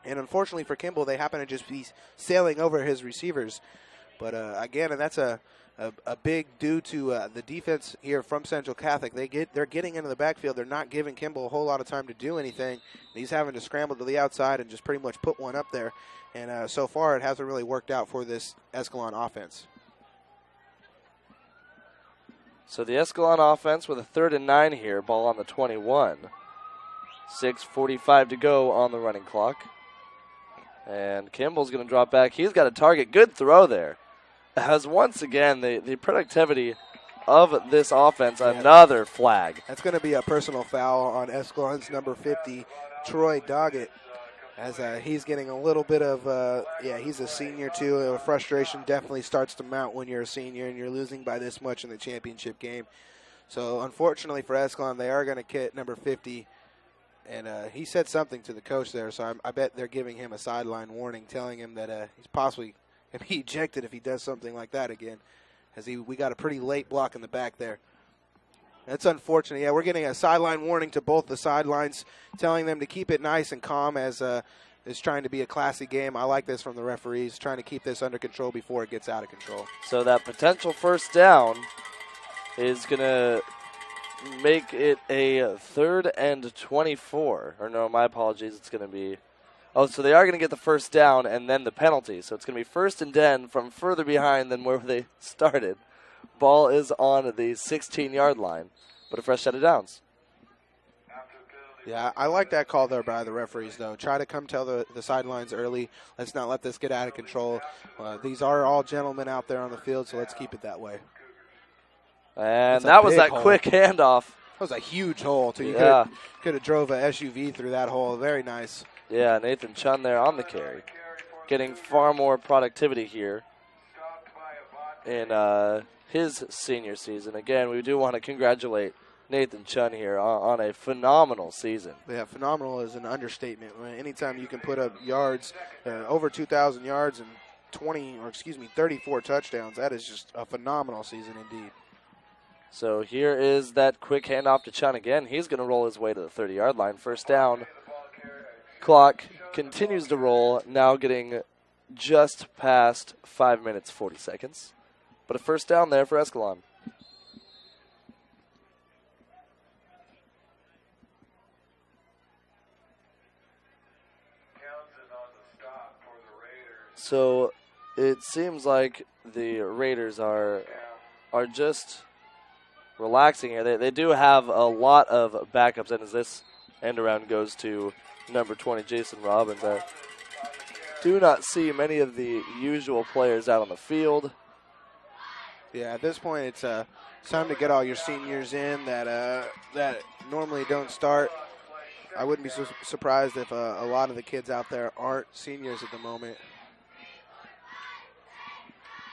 And unfortunately for Kimball, they happen to just be sailing over his receivers. But, again, and that's a big due to the defense here from Central Catholic. They're getting into the backfield. They're not giving Kimball a whole lot of time to do anything. He's having to scramble to the outside and just pretty much put one up there. And so far, it hasn't really worked out for this Escalon offense. So the Escalon offense with a 3rd and 9 here, ball on the 21. 6:45 to go on the running clock. And Kimball's going to drop back. He's got a target. Good throw there. As once again, the productivity of this offense, another flag. That's going to be a personal foul on Escalon's number 50, Troy Doggett, as he's getting a little bit of, he's a senior too. Frustration definitely starts to mount when you're a senior and you're losing by this much in the championship game. So unfortunately for Escalon, they are going to kit number 50. And he said something to the coach there, so I bet they're giving him a sideline warning, telling him that he's possibly going to be ejected if he does something like that again, as we got a pretty late block in the back there. That's unfortunate. Yeah, we're getting a sideline warning to both the sidelines, telling them to keep it nice and calm as it's trying to be a classy game. I like this from the referees, trying to keep this under control before it gets out of control. So that potential first down is going to make it a 3rd and 24. Or no, my apologies. It's going to be Oh, so they are going to get the first down and then the penalty. So it's going to be 1st and 10 from further behind than where they started. Ball is on the 16-yard line, but a fresh set of downs. Yeah, I like that call there by the referees, though. Try to come tell the sidelines early. Let's not let this get out of control. These are all gentlemen out there on the field, so let's keep it that way. And that was that hole. quick handoff. That was a huge hole, too. You Yeah. could have drove a SUV through that hole. Very nice. Yeah, Nathan Chun there on the carry. Getting far more productivity here in his senior season. Again, we do want to congratulate Nathan Chun here on a phenomenal season. Yeah, phenomenal is an understatement. Anytime you can put up yards, over 2,000 yards and 34 touchdowns, that is just a phenomenal season indeed. So here is that quick handoff to Chun again. He's going to roll his way to the 30-yard line. First down. Clock continues to roll, now getting just past 5 minutes, 40 seconds. But a first down there for Escalon. So it seems like the Raiders are just relaxing here. They do have a lot of backups, and as this end around goes to number 20, Jason Robbins, I do not see many of the usual players out on the field. Yeah, at this point, it's time to get all your seniors in that normally don't start. I wouldn't be surprised if a lot of the kids out there aren't seniors at the moment.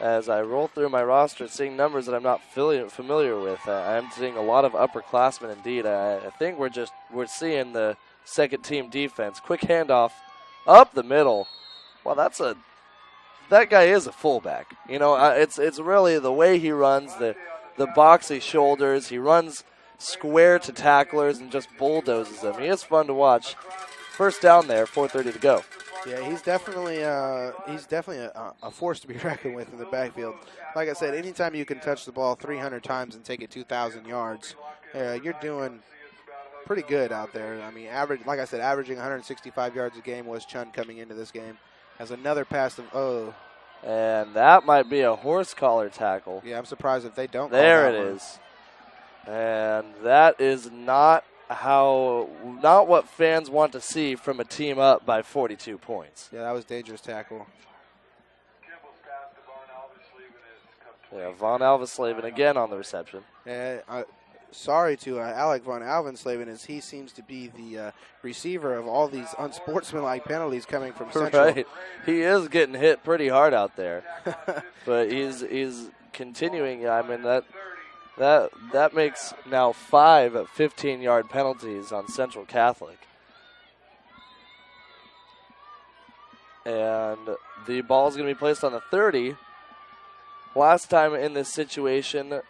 As I roll through my roster, seeing numbers that I'm not familiar with, I'm seeing a lot of upperclassmen indeed. I think we're seeing the second team defense. Quick handoff up the middle. Well, that guy is a fullback. You know, it's really the way he runs, the boxy shoulders. He runs square to tacklers and just bulldozes them. He is fun to watch. First down there, 4:30 to go. Yeah, he's definitely a force to be reckoned with in the backfield. Like I said, anytime you can touch the ball 300 times and take it 2,000 yards, you're doing pretty good out there. I mean, averaging 165 yards a game was Chun coming into this game. Has another pass and that might be a horse collar tackle. Yeah, I'm surprised if they don't. There it is. And that is not what fans want to see from a team up by 42 points. Yeah, that was a dangerous tackle. Yeah, Von Alvenslaven again on the reception. Sorry to Alec Von Alvenslaven, as he seems to be the receiver of all these unsportsmanlike penalties coming from Central. Right. He is getting hit pretty hard out there. But he's continuing. I mean, that makes now 5 15-yard penalties on Central Catholic. And the ball is going to be placed on the 30. Last time in this situation,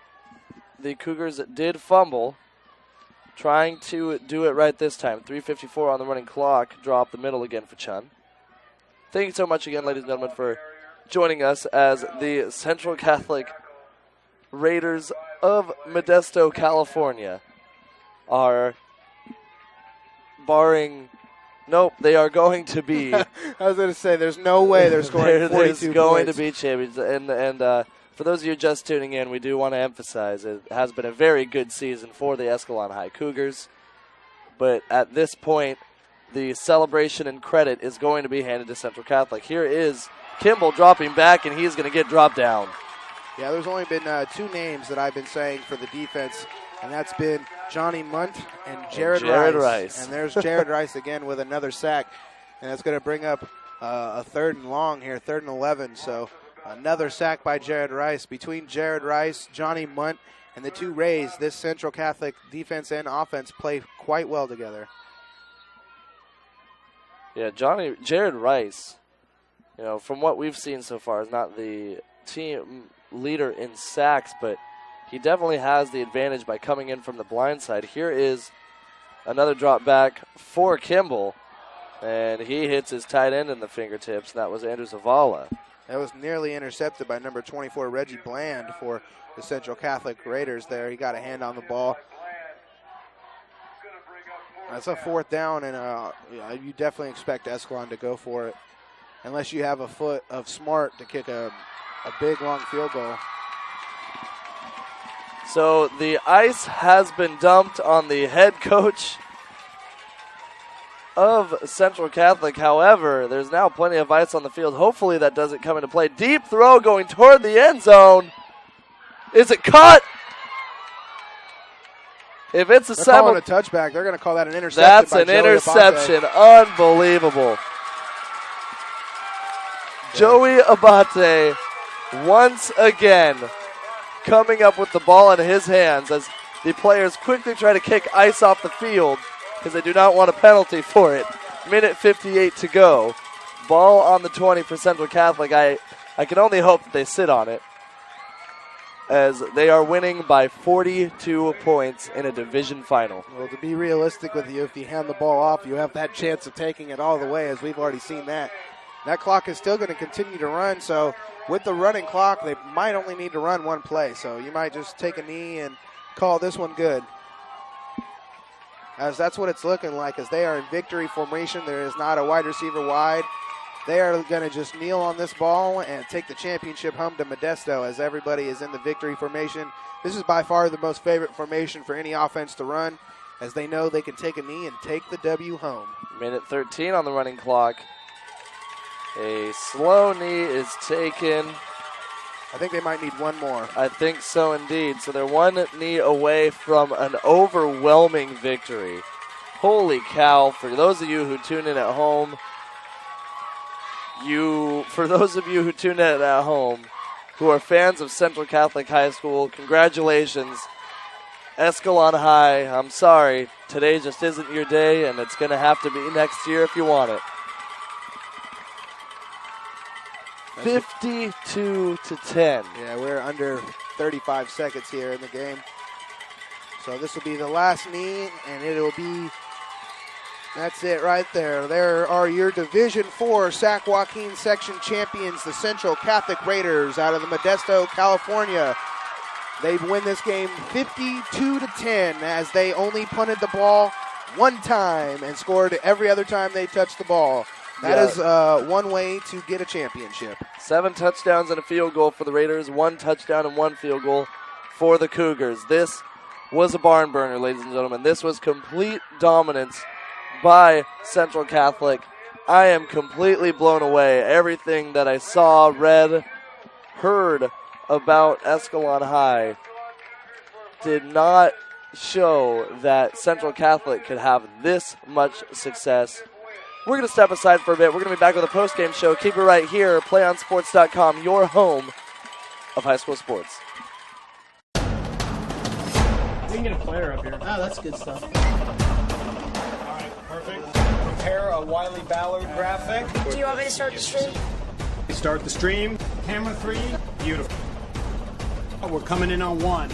the Cougars did fumble. Trying to do it right this time. 3:54 on the running clock. Draw up the middle again for Chun. Thank you so much again, ladies and gentlemen, for joining us as the Central Catholic Raiders of Modesto, California are they are going to be. I was going to say, there's no way they're scoring 42 points. There's going to be points. champions. And for those of you just tuning in, we do want to emphasize it has been a very good season for the Escalon High Cougars. But at this point, the celebration and credit is going to be handed to Central Catholic. Here is Kimball dropping back, and he's going to get dropped down. Yeah, there's only been 2 names that I've been saying for the defense, and that's been Johnny Munt and Jared Rice. And there's Jared Rice again with another sack, and that's going to bring up a 3rd and long here, 3rd and 11. So another sack by Jared Rice. Between Jared Rice, Johnny Munt, and the 2 Rays, this Central Catholic defense and offense play quite well together. Yeah, Jared Rice, you know, from what we've seen so far, is not the team leader in sacks, but he definitely has the advantage by coming in from the blind side. Here is another drop back for Kimball, and he hits his tight end in the fingertips, and that was Andrew Zavala. That was nearly intercepted by number 24, Reggie Bland, for the Central Catholic Raiders there. He got a hand on the ball. That's a 4th down, and you definitely expect Escalon to go for it, unless you have a foot of smart to kick a big, long field goal. So the ice has been dumped on the head coach of Central Catholic. However, there's now plenty of ice on the field. Hopefully that doesn't come into play. Deep throw going toward the end zone. Is it caught? If it's a calling a touchback, they're going to call that an interception. That's by an Joey interception. Abate. Unbelievable. Joey Abate once again coming up with the ball in his hands as the players quickly try to kick ice off the field because they do not want a penalty for it. Minute 58 to go. Ball on the 20 for Central Catholic. I can only hope that they sit on it, as they are winning by 42 points in a division final. Well, to be realistic with you, if you hand the ball off, you have that chance of taking it all the way, as we've already seen that. That clock is still going to continue to run, so with the running clock, they might only need to run one play. So you might just take a knee and call this one good. As that's what it's looking like, as they are in victory formation. There is not a wide receiver wide. They are going to just kneel on this ball and take the championship home to Modesto, as everybody is in the victory formation. This is by far the most favorite formation for any offense to run, as they know they can take a knee and take the W home. Minute 13 on the running clock. A slow knee is taken. I think they might need one more. I think so indeed. So they're one knee away from an overwhelming victory. Holy cow. For those of you who tune in at home, who are fans of Central Catholic High School, congratulations. Escalon High, I'm sorry. Today just isn't your day, and it's going to have to be next year if you want it. 52-10. Yeah, we're under 35 seconds here in the game. So this will be the last knee, and it'll be, that's it right there. There are your Division IV Sac-Joaquin section champions, the Central Catholic Raiders out of the Modesto, California. They win this game 52-10, as they only punted the ball one time and scored every other time they touched the ball. That is one way to get a championship. 7 touchdowns and a field goal for the Raiders, 1 touchdown and 1 field goal for the Cougars. This was a barn burner, ladies and gentlemen. This was complete dominance by Central Catholic. I am completely blown away. Everything that I saw, read, heard about Escalon High did not show that Central Catholic could have this much success. We're going to step aside for a bit. We're going to be back with a post-game show. Keep it right here. PlayOnSports.com, your home of high school sports. We can get a player up here. Oh, that's good stuff. All right, perfect. Prepare a Wiley Ballard graphic. Do you want me to start the stream? Start the stream. Camera 3. Beautiful. Oh, we're coming in on 1.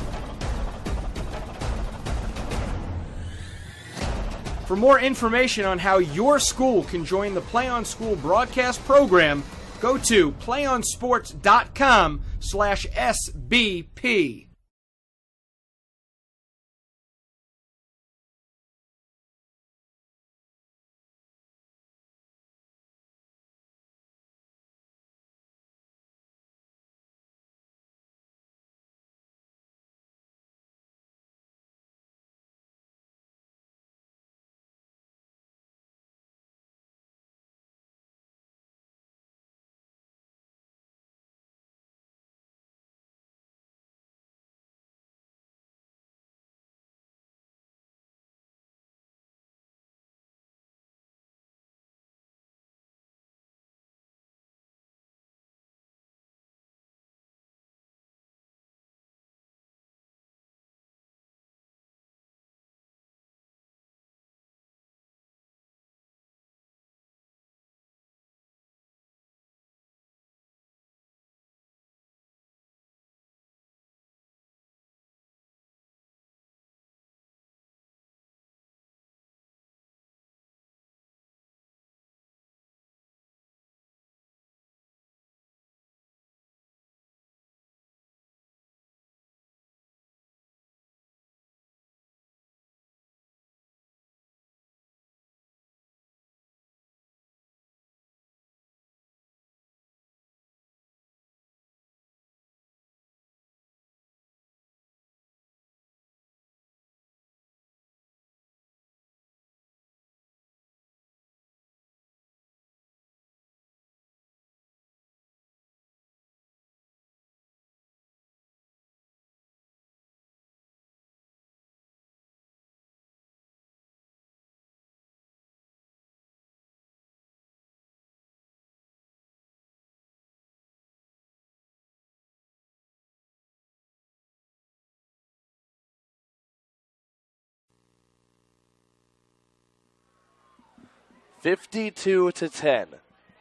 For more information on how your school can join the Play On School broadcast program, go to playonsports.com/SBP. 52-10. I'm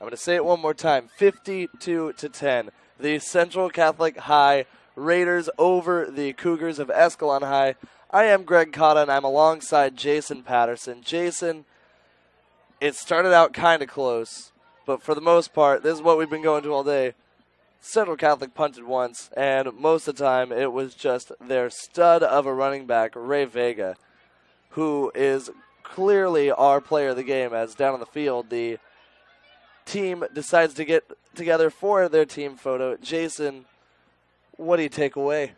going to say it one more time. 52-10. The Central Catholic High Raiders over the Cougars of Escalon High. I am Greg Cotta, and I'm alongside Jason Patterson. Jason, it started out kind of close, but for the most part, this is what we've been going to all day. Central Catholic punted once, and most of the time it was just their stud of a running back, Ray Vega, who is clearly our player of the game, as down on the field, the team decides to get together for their team photo. Jason, what do you take away?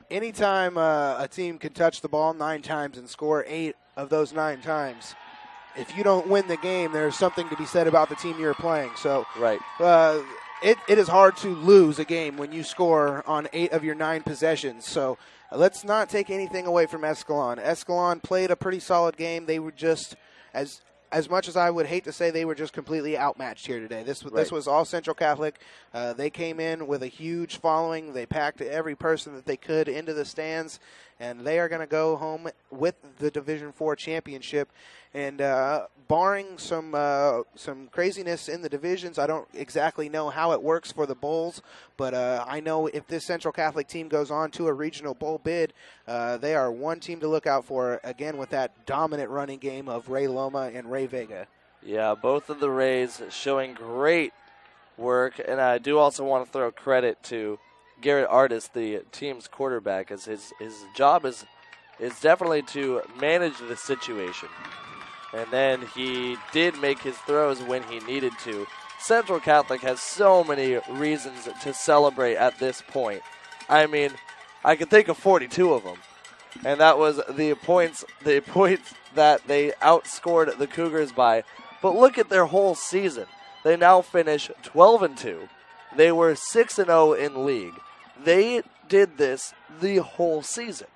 Anytime a team can touch the ball 9 times and score 8 of those 9 times, if you don't win the game, there's something to be said about the team you're playing. So right. It is hard to lose a game when you score on 8 of your 9 possessions. So let's not take anything away from Escalon. Escalon played a pretty solid game. They were just, as much as I would hate to say, they were just completely outmatched here today. This was all Central Catholic. They came in with a huge following. They packed every person that they could into the stands, and they are going to go home with the Division IV championship. And barring some craziness in the divisions, I don't exactly know how it works for the Bulls, but I know if this Central Catholic team goes on to a regional bowl bid, they are one team to look out for, again, with that dominant running game of Ray Loma and Ray Vega. Yeah, both of the Rays showing great work, and I do also want to throw credit to Garrett Artis, the team's quarterback, as his job is definitely to manage the situation. And then he did make his throws when he needed to. Central Catholic has so many reasons to celebrate at this point. I mean, I could think of 42 of them. And that was the points that they outscored the Cougars by. But look at their whole season. They now finish 12-2. They were 6-0 in league. They did this the whole season.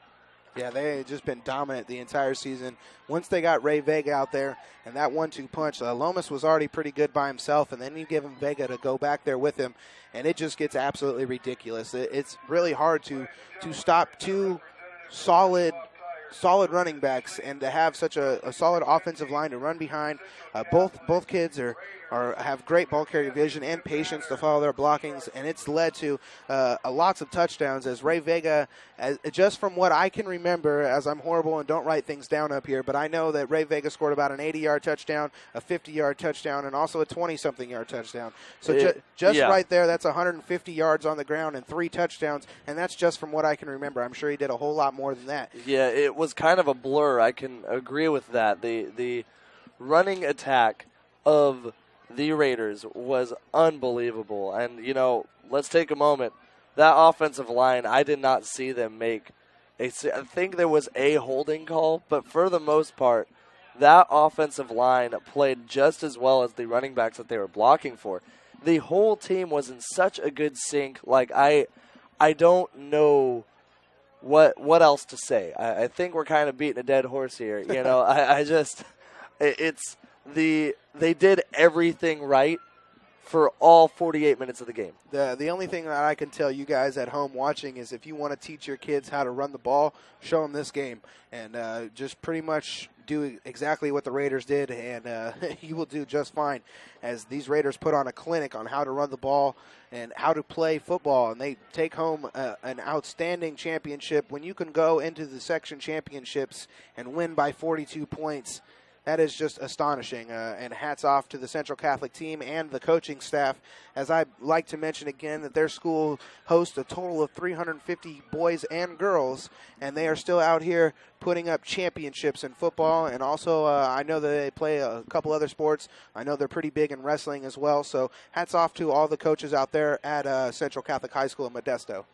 Yeah, they had just been dominant the entire season. Once they got Ray Vega out there and that 1-2 punch, Lomas was already pretty good by himself, and then you give him Vega to go back there with him, and it just gets absolutely ridiculous. It's really hard to stop 2 solid running backs and to have such a solid offensive line to run behind. Both kids have great ball carrier vision and patience to follow their blockings, and it's led to lots of touchdowns as Ray Vega, just from what I can remember, as I'm horrible and don't write things down up here, but I know that Ray Vega scored about an 80-yard touchdown, a 50-yard touchdown, and also a 20-something-yard touchdown. So right there, that's 150 yards on the ground and 3 touchdowns, and that's just from what I can remember. I'm sure he did a whole lot more than that. Yeah, it was kind of a blur. I can agree with that. The running attack of the Raiders was unbelievable. And, let's take a moment. That offensive line, I did not see them make I think there was a holding call, but for the most part, that offensive line played just as well as the running backs that they were blocking for. The whole team was in such a good sync. Like, I don't know what else to say. I think we're kind of beating a dead horse here. They did everything right for all 48 minutes of the game. The only thing that I can tell you guys at home watching is if you want to teach your kids how to run the ball, show them this game. And just pretty much do exactly what the Raiders did, and you will do just fine, as these Raiders put on a clinic on how to run the ball and how to play football, and they take home an outstanding championship. When you can go into the section championships and win by 42 points, that is just astonishing, and hats off to the Central Catholic team and the coaching staff. As I like to mention again, that their school hosts a total of 350 boys and girls, and they are still out here putting up championships in football. And also, I know that they play a couple other sports. I know they're pretty big in wrestling as well. So hats off to all the coaches out there at Central Catholic High School in Modesto.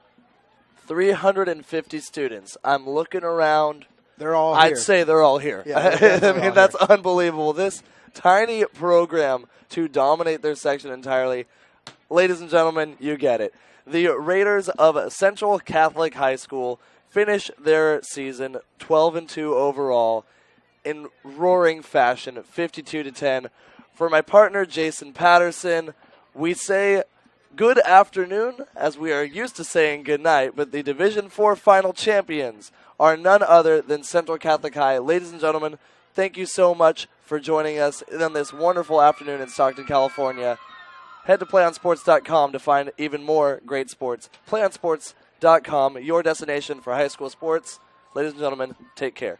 350 students. I'm looking around. They're all here. I'd say they're all here. Yeah, I mean, that's unbelievable. This tiny program to dominate their section entirely. Ladies and gentlemen, you get it. The Raiders of Central Catholic High School finish their season 12-2 overall in roaring fashion, 52-10. For my partner, Jason Patterson, we say good afternoon, as we are used to saying good night, but the Division IV final champions are none other than Central Catholic High. Ladies and gentlemen, thank you so much for joining us on this wonderful afternoon in Stockton, California. Head to playonsports.com to find even more great sports. Playonsports.com, your destination for high school sports. Ladies and gentlemen, take care.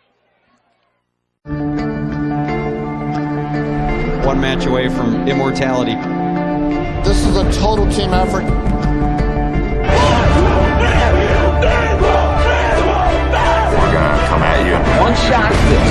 One match away from immortality. This is a total team effort. We're gonna come at you. One shot.